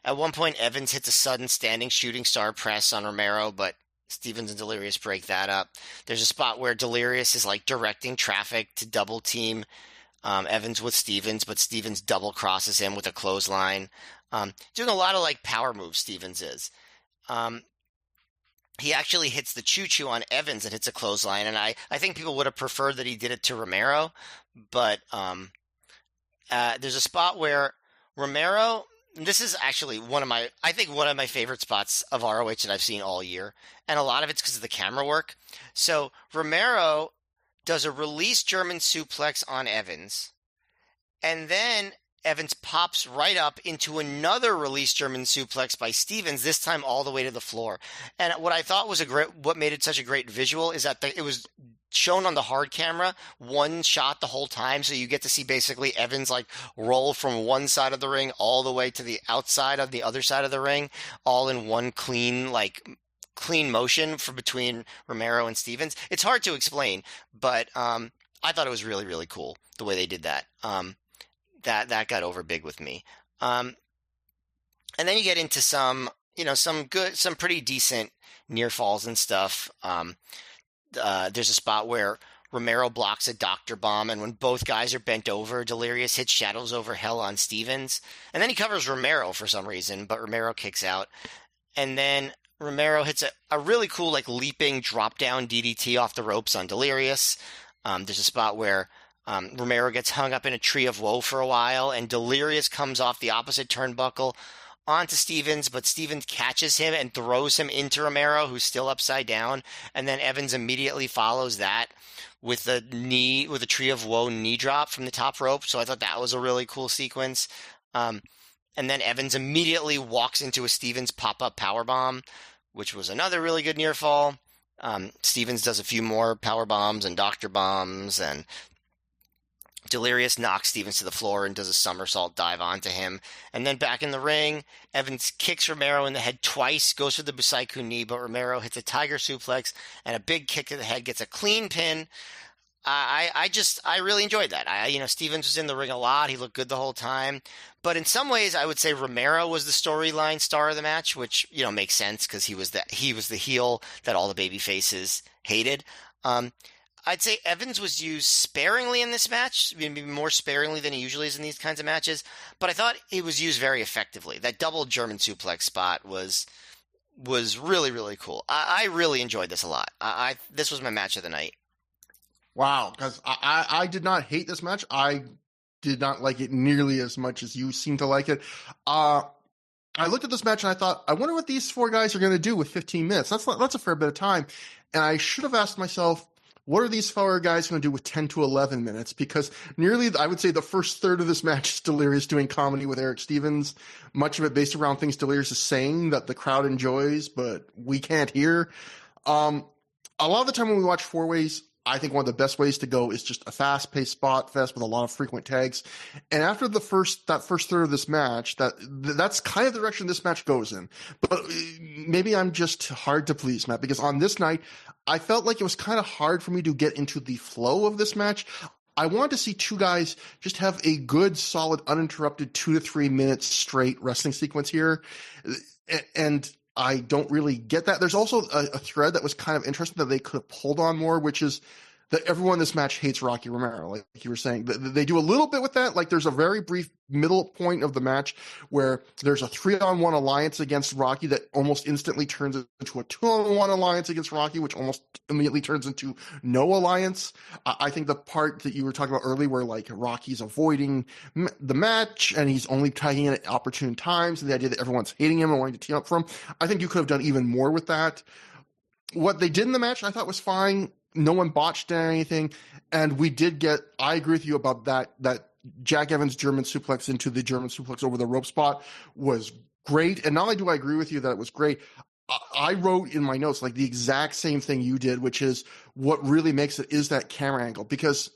S2: At one point, Evans hits a sudden standing shooting star press on Romero, but Stevens and Delirious break that up. There's a spot where Delirious is like directing traffic to double team Evans with Stevens, but Stevens double crosses him with a clothesline. Doing a lot of like power moves, Stevens is. He actually hits the choo-choo on Evans and hits a clothesline, and I think people would have preferred that he did it to Romero, but there's a spot where Romero, this is actually one of my favorite spots of ROH that I've seen all year, and a lot of it's because of the camera work. So Romero does a release German suplex on Evans, and then Evans pops right up into another release German suplex by Stevens, this time all the way to the floor. And what I thought was what made it such a great visual is that it was shown on the hard camera, one shot the whole time, so you get to see basically Evans like roll from one side of the ring all the way to the outside of the other side of the ring, all in one clean motion for between Romero and Stevens. It's hard to explain, but I thought it was really, really cool the way they did that. That got over big with me. And then you get into some pretty decent near falls and stuff. There's a spot where Romero blocks a doctor bomb, and when both guys are bent over, Delirious hits Shadows Over Hell on Stevens. And then he covers Romero for some reason, but Romero kicks out. And then Romero hits a really cool like leaping drop down DDT off the ropes on Delirious. There's a spot where Romero gets hung up in a tree of woe for a while, and Delirious comes off the opposite turnbuckle onto Stevens, but Stevens catches him and throws him into Romero, who's still upside down, and then Evans immediately follows that with a tree of woe knee drop from the top rope. So I thought that was a really cool sequence. And then Evans immediately walks into a Stevens pop-up powerbomb, which was another really good near fall. Stevens does a few more power bombs and doctor bombs, and Delirious knocks Stevens to the floor and does a somersault dive onto him. And then back in the ring, Evans kicks Romero in the head twice, goes for the Busaiku knee, but Romero hits a tiger suplex and a big kick to the head, gets a clean pin. I really enjoyed that. Stevens was in the ring a lot. He looked good the whole time. But in some ways, I would say Romero was the storyline star of the match, which, makes sense because he was the heel that all the baby faces hated. I'd say Evans was used sparingly in this match, maybe more sparingly than he usually is in these kinds of matches, but I thought he was used very effectively. That double German suplex spot was really, really cool. I really enjoyed this a lot. This was my match of the night.
S1: Wow, because I did not hate this match. I did not like it nearly as much as you seem to like it. I looked at this match and I thought, I wonder what these four guys are going to do with 15 minutes. That's a fair bit of time. And I should have asked myself, what are these four guys going to do with 10 to 11 minutes? Because nearly, I would say the first third of this match is Delirious doing comedy with Eric Stevens, much of it based around things Delirious is saying that the crowd enjoys, but we can't hear. A lot of the time when we watch four ways, I think one of the best ways to go is just a fast-paced spot fest with a lot of frequent tags. And after that first third of this match, that's kind of the direction this match goes in. But maybe I'm just hard to please, Matt, because on this night, I felt like it was kind of hard for me to get into the flow of this match. I wanted to see two guys just have a good, solid, uninterrupted 2 to 3 minutes straight wrestling sequence here. And I don't really get that. There's also a thread that was kind of interesting that they could have pulled on more, which is that everyone in this match hates Rocky Romero. Like you were saying, they do a little bit with that. Like there's a very brief middle point of the match where there's a 3-on-1 alliance against Rocky that almost instantly turns into a 2-on-1 alliance against Rocky, which almost immediately turns into no alliance. I think the part that you were talking about earlier where like Rocky's avoiding the match and he's only tagging in at opportune times, and the idea that everyone's hating him and wanting to team up for him, I think you could have done even more with that. What they did in the match I thought was fine. No one botched anything. And we did get, I agree with you about that Jack Evans German suplex into the German suplex over the rope spot was great. And not only do I agree with you that it was great, I wrote in my notes like the exact same thing you did, which is what really makes it is that camera angle. Because,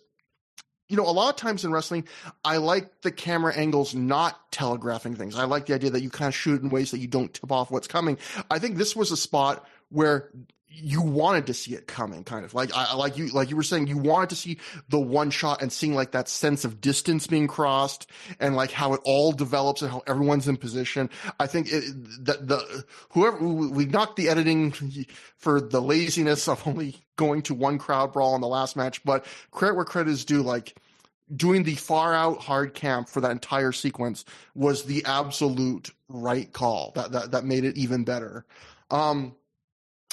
S1: you know, a lot of times in wrestling, I like the camera angles not telegraphing things. I like the idea that you kind of shoot in ways that you don't tip off what's coming. I think this was a spot where you wanted to see it coming, kind of like you were saying, you wanted to see the one shot and seeing like that sense of distance being crossed and like how it all develops and how everyone's in position. I think whoever we knocked the editing for the laziness of only going to one crowd brawl in the last match, but credit where credit is due, like doing the far out hard cam for that entire sequence was the absolute right call. That made it even better.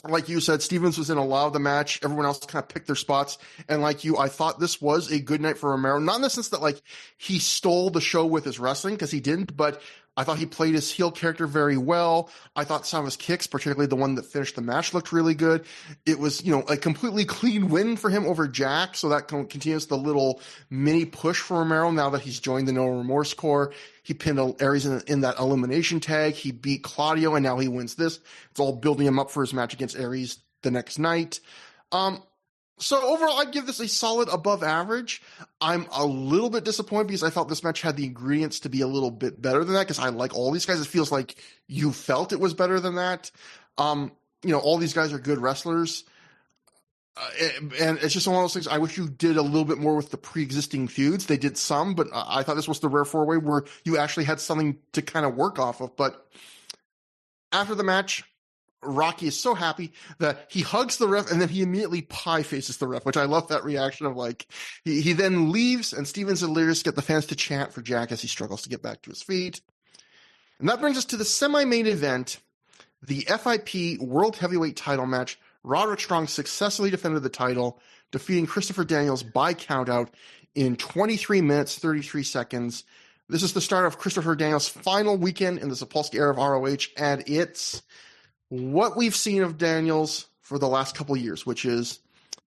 S1: Like you said, Stevens was in a lot of the match. Everyone else kind of picked their spots. And like you, I thought this was a good night for Romero. Not in the sense that like he stole the show with his wrestling, because he didn't, but I thought he played his heel character very well. I thought some of his kicks, particularly the one that finished the match, looked really good. It was, you know, a completely clean win for him over Jack. So that continues the little mini push for Romero now that he's joined the No Remorse Corps. He pinned Aries in that elimination tag. He beat Claudio, and now he wins this. It's all building him up for his match against Aries the next night. So overall, I'd give this a solid above average. I'm a little bit disappointed because I felt this match had the ingredients to be a little bit better than that, because I like all these guys. It feels like you felt it was better than that. You know, all these guys are good wrestlers. And it's just one of those things. I wish you did a little bit more with the pre-existing feuds. They did some, but I thought this was the rare four-way where you actually had something to kind of work off of. But after the match, Rocky is so happy that he hugs the ref and then he immediately pie faces the ref, which I love that reaction of like, he then leaves and Stevens and Lyris get the fans to chant for Jack as he struggles to get back to his feet. And that brings us to the semi-main event, the FIP World Heavyweight title match. Roderick Strong successfully defended the title, defeating Christopher Daniels by countout in 23 minutes, 33 seconds. This is the start of Christopher Daniels' final weekend in the Sapolsky era of ROH, and it's what we've seen of Daniels for the last couple of years, which is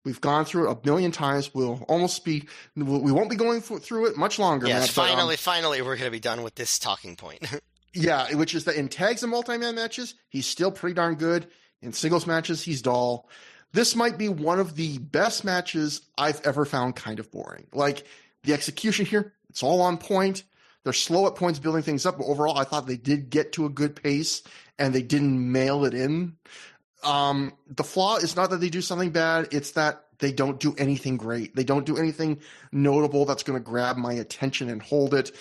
S1: we've gone through it a million times. We won't be going through it much longer.
S2: Yes, Matt, finally, we're going to be done with this talking point.
S1: Yeah, which is that in tags and multi-man matches, he's still pretty darn good. In singles matches, he's dull. This might be one of the best matches I've ever found kind of boring. Like, the execution here, it's all on point. They're slow at points building things up, but overall, I thought they did get to a good pace, and they didn't mail it in. The flaw is not that they do something bad, it's that they don't do anything great. They don't do anything notable that's going to grab my attention and hold it.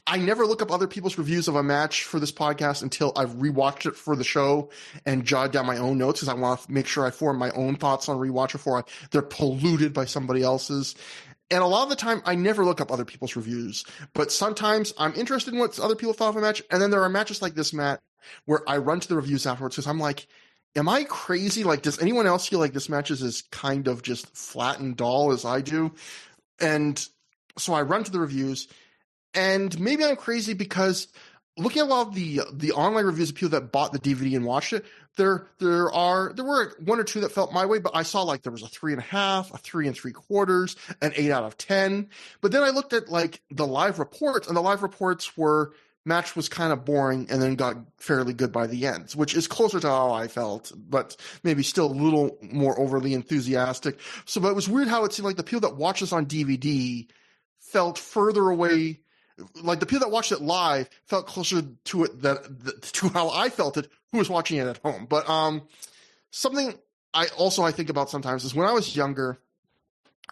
S1: I never look up other people's reviews of a match for this podcast until I've rewatched it for the show and jotted down my own notes, because I want to make sure I form my own thoughts on rewatch before they're polluted by somebody else's. And a lot of the time, I never look up other people's reviews, but sometimes I'm interested in what other people thought of a match. And then there are matches like this, Matt, where I run to the reviews afterwards because I'm like, am I crazy? Like, does anyone else feel like this match is as kind of just flat and dull as I do? And so I run to the reviews. And maybe I'm crazy because looking at a lot of the online reviews of people that bought the DVD and watched it, there were one or two that felt my way, but I saw like there was a 3.5, a 3 3/4, an 8 out of 10. But then I looked at like the live reports, and the live reports were match was kind of boring and then got fairly good by the end, which is closer to how I felt, but maybe still a little more overly enthusiastic. So, but it was weird how it seemed like the people that watched this on DVD felt further away. Like the people that watched it live felt closer to it to how I felt it, who was watching it at home. But something I think about sometimes is when I was younger,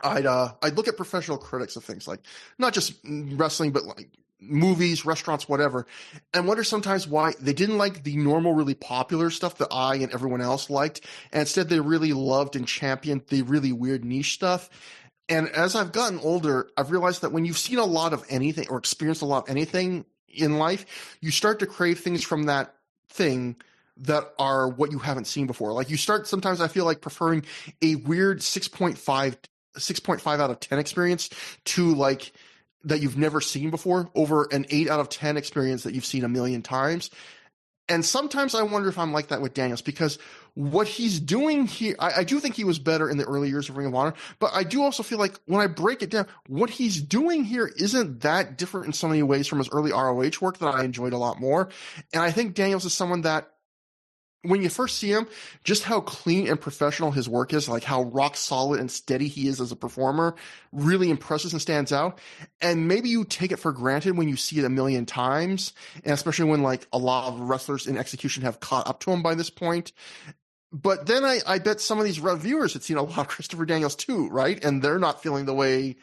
S1: I'd look at professional critics of things like not just wrestling, but like movies, restaurants, whatever, and wonder sometimes why they didn't like the normal, really popular stuff that I and everyone else liked, and instead they really loved and championed the really weird niche stuff. And as I've gotten older, I've realized that when you've seen a lot of anything or experienced a lot of anything in life, you start to crave things from that thing that are what you haven't seen before. Like you start, sometimes I feel like preferring a weird 6.5 out of 10 experience to like that you've never seen before over an 8 out of 10 experience that you've seen a million times. And sometimes I wonder if I'm like that with Daniels, because what he's doing here, I do think he was better in the early years of Ring of Honor, but I do also feel like when I break it down, what he's doing here isn't that different in so many ways from his early ROH work that I enjoyed a lot more. And I think Daniels is someone that, when you first see him, just how clean and professional his work is, like how rock solid and steady he is as a performer, really impresses and stands out. And maybe you take it for granted when you see it a million times, and especially when like a lot of wrestlers in execution have caught up to him by this point. But then I bet some of these reviewers had seen a lot of Christopher Daniels too, right? And they're not feeling the way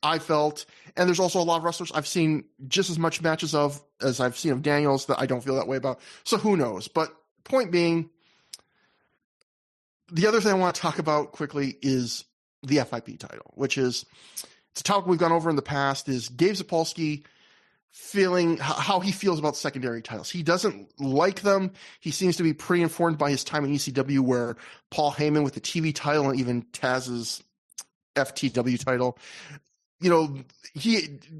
S1: I felt. And there's also a lot of wrestlers I've seen just as much matches of as I've seen of Daniels that I don't feel that way about. So who knows? But point being, the other thing I want to talk about quickly is the FIP title, which is, it's a topic we've gone over in the past, is Gabe Sapolsky feeling how he feels about secondary titles. He doesn't like them. He seems to be pretty informed by his time in ECW, where Paul Heyman with the TV title and even Taz's FTW title, you know,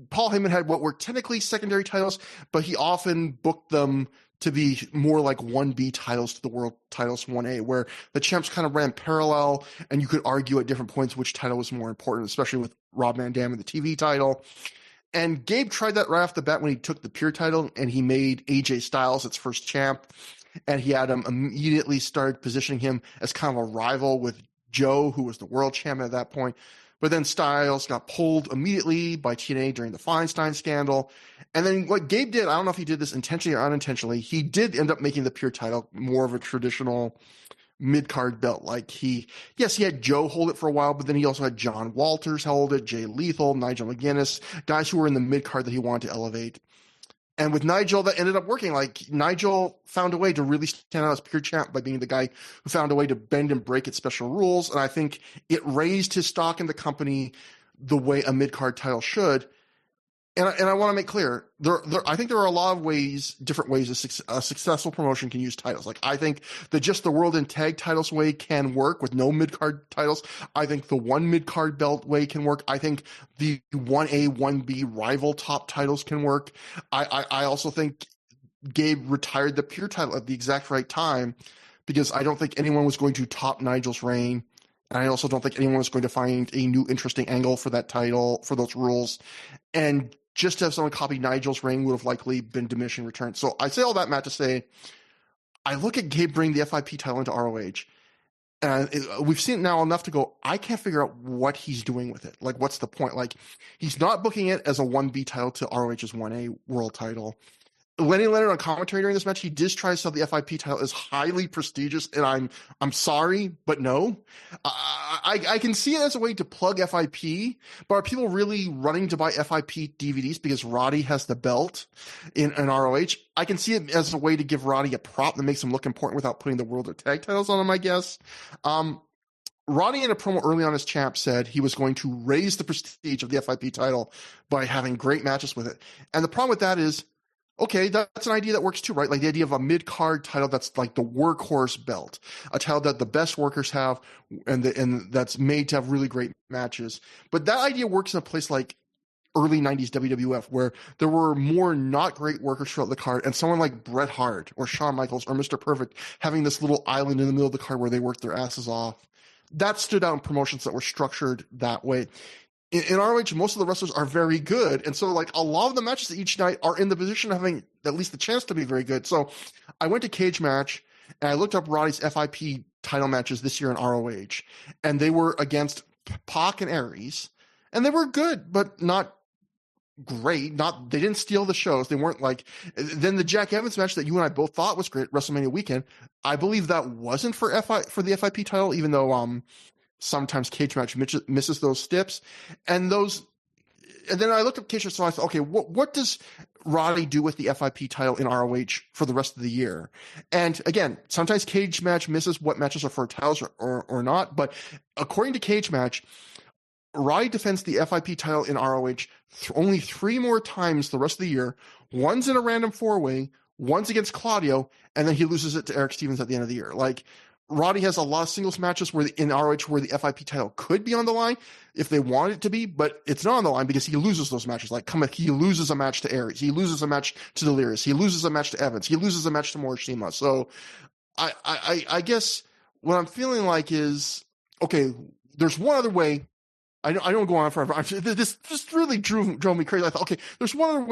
S1: Paul Heyman had what were technically secondary titles, but he often booked them to be more like 1B titles to the world titles 1A, where the champs kind of ran parallel, and you could argue at different points which title was more important, especially with Rob Van Dam and the TV title. And Gabe tried that right off the bat when he took the Pure title, and he made AJ Styles its first champ, and he had him immediately start positioning him as kind of a rival with Joe, who was the world champion at that point. But then Styles got pulled immediately by TNA during the Feinstein scandal. And then what Gabe did, I don't know if he did this intentionally or unintentionally, he did end up making the Pure title more of a traditional mid-card belt. Like he had Joe hold it for a while, but then he also had John Walters hold it, Jay Lethal, Nigel McGuinness, guys who were in the mid-card that he wanted to elevate. And with Nigel, that ended up working. Like Nigel found a way to really stand out as Pure champ by being the guy who found a way to bend and break its special rules. And I think it raised his stock in the company the way a mid-card title should. And I want to make clear, I think there are a lot of ways, different ways a successful promotion can use titles. Like I think that just the World and Tag titles way can work with no mid-card titles. I think the one mid-card belt way can work. I think the 1A, 1B rival top titles can work. I also think Gabe retired the Pure title at the exact right time, because I don't think anyone was going to top Nigel's reign. And I also don't think anyone was going to find a new interesting angle for that title, for those rules. And just to have someone copy Nigel's reign would have likely been diminishing returns. So I say all that, Matt, to say, I look at Gabe bring the FIP title into ROH, and we've seen it now enough to go, I can't figure out what he's doing with it. Like, what's the point? Like, he's not booking it as a 1B title to ROH's 1A world title. Lenny Leonard on commentary during this match, he did try to sell the FIP title as highly prestigious, and I'm sorry, but no. I can see it as a way to plug FIP, but are people really running to buy FIP DVDs because Roddy has the belt in ROH? I can see it as a way to give Roddy a prop that makes him look important without putting the World or Tag titles on him, I guess. Roddy in a promo early on as champ said he was going to raise the prestige of the FIP title by having great matches with it. And the problem with that is, okay, that's an idea that works too, right? Like the idea of a mid-card title that's like the workhorse belt, a title that the best workers have and that's made to have really great matches. But that idea works in a place like early 90s WWF, where there were more not great workers throughout the card, and someone like Bret Hart or Shawn Michaels or Mr. Perfect having this little island in the middle of the card where they worked their asses off. That stood out in promotions that were structured that way. In ROH, most of the wrestlers are very good. And so, like, a lot of the matches each night are in the position of having at least the chance to be very good. So I went to Cage Match, and I looked up Roddy's FIP title matches this year in ROH. And they were against Pac and Aries. And they were good, but not great. They didn't steal the shows. They weren't like... Then the Jack Evans match that you and I both thought was great, WrestleMania weekend, I believe that wasn't for the FIP title, even though... sometimes Cage Match misses those steps, and and then I looked up cage match, so I thought, okay, what does Roddy do with the FIP title in ROH for the rest of the year? And again, sometimes cage match misses what matches are for titles or not, but according to cage match, Roddy defends the FIP title in ROH only 3 more times the rest of the year. One's in a random 4-way, one's against Claudio, and then he loses it to Eric Stevens at the end of the year. Like, Roddy has a lot of singles matches in ROH where the FIP title could be on the line if they want it to be, but it's not on the line because he loses those matches. Like, he loses a match to Aries, he loses a match to Delirious, he loses a match to Evans, he loses a match to Morishima. So I guess what I'm feeling like is, okay, there's one other way. I don't go on forever. This just really drove me crazy. I thought, okay, there's one other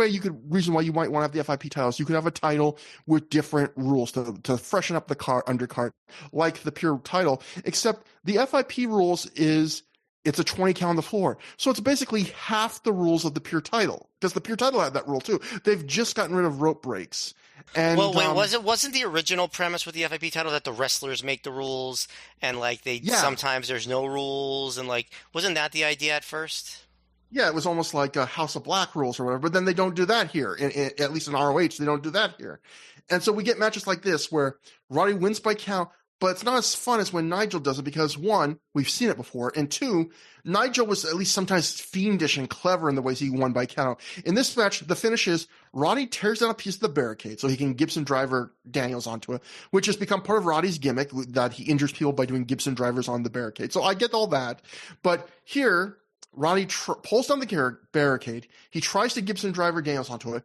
S1: reason why you might want to have the FIP titles. You could have a title with different rules to freshen up the undercard, like the pure title, except the FIP rules it's a 20 count on the floor. So it's basically half the rules of the pure title, because the pure title had that rule too. They've just gotten rid of rope breaks. And,
S2: well, wait, wasn't the original premise with the FIP title that the wrestlers make the rules and like sometimes there's no rules and like wasn't that the idea at first?
S1: Yeah, it was almost like a House of Black rules or whatever, but then they don't do that here. At least in ROH, they don't do that here. And so we get matches like this where Roddy wins by count, but it's not as fun as when Nigel does it because, one, we've seen it before, and two, Nigel was at least sometimes fiendish and clever in the ways he won by count. In this match, the finish is Roddy tears down a piece of the barricade so he can Gibson driver Daniels onto it, which has become part of Roddy's gimmick that he injures people by doing Gibson drivers on the barricade. So I get all that. But here, Roddy pulls down the barricade. He tries to Gibson driver Daniels onto it.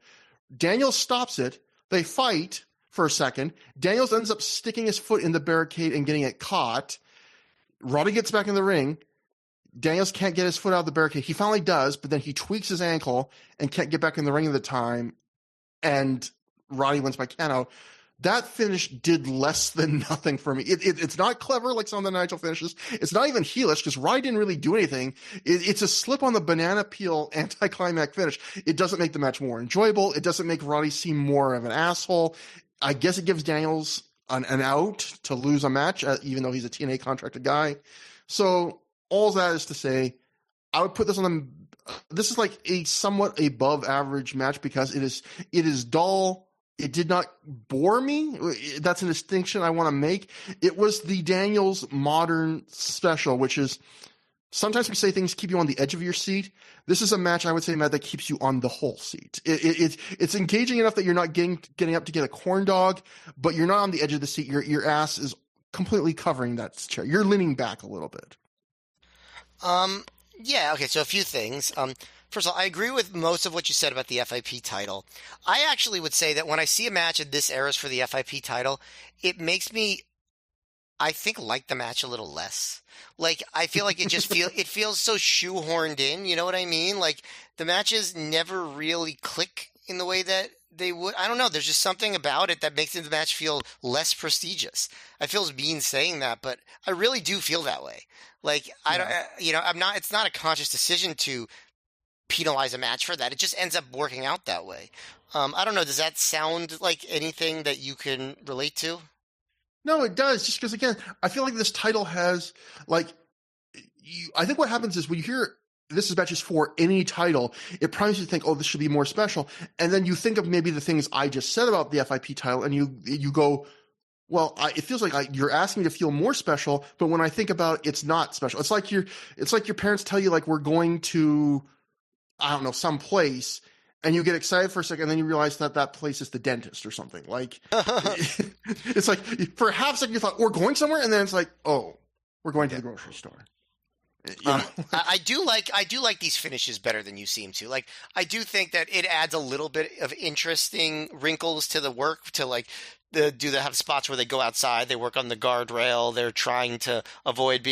S1: Daniels stops it. They fight for a second. Daniels ends up sticking his foot in the barricade and getting it caught. Roddy gets back in the ring. Daniels can't get his foot out of the barricade. He finally does, but then he tweaks his ankle and can't get back in the ring at the time, and Roddy wins by count. That finish did less than nothing for me. It's not clever like some of the Nigel finishes. It's not even heelish because Roddy didn't really do anything. It's a slip on the banana peel anticlimactic finish. It doesn't make the match more enjoyable. It doesn't make Roddy seem more of an asshole. I guess it gives Daniels an out to lose a match, even though he's a TNA contracted guy. So all that is to say, I would put this on the. This is like a somewhat above average match because it is dull. It did not bore me. That's a distinction I want to make. It was the Daniels modern special, which is sometimes we say things keep you on the edge of your seat. This is a match I would say, Matt, that keeps you on the whole seat. It's engaging enough that you're not getting up to get a corn dog, but you're not on the edge of the seat. Your ass is completely covering that chair. You're leaning back a little bit.
S2: Yeah, okay, so a few things. First of all, I agree with most of what you said about the FIP title. I actually would say that when I see a match in this era for the FIP title, it makes me, I think, like the match a little less. Like, I feel like it feels so shoehorned in, you know what I mean? Like, the matches never really click in the way that they would. I don't know, there's just something about it that makes the match feel less prestigious. I feel it's mean saying that, but I really do feel that way. Like, I don't, it's not a conscious decision to penalize a match for that. It just ends up working out that way. I don't know, does that sound like anything that you can relate to?
S1: No, it does. Just because, again, I feel like this title has, like, I think what happens is when you hear this is matches for any title, it prompts you to think, oh, this should be more special. And then you think of maybe the things I just said about the FIP title, and you go, well, it feels like you're asking me to feel more special, but when I think about it, it's not special. It's like your parents tell you, like, we're going to, I don't know, some place, and you get excited for a second, and then you realize that place is the dentist or something. Like, it's like, for a half second you thought, we're going somewhere, and then it's like, oh, we're going to the grocery store.
S2: I do like these finishes better than you seem to. Like, I do think that it adds a little bit of interesting wrinkles to the work, to like, they have spots where they go outside, they work on the guardrail, they're trying to avoid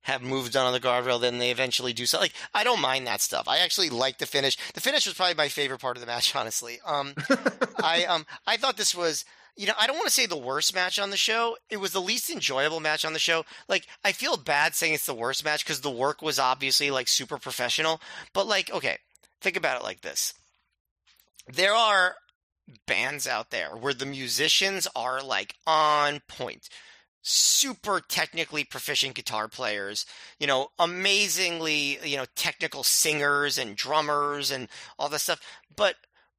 S2: have moves done on the guardrail, then they eventually do so. Like, I don't mind that stuff. I actually like the finish. The finish was probably my favorite part of the match, honestly. I thought this was, I don't want to say the worst match on the show. It was the least enjoyable match on the show. Like, I feel bad saying it's the worst match because the work was obviously, like, super professional. But, like, okay, think about it like this. There are bands out there where the musicians are, like, on point. super technically proficient guitar players, amazingly, technical singers and drummers and all this stuff. But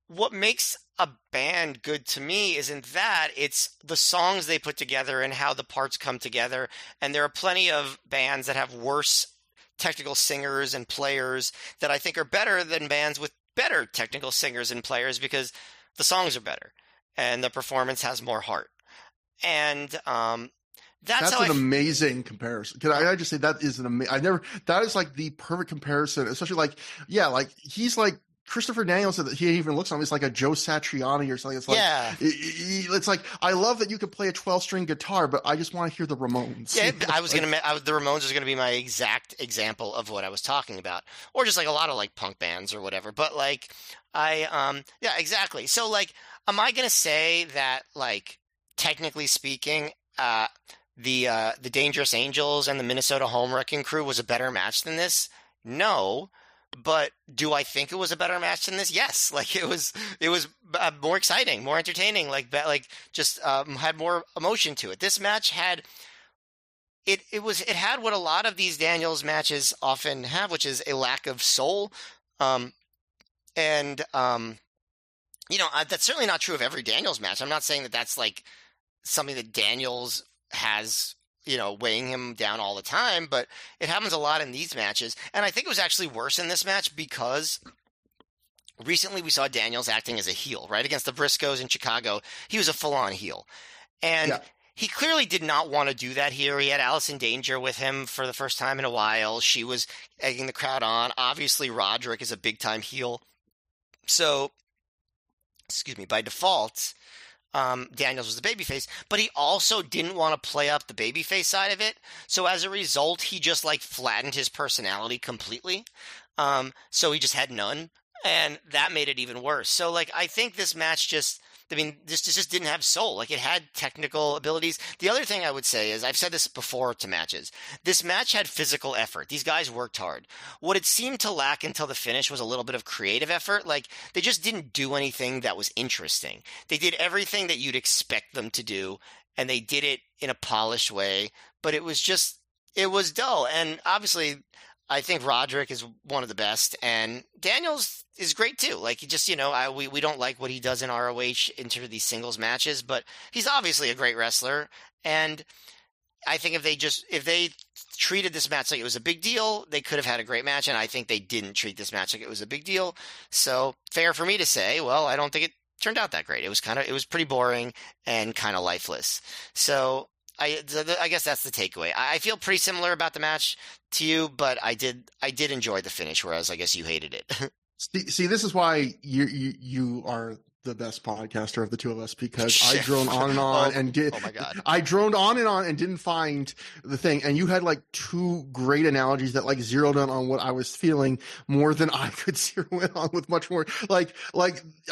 S2: what makes a band good to me isn't that, it's the songs they put together and how the parts come together. And there are plenty of bands that have worse technical singers and players that I think are better than bands with better technical singers and players because the songs are better and the performance has more heart. And that's
S1: That's
S2: how
S1: an amazing comparison. Can I just say that is that is like the perfect comparison, especially like, yeah, like he's like Christopher Daniels said that he even looks on him. It's like a Joe Satriani or something. It's like,
S2: yeah.
S1: It's like, I love that you could play a 12-string guitar, but I just want to hear the Ramones.
S2: Yeah, the Ramones is gonna be my exact example of what I was talking about, or just like a lot of like punk bands or whatever. But like, yeah, exactly. So like, am I gonna say that like, technically speaking, the Dangerous Angels and the Minnesota Home Wrecking Crew was a better match than this? No. But do I think it was a better match than this? Yes. Like it was more exciting, more entertaining, just had more emotion to it. This match had it had what a lot of these Daniels matches often have, which is a lack of soul. Um, and that's certainly not true of every Daniels match. I'm not saying that that's like something that Daniels has, weighing him down all the time, but it happens a lot in these matches. And I think it was actually worse in this match because recently we saw Daniels acting as a heel, right? Against the Briscoes in Chicago. He was a full-on heel. And
S1: Yeah.
S2: he clearly did not want to do that here. He had Allison Danger with him for the first time in a while. She was egging the crowd on. Obviously, Roderick is a big-time heel. So, excuse me, by default, Daniels was the babyface, but he also didn't want to play up the babyface side of it. So as a result, he just like flattened his personality completely. So he just had none, and that made it even worse. So like I think this match this just didn't have soul. Like it had technical abilities. The other thing I would say is I've said this before to matches. This match had physical effort. These guys worked hard. What it seemed to lack until the finish was a little bit of creative effort. Like they just didn't do anything that was interesting. They did everything that you'd expect them to do, and they did it in a polished way, but it was dull. And obviously I think Roderick is one of the best, and Daniels is great too. Like he just, we don't like what he does in ROH into these singles matches, but he's obviously a great wrestler. And I think if they treated this match like it was a big deal, they could have had a great match. And I think they didn't treat this match like it was a big deal. So fair for me to say, well, I don't think it turned out that great. It was pretty boring and kind of lifeless. So I guess that's the takeaway. I feel pretty similar about the match to you, but I did enjoy the finish, whereas I guess you hated it.
S1: See, this is why you are the best podcaster of the two of us, because I droned on and on
S2: oh my God.
S1: I droned on and didn't find the thing. And you had like two great analogies that like zeroed in on what I was feeling more than I could zero in on with much more. Like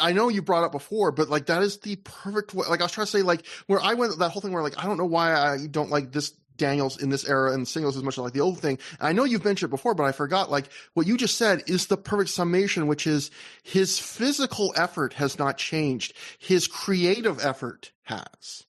S1: I know you brought up before, but like that is the perfect way. Like I was trying to say, like where I went, that whole thing where like, I don't know why I don't like this Daniels in this era and singles as much as like the old thing. I know you've mentioned it before, but I forgot, like what you just said is the perfect summation, which is his physical effort has not changed. His creative effort has.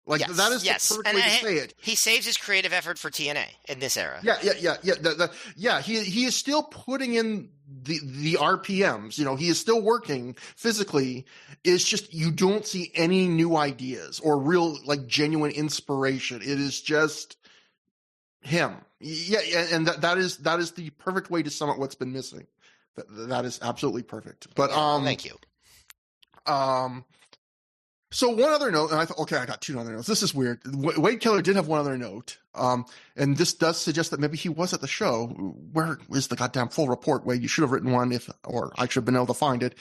S1: Like
S2: yes,
S1: that is the perfect way to say it.
S2: He saves his creative effort for TNA in this era.
S1: Yeah. He is still putting in the RPMs. He is still working physically. It's just you don't see any new ideas or real like genuine inspiration. It is just him. Yeah, and that is the perfect way to sum up what's been missing. That is absolutely perfect. But
S2: thank you.
S1: So one other note, and I thought, okay, I got two other notes. This is weird. Wade Keller did have one other note, and this does suggest that maybe he was at the show. Where is the goddamn full report, Wade? You should have written one, or I should have been able to find it.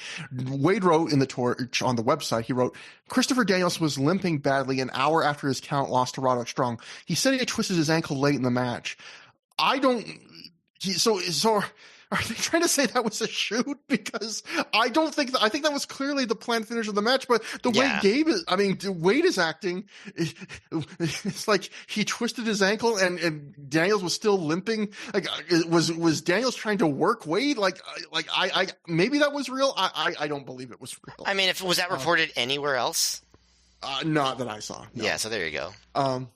S1: Wade wrote in the torch on the website, he wrote, Christopher Daniels was limping badly an hour after his count loss to Roderick Strong. He said he twisted his ankle late in the match. So are they trying to say that was a shoot? Because I think that was clearly the planned finish of the match, but the way Wade is acting, it's like he twisted his ankle and Daniels was still limping. Like, was Daniels trying to work Wade? I maybe that was real. I don't believe it was real.
S2: I mean, was that reported anywhere else?
S1: Not that I saw. No.
S2: Yeah, so there you go.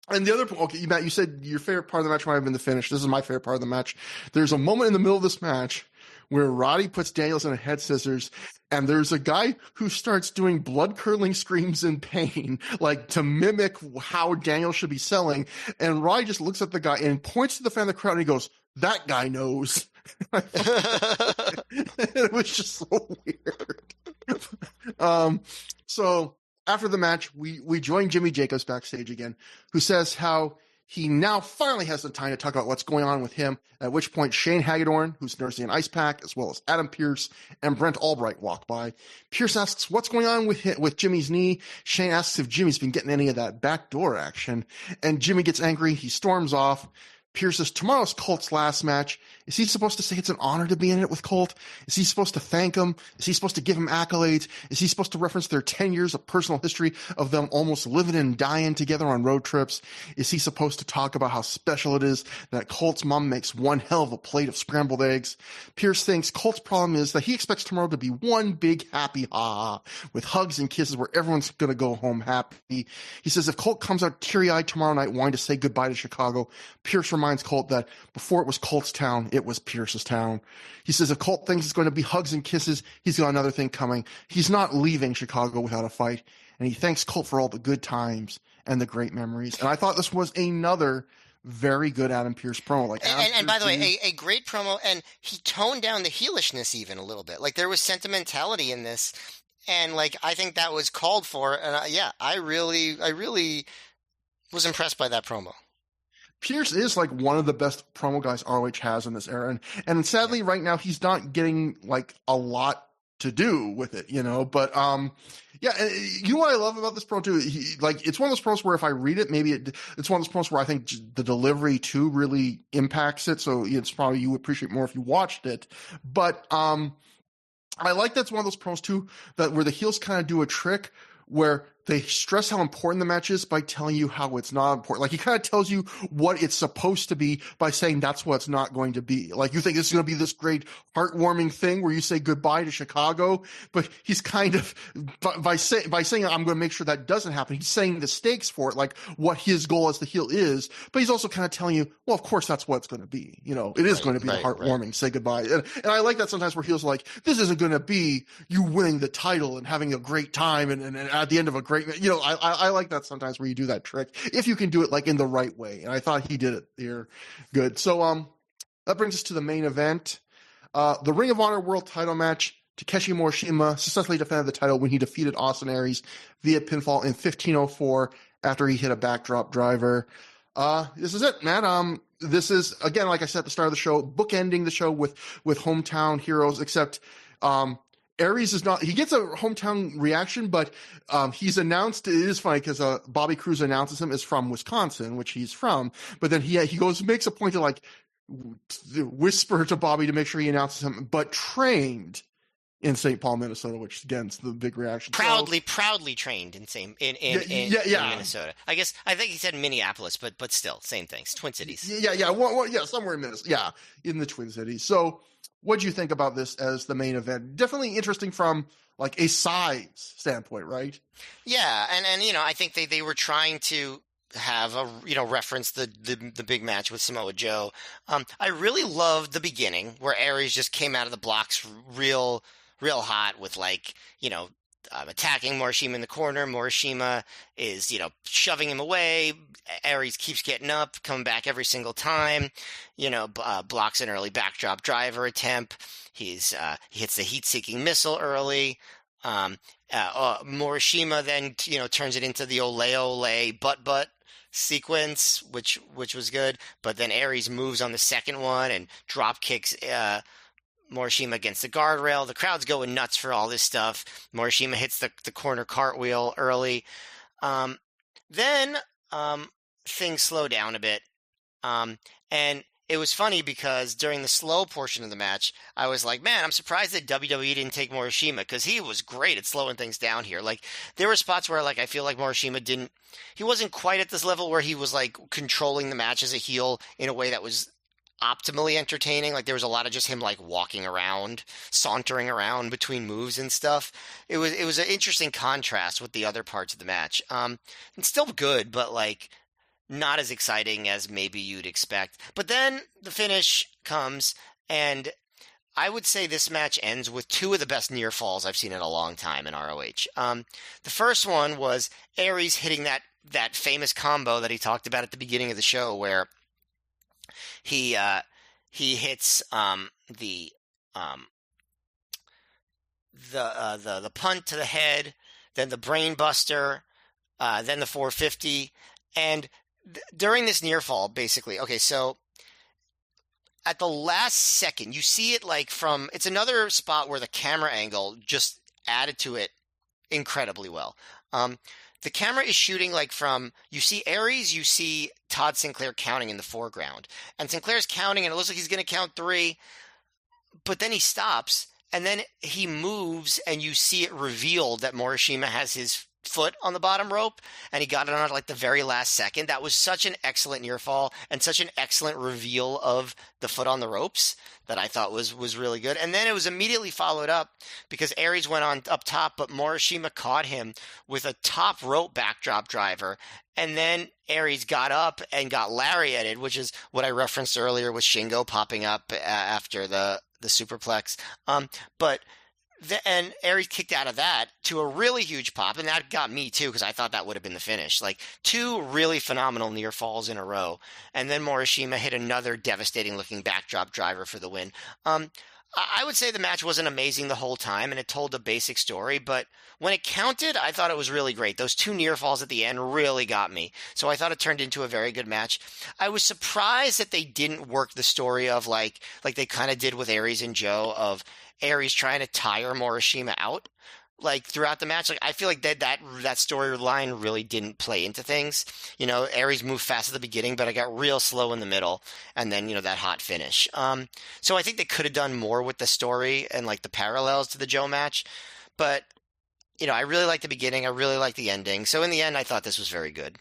S1: And the other, okay, Matt, you said your favorite part of the match might have been the finish. This is my favorite part of the match. There's a moment in the middle of this match where Roddy puts Daniels in a head scissors, and there's a guy who starts doing blood curdling screams in pain, like to mimic how Daniels should be selling. And Roddy just looks at the guy and points to the fan of the crowd, and he goes, "That guy knows." It was just so weird. So after the match, we join Jimmy Jacobs backstage again, who says how he now finally has the time to talk about what's going on with him, at which point Shane Hagedorn, who's nursing an ice pack, as well as Adam Pearce and Brent Albright walk by. Pearce asks what's going on with Jimmy's knee. Shane asks if Jimmy's been getting any of that backdoor action, and Jimmy gets angry. He storms off. Pearce says tomorrow's Colt's last match. Is he supposed to say it's an honor to be in it with Colt? Is he supposed to thank him? Is he supposed to give him accolades? Is he supposed to reference their 10 years of personal history of them almost living and dying together on road trips? Is he supposed to talk about how special it is that Colt's mom makes one hell of a plate of scrambled eggs? Pearce thinks Colt's problem is that he expects tomorrow to be one big happy ha-ha with hugs and kisses where everyone's going to go home happy. He says if Colt comes out teary-eyed tomorrow night wanting to say goodbye to Chicago, Pearce reminds Colt that before it was Colt's town, it was Pearce's town. He says if Colt thinks it's going to be hugs and kisses, he's got another thing coming. He's not leaving Chicago without a fight. And he thanks Colt for all the good times and the great memories. And I thought this was another very good Adam Pearce promo. Like,
S2: and by the way, a great promo, and he toned down the heelishness even a little bit. Like there was sentimentality in this, and like I think that was called for. And I really was impressed by that promo.
S1: Pearce is like one of the best promo guys ROH has in this era. And sadly right now he's not getting like a lot to do with it, but, yeah, you know what I love about this promo too? It's one of those promos where if I read it, maybe it's one of those promos where I think the delivery too really impacts it. So it's probably you appreciate more if you watched it, but, I like that's one of those promos too, that where the heels kind of do a trick where they stress how important the match is by telling you how it's not important. Like he kind of tells you what it's supposed to be by saying that's what it's not going to be. Like you think this is going to be this great heartwarming thing where you say goodbye to Chicago, but he's kind of by saying I'm going to make sure that doesn't happen. He's saying the stakes for it, like what his goal as the heel is, but he's also kind of telling you, well, of course that's what it's going to be. It is going to be the heartwarming say goodbye. And I like that sometimes where heels are like, this isn't going to be you winning the title and having a great time and at the end of a great, I like that sometimes where you do that trick if you can do it like in the right way. And I thought he did it here good. So that brings us to the main event. The Ring of Honor World Title match. Takeshi Morishima successfully defended the title when he defeated Austin Aries via pinfall in 1504 after he hit a backdrop driver. This is it, man. This is, again, like I said at the start of the show, bookending the show with hometown heroes, except Aries is not, he gets a hometown reaction, but he's announced, it is funny because Bobby Cruz announces him is from Wisconsin, which he's from, but then he makes a point to like whisper to Bobby to make sure he announces him, but trained in St. Paul, Minnesota, which again is the big reaction.
S2: Proudly trained in Minnesota. I think he said Minneapolis, but still, same things. Twin Cities.
S1: Yeah, somewhere in Minnesota. Yeah, in the Twin Cities. So what do you think about this as the main event? Definitely interesting from like a size standpoint, right?
S2: Yeah, and I think they were trying to have reference the big match with Samoa Joe. I really loved the beginning where Aries just came out of the blocks real hot with attacking Morishima in the corner. Morishima is, shoving him away. Aries keeps getting up, coming back every single time, blocks an early backdrop driver attempt. He hits the heat-seeking missile early. Morishima then, turns it into the ole butt sequence, which was good. But then Aries moves on the second one and drop kicks, Morishima against the guardrail. The crowd's going nuts for all this stuff. Morishima hits the corner cartwheel early. Then things slow down a bit. And it was funny because during the slow portion of the match, I was like, man, I'm surprised that WWE didn't take Morishima because he was great at slowing things down here. Like, there were spots where, like, I feel like Morishima he wasn't quite at this level where he was, like, controlling the match as a heel in a way that was optimally entertaining. Like there was a lot of just him like walking around, sauntering around between moves and stuff. It was an interesting contrast with the other parts of the match. It's still good, but like not as exciting as maybe you'd expect. But then the finish comes, and I would say this match ends with two of the best near falls I've seen in a long time in ROH. The first one was Aries hitting that famous combo that he talked about at the beginning of the show, where he hits um, the punt to the head, then the brain buster, then the 450, and during this near fall, basically. Okay, so at the last second, you see it like from. It's another spot where the camera angle just added to it incredibly well. The camera is shooting like from, you see Aries, you see Todd Sinclair counting in the foreground. And Sinclair's counting, and it looks like he's going to count three, but then he stops, and then he moves, and you see it revealed that Morishima has his foot on the bottom rope, and he got it on like the very last second. That was such an excellent near fall and such an excellent reveal of the foot on the ropes that I thought was really good. And then it was immediately followed up because Aries went on up top, but Morishima caught him with a top rope backdrop driver. And then Aries got up and got lariated, which is what I referenced earlier with Shingo popping up after the superplex. And Aries kicked out of that to a really huge pop, and that got me too because I thought that would have been the finish. Like two really phenomenal near falls in a row, and then Morishima hit another devastating-looking backdrop driver for the win. I would say the match wasn't amazing the whole time, and it told a basic story, but when it counted, I thought it was really great. Those two near falls at the end really got me, so I thought it turned into a very good match. I was surprised that they didn't work the story of like they kind of did with Aries and Joe, of Aries trying to tire Morishima out like throughout the match. Like I feel like that storyline really didn't play into things. You know, Aries moved fast at the beginning, but I got real slow in the middle, and then that hot finish. So I think they could have done more with the story and like the parallels to the Joe match. But I really liked the beginning. I really liked the ending. So in the end, I thought this was very good.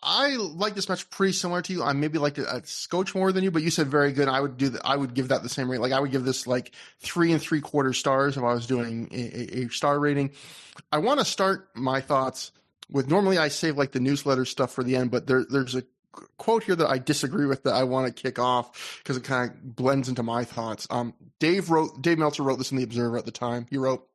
S1: I like this match pretty similar to you. I maybe liked it a scotch more than you, but you said very good. I would give that the same rate. Like I would give this like 3 3/4 stars if I was doing a star rating. I want to start my thoughts with, normally I save like the newsletter stuff for the end, but there's a quote here that I disagree with that I want to kick off because it kind of blends into my thoughts. Dave Meltzer wrote this in the Observer at the time. He wrote,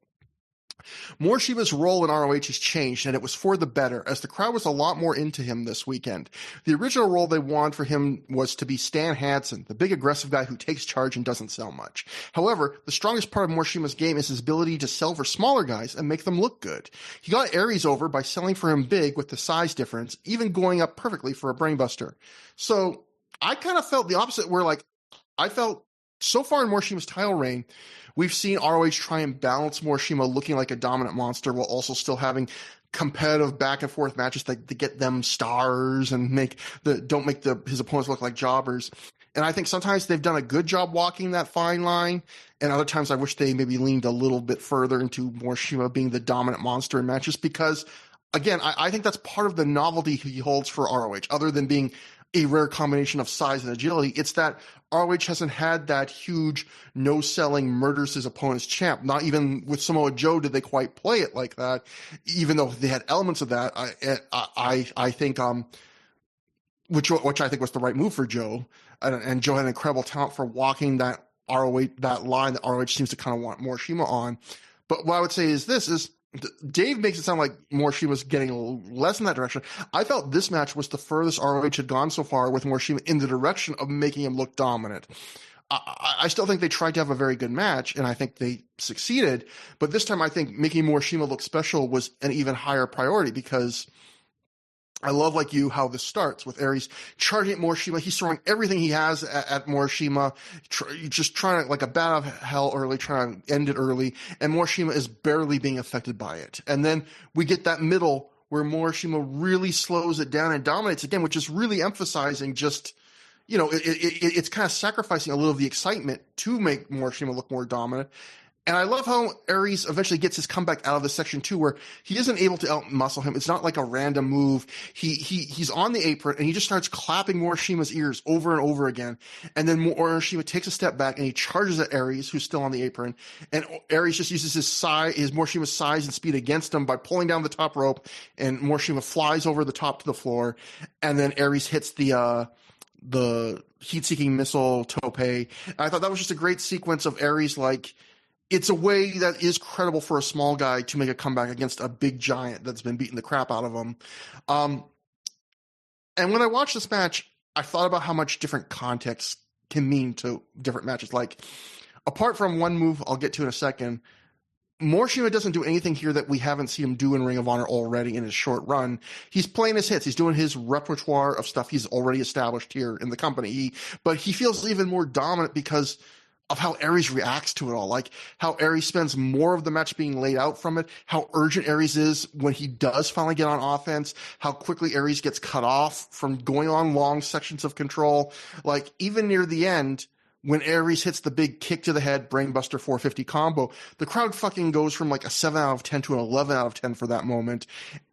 S1: Morishima's role in ROH has changed, and it was for the better, as the crowd was a lot more into him this weekend. The original role they wanted for him was to be Stan Hansen, the big aggressive guy who takes charge and doesn't sell much. However, the strongest part of Morishima's game is his ability to sell for smaller guys and make them look good. He got Aries over by selling for him big with the size difference, even going up perfectly for a brainbuster. So I kind of felt the opposite, where like I felt so far in Morishima's title reign, we've seen ROH try and balance Morishima looking like a dominant monster while also still having competitive back and forth matches to get them stars and don't make his opponents look like jobbers. And I think sometimes they've done a good job walking that fine line, and other times I wish they maybe leaned a little bit further into Morishima being the dominant monster in matches, because again, I think that's part of the novelty he holds for ROH, other than being a rare combination of size and agility. It's that ROH hasn't had that huge no-selling murders his opponent's champ. Not even with Samoa Joe did they quite play it like that, even though they had elements of that. I think which I think was the right move for Joe, and Joe had an incredible talent for walking that line that ROH seems to kind of want Morishima on. But what I would say is this is, Dave makes it sound like Morishima's getting less in that direction. I felt this match was the furthest ROH had gone so far with Morishima in the direction of making him look dominant. I still think they tried to have a very good match, and I think they succeeded. But this time I think making Morishima look special was an even higher priority, because I love, like you, how this starts with Aries charging at Morishima. He's throwing everything he has at Morishima, just trying to, like a bat out of hell early, trying to end it early. And Morishima is barely being affected by it. And then we get that middle where Morishima really slows it down and dominates again, which is really emphasizing just, it's kind of sacrificing a little of the excitement to make Morishima look more dominant. And I love how Aries eventually gets his comeback out of this section too, where he isn't able to outmuscle him. It's not like a random move. He's on the apron and he just starts clapping Morishima's ears over and over again. And then Morishima takes a step back and he charges at Aries, who's still on the apron. And Aries just uses his Morishima's size and speed against him by pulling down the top rope. And Morishima flies over the top to the floor. And then Aries hits the heat-seeking missile tope. I thought that was just a great sequence of Aries, like, it's a way that is credible for a small guy to make a comeback against a big giant that's been beating the crap out of him. And when I watched this match, I thought about how much different context can mean to different matches. Like, apart from one move I'll get to in a second, Morishima doesn't do anything here that we haven't seen him do in Ring of Honor already in his short run. He's playing his hits. He's doing his repertoire of stuff he's already established here in the company. But he feels even more dominant because of how Aries reacts to it all, like how Aries spends more of the match being laid out from it, how urgent Aries is when he does finally get on offense, how quickly Aries gets cut off from going on long sections of control. Like, even near the end, when Aries hits the big kick to the head, brainbuster 450 combo, the crowd fucking goes from like a 7 out of 10 to an 11 out of 10 for that moment.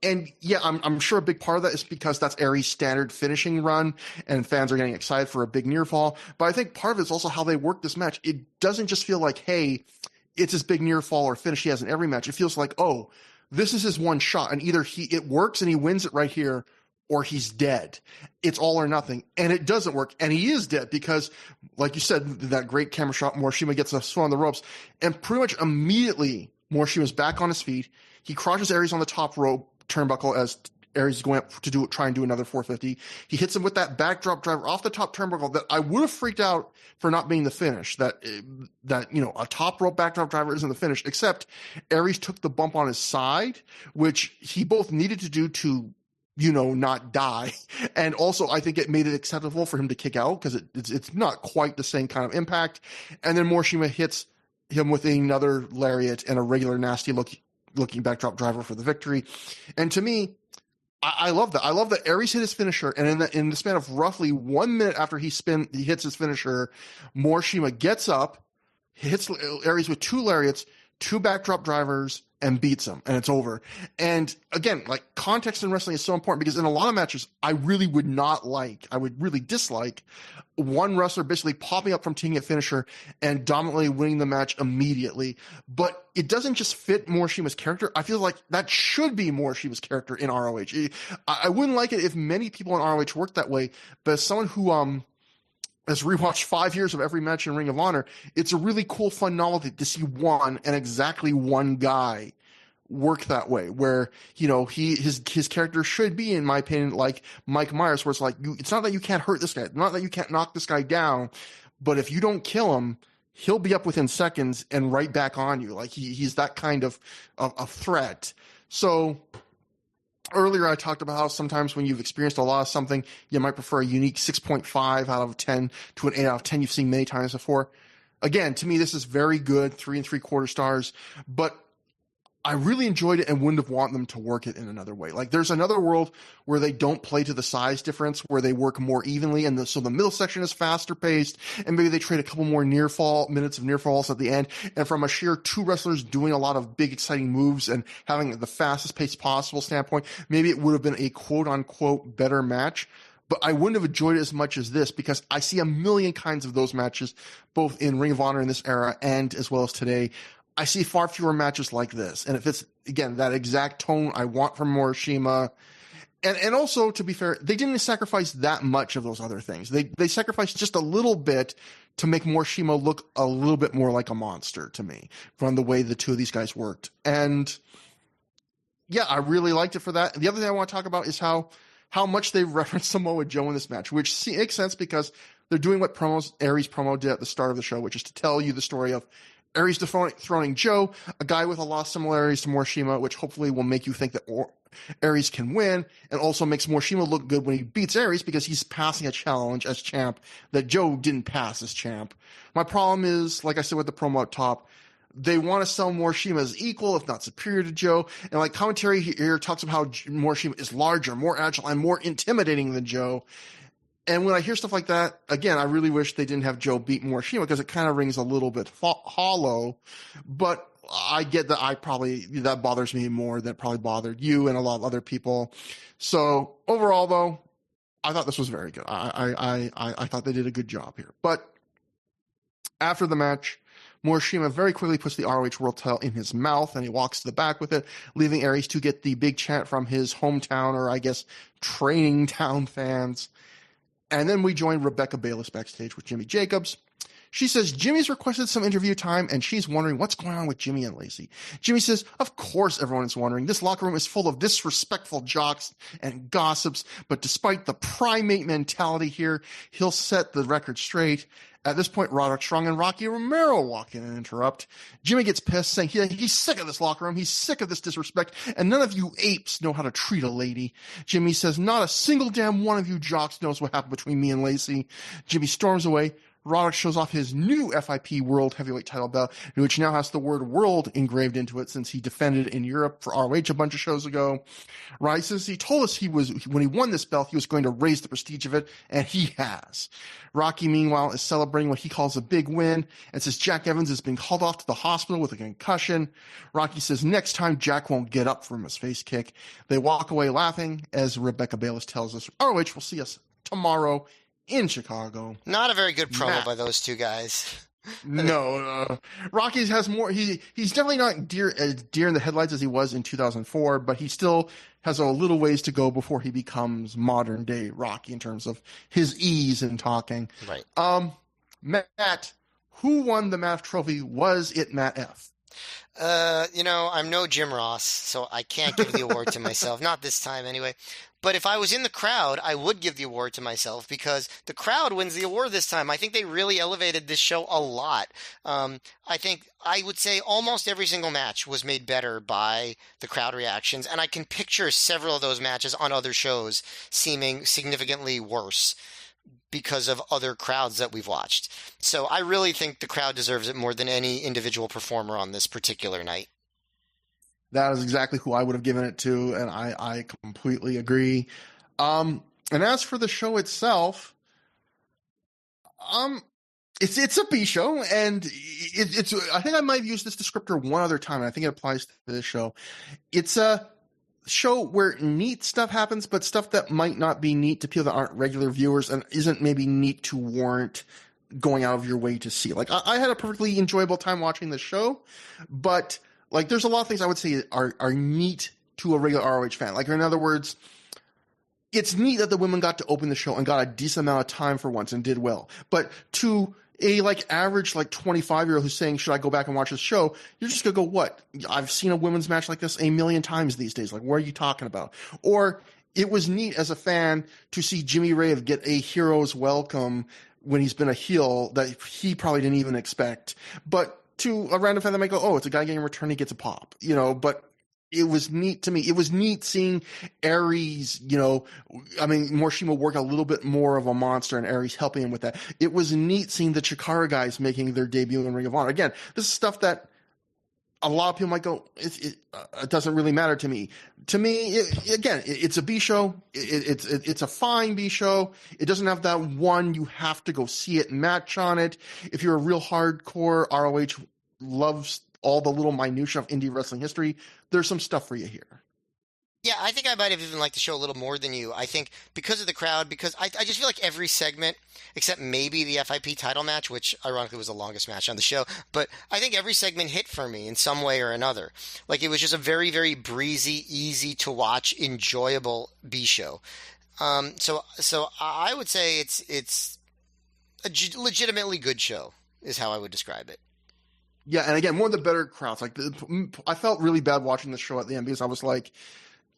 S1: And yeah, I'm sure a big part of that is because that's Aries' standard finishing run and fans are getting excited for a big near fall. But I think part of it is also how they work this match. It doesn't just feel like, hey, it's his big near fall or finish he has in every match. It feels like, oh, this is his one shot. And either it works and he wins it right here, or he's dead. It's all or nothing. And it doesn't work. And he is dead because, like you said, that great camera shot, Morishima gets a swing on the ropes. And pretty much immediately, Morishima's back on his feet. He crushes Aries on the top rope turnbuckle as Aries is going up to try and do another 450. He hits him with that backdrop driver off the top turnbuckle that I would have freaked out for not being the finish. That a top rope backdrop driver isn't the finish, except Aries took the bump on his side, which he both needed to do to not die. And also, I think it made it acceptable for him to kick out because it's not quite the same kind of impact. And then Morishima hits him with another lariat and a regular nasty looking backdrop driver for the victory. And to me, I love that. I love that Aries hit his finisher, and in the span of roughly 1 minute after he hits his finisher, Morishima gets up, hits Aries with 2 lariats, 2 backdrop drivers, and beats him, and it's over. And again, like, context in wrestling is so important because in a lot of matches, I would really dislike one wrestler basically popping up from taking a finisher and dominantly winning the match immediately. But it doesn't just fit Morishima's character. I feel like that should be Morishima's character in ROH. I wouldn't like it if many people in ROH worked that way, but as someone who has rewatched 5 years of every match in Ring of Honor, it's a really cool, fun novelty to see exactly one guy work that way, where, his character should be, in my opinion, like Mike Myers, where it's like, it's not that you can't hurt this guy, not that you can't knock this guy down, but if you don't kill him, he'll be up within seconds and right back on you. Like, he's that kind of threat. So earlier, I talked about how sometimes when you've experienced a lot of something, you might prefer a unique 6.5 out of 10 to an 8 out of 10 you've seen many times before. Again, to me, this is very good, 3 3/4 stars, but I really enjoyed it and wouldn't have wanted them to work it in another way. Like, there's another world where they don't play to the size difference, where they work more evenly, and so the middle section is faster paced, and maybe they trade a couple more minutes of near falls at the end. And from a sheer 2 wrestlers doing a lot of big, exciting moves and having the fastest pace possible standpoint, maybe it would have been a quote unquote better match. But I wouldn't have enjoyed it as much as this because I see a million kinds of those matches, both in Ring of Honor in this era and as well as today. I see far fewer matches like this. And if it's, again, that exact tone I want from Morishima. And also, to be fair, they didn't sacrifice that much of those other things. They sacrificed just a little bit to make Morishima look a little bit more like a monster to me from the way the 2 of these guys worked. And yeah, I really liked it for that. The other thing I want to talk about is how much they referenced Samoa Joe in this match, which makes sense because they're doing what Aries promo did at the start of the show, which is to tell you the story of Aries dethroning Joe, a guy with a lot of similarities to Morishima, which hopefully will make you think that Aries can win, and also makes Morishima look good when he beats Aries because he's passing a challenge as champ that Joe didn't pass as champ. My problem is, like I said with the promo up top, they want to sell Morishima as equal, if not superior to Joe. And like commentary here talks about how Morishima is larger, more agile, and more intimidating than Joe. And when I hear stuff like that, again, I really wish they didn't have Joe beat Morishima because it kind of rings a little bit hollow. But I get that that bothers me more than it probably bothered you and a lot of other people. So overall, though, I thought this was very good. I thought they did a good job here. But after the match, Morishima very quickly puts the ROH World title in his mouth, and he walks to the back with it, leaving Aries to get the big chant from his hometown, or I guess training town fans. And then we join Rebecca Bayless backstage with Jimmy Jacobs. She says Jimmy's requested some interview time, and she's wondering what's going on with Jimmy and Lacey. Jimmy says, of course everyone is wondering. This locker room is full of disrespectful jocks and gossips, but despite the primate mentality here, he'll set the record straight. At this point, Roderick Strong and Rocky Romero walk in and interrupt. Jimmy gets pissed, saying he's sick of this locker room, he's sick of this disrespect, and none of you apes know how to treat a lady. Jimmy says, not a single damn one of you jocks knows what happened between me and Lacey. Jimmy storms away. Roderick shows off his new FIP World Heavyweight title belt, which now has the word world engraved into it since he defended in Europe for ROH a bunch of shows ago. Right, says he told us when he won this belt, he was going to raise the prestige of it, and he has. Rocky, meanwhile, is celebrating what he calls a big win and says Jack Evans has been called off to the hospital with a concussion. Rocky says next time Jack won't get up from his face kick. They walk away laughing as Rebecca Bayless tells us ROH will see us tomorrow in Chicago.
S2: Not a very good promo by those two guys.
S1: No, Rocky has more. He's definitely not deer in the headlights as he was in 2004, but he still has a little ways to go before he becomes modern day Rocky in terms of his ease in talking.
S2: Right.
S1: Matt, who won the Matt Trophy? Was it Matt F?
S2: I'm no Jim Ross, so I can't give the award to myself. Not this time, anyway. But if I was in the crowd, I would give the award to myself because the crowd wins the award this time. I think they really elevated this show a lot. I would say almost every single match was made better by the crowd reactions, and I can picture several of those matches on other shows seeming significantly worse because of other crowds that we've watched. So I really think the crowd deserves it more than any individual performer on this particular night.
S1: That is exactly who I would have given it to, and I completely agree. And as for the show itself, it's a B show, and it's I think I might have used this descriptor one other time, and I think it applies to this show. It's a show where neat stuff happens, but stuff that might not be neat to people that aren't regular viewers and isn't maybe neat to warrant going out of your way to see. Like I had a perfectly enjoyable time watching this show, but like there's a lot of things I would say are neat to a regular ROH fan. Like in other words, it's neat that the women got to open the show and got a decent amount of time for once and did well. But to a average 25-year-old who's saying, should I go back and watch this show? You're just gonna go, what? I've seen a women's match like this a million times these days. Like, what are you talking about? Or it was neat as a fan to see Jimmy Rave get a hero's welcome when he's been a heel that he probably didn't even expect. But to a random fan that might go, oh, it's a guy getting a return, he gets a pop, but it was neat to me. It was neat seeing Aries, Morishima work a little bit more of a monster and Aries helping him with that. It was neat seeing the Chikara guys making their debut in Ring of Honor. Again, this is stuff that a lot of people might go, it doesn't really matter to me. To me, it's a B show. It's a fine B show. It doesn't have that one, you have to go see it match on it. If you're a real hardcore ROH loves all the little minutia of indie wrestling history, there's some stuff for you here.
S2: Yeah, I think I might have even liked the show a little more than you. I think because of the crowd, because I just feel like every segment, except maybe the FIP title match, which ironically was the longest match on the show, but I think every segment hit for me in some way or another. Like it was just a very, very breezy, easy to watch, enjoyable B show. So I would say it's a legitimately good show is how I would describe it.
S1: Yeah, and again, one of the better crowds. I felt really bad watching the show at the end because I was like,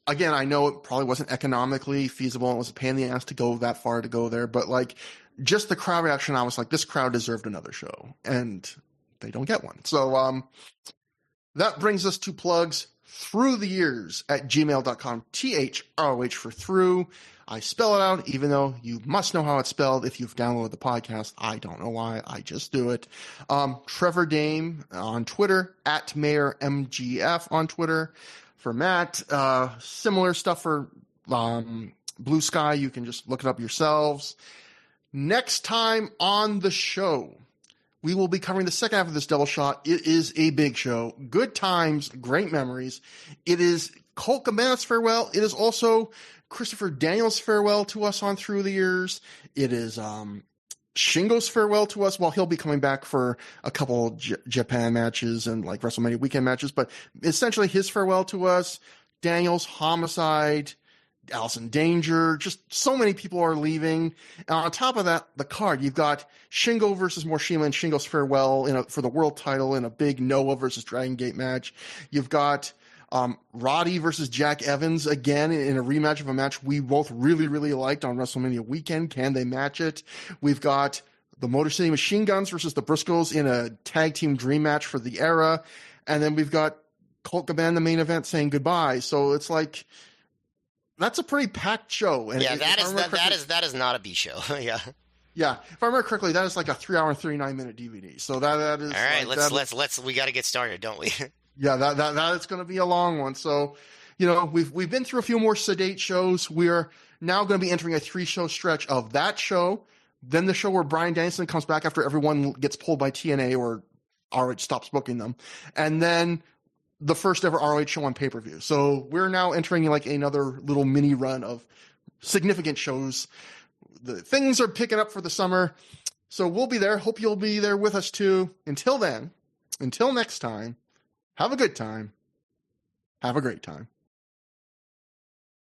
S1: again, I know it probably wasn't economically feasible. It was a pain in the ass to go that far to go there. But just the crowd reaction, I was like, this crowd deserved another show. And they don't get one. So that brings us to plugs. ThROH The Years at gmail.com. THROH for through. I spell it out, even though you must know how it's spelled if you've downloaded the podcast. I don't know why. I just do it. Trevor Dame on Twitter, at MayorMGF on Twitter. For Matt, similar stuff for Blue Sky. You can just look it up yourselves. Next time on the show, we will be covering the second half of this double shot. It is a big show. Good times, great memories. It is Colt Cabana's farewell. It is also Christopher Daniels' farewell to us on Through the Years. It is Shingo's farewell to us. Well, he'll be coming back for a couple Japan matches and like WrestleMania weekend matches, but essentially his farewell to us. Daniels, Homicide, Allison Danger, just so many people are leaving. And on top of that, the card, you've got Shingo versus Morishima and Shingo's farewell for the world title in a big Noah versus Dragon Gate match. You've got Roddy versus Jack Evans again in a rematch of a match we both really, really liked on WrestleMania weekend. Can they match it? We've got the Motor City Machine Guns versus the Briscoes in a tag team dream match for the era. And then we've got Colt Cabana, the main event, saying goodbye. So it's like, that's a pretty packed show. And
S2: yeah, that is not a B show. Yeah.
S1: Yeah, if I remember correctly, that is like a 3-hour and 39-minute DVD. So that is
S2: all right.
S1: Like,
S2: we got to get started, don't we?
S1: Yeah, that is going to be a long one. So, we've been through a few more sedate shows. We are now going to be entering a 3-show stretch of that show, then the show where Bryan Danielson comes back after everyone gets pulled by TNA or ROH stops booking them, and then the first ever ROH show on pay-per-view. So we're now entering like another little mini run of significant shows. The things are picking up for the summer. So we'll be there. Hope you'll be there with us too. Until then, until next time, have a good time. Have a great time.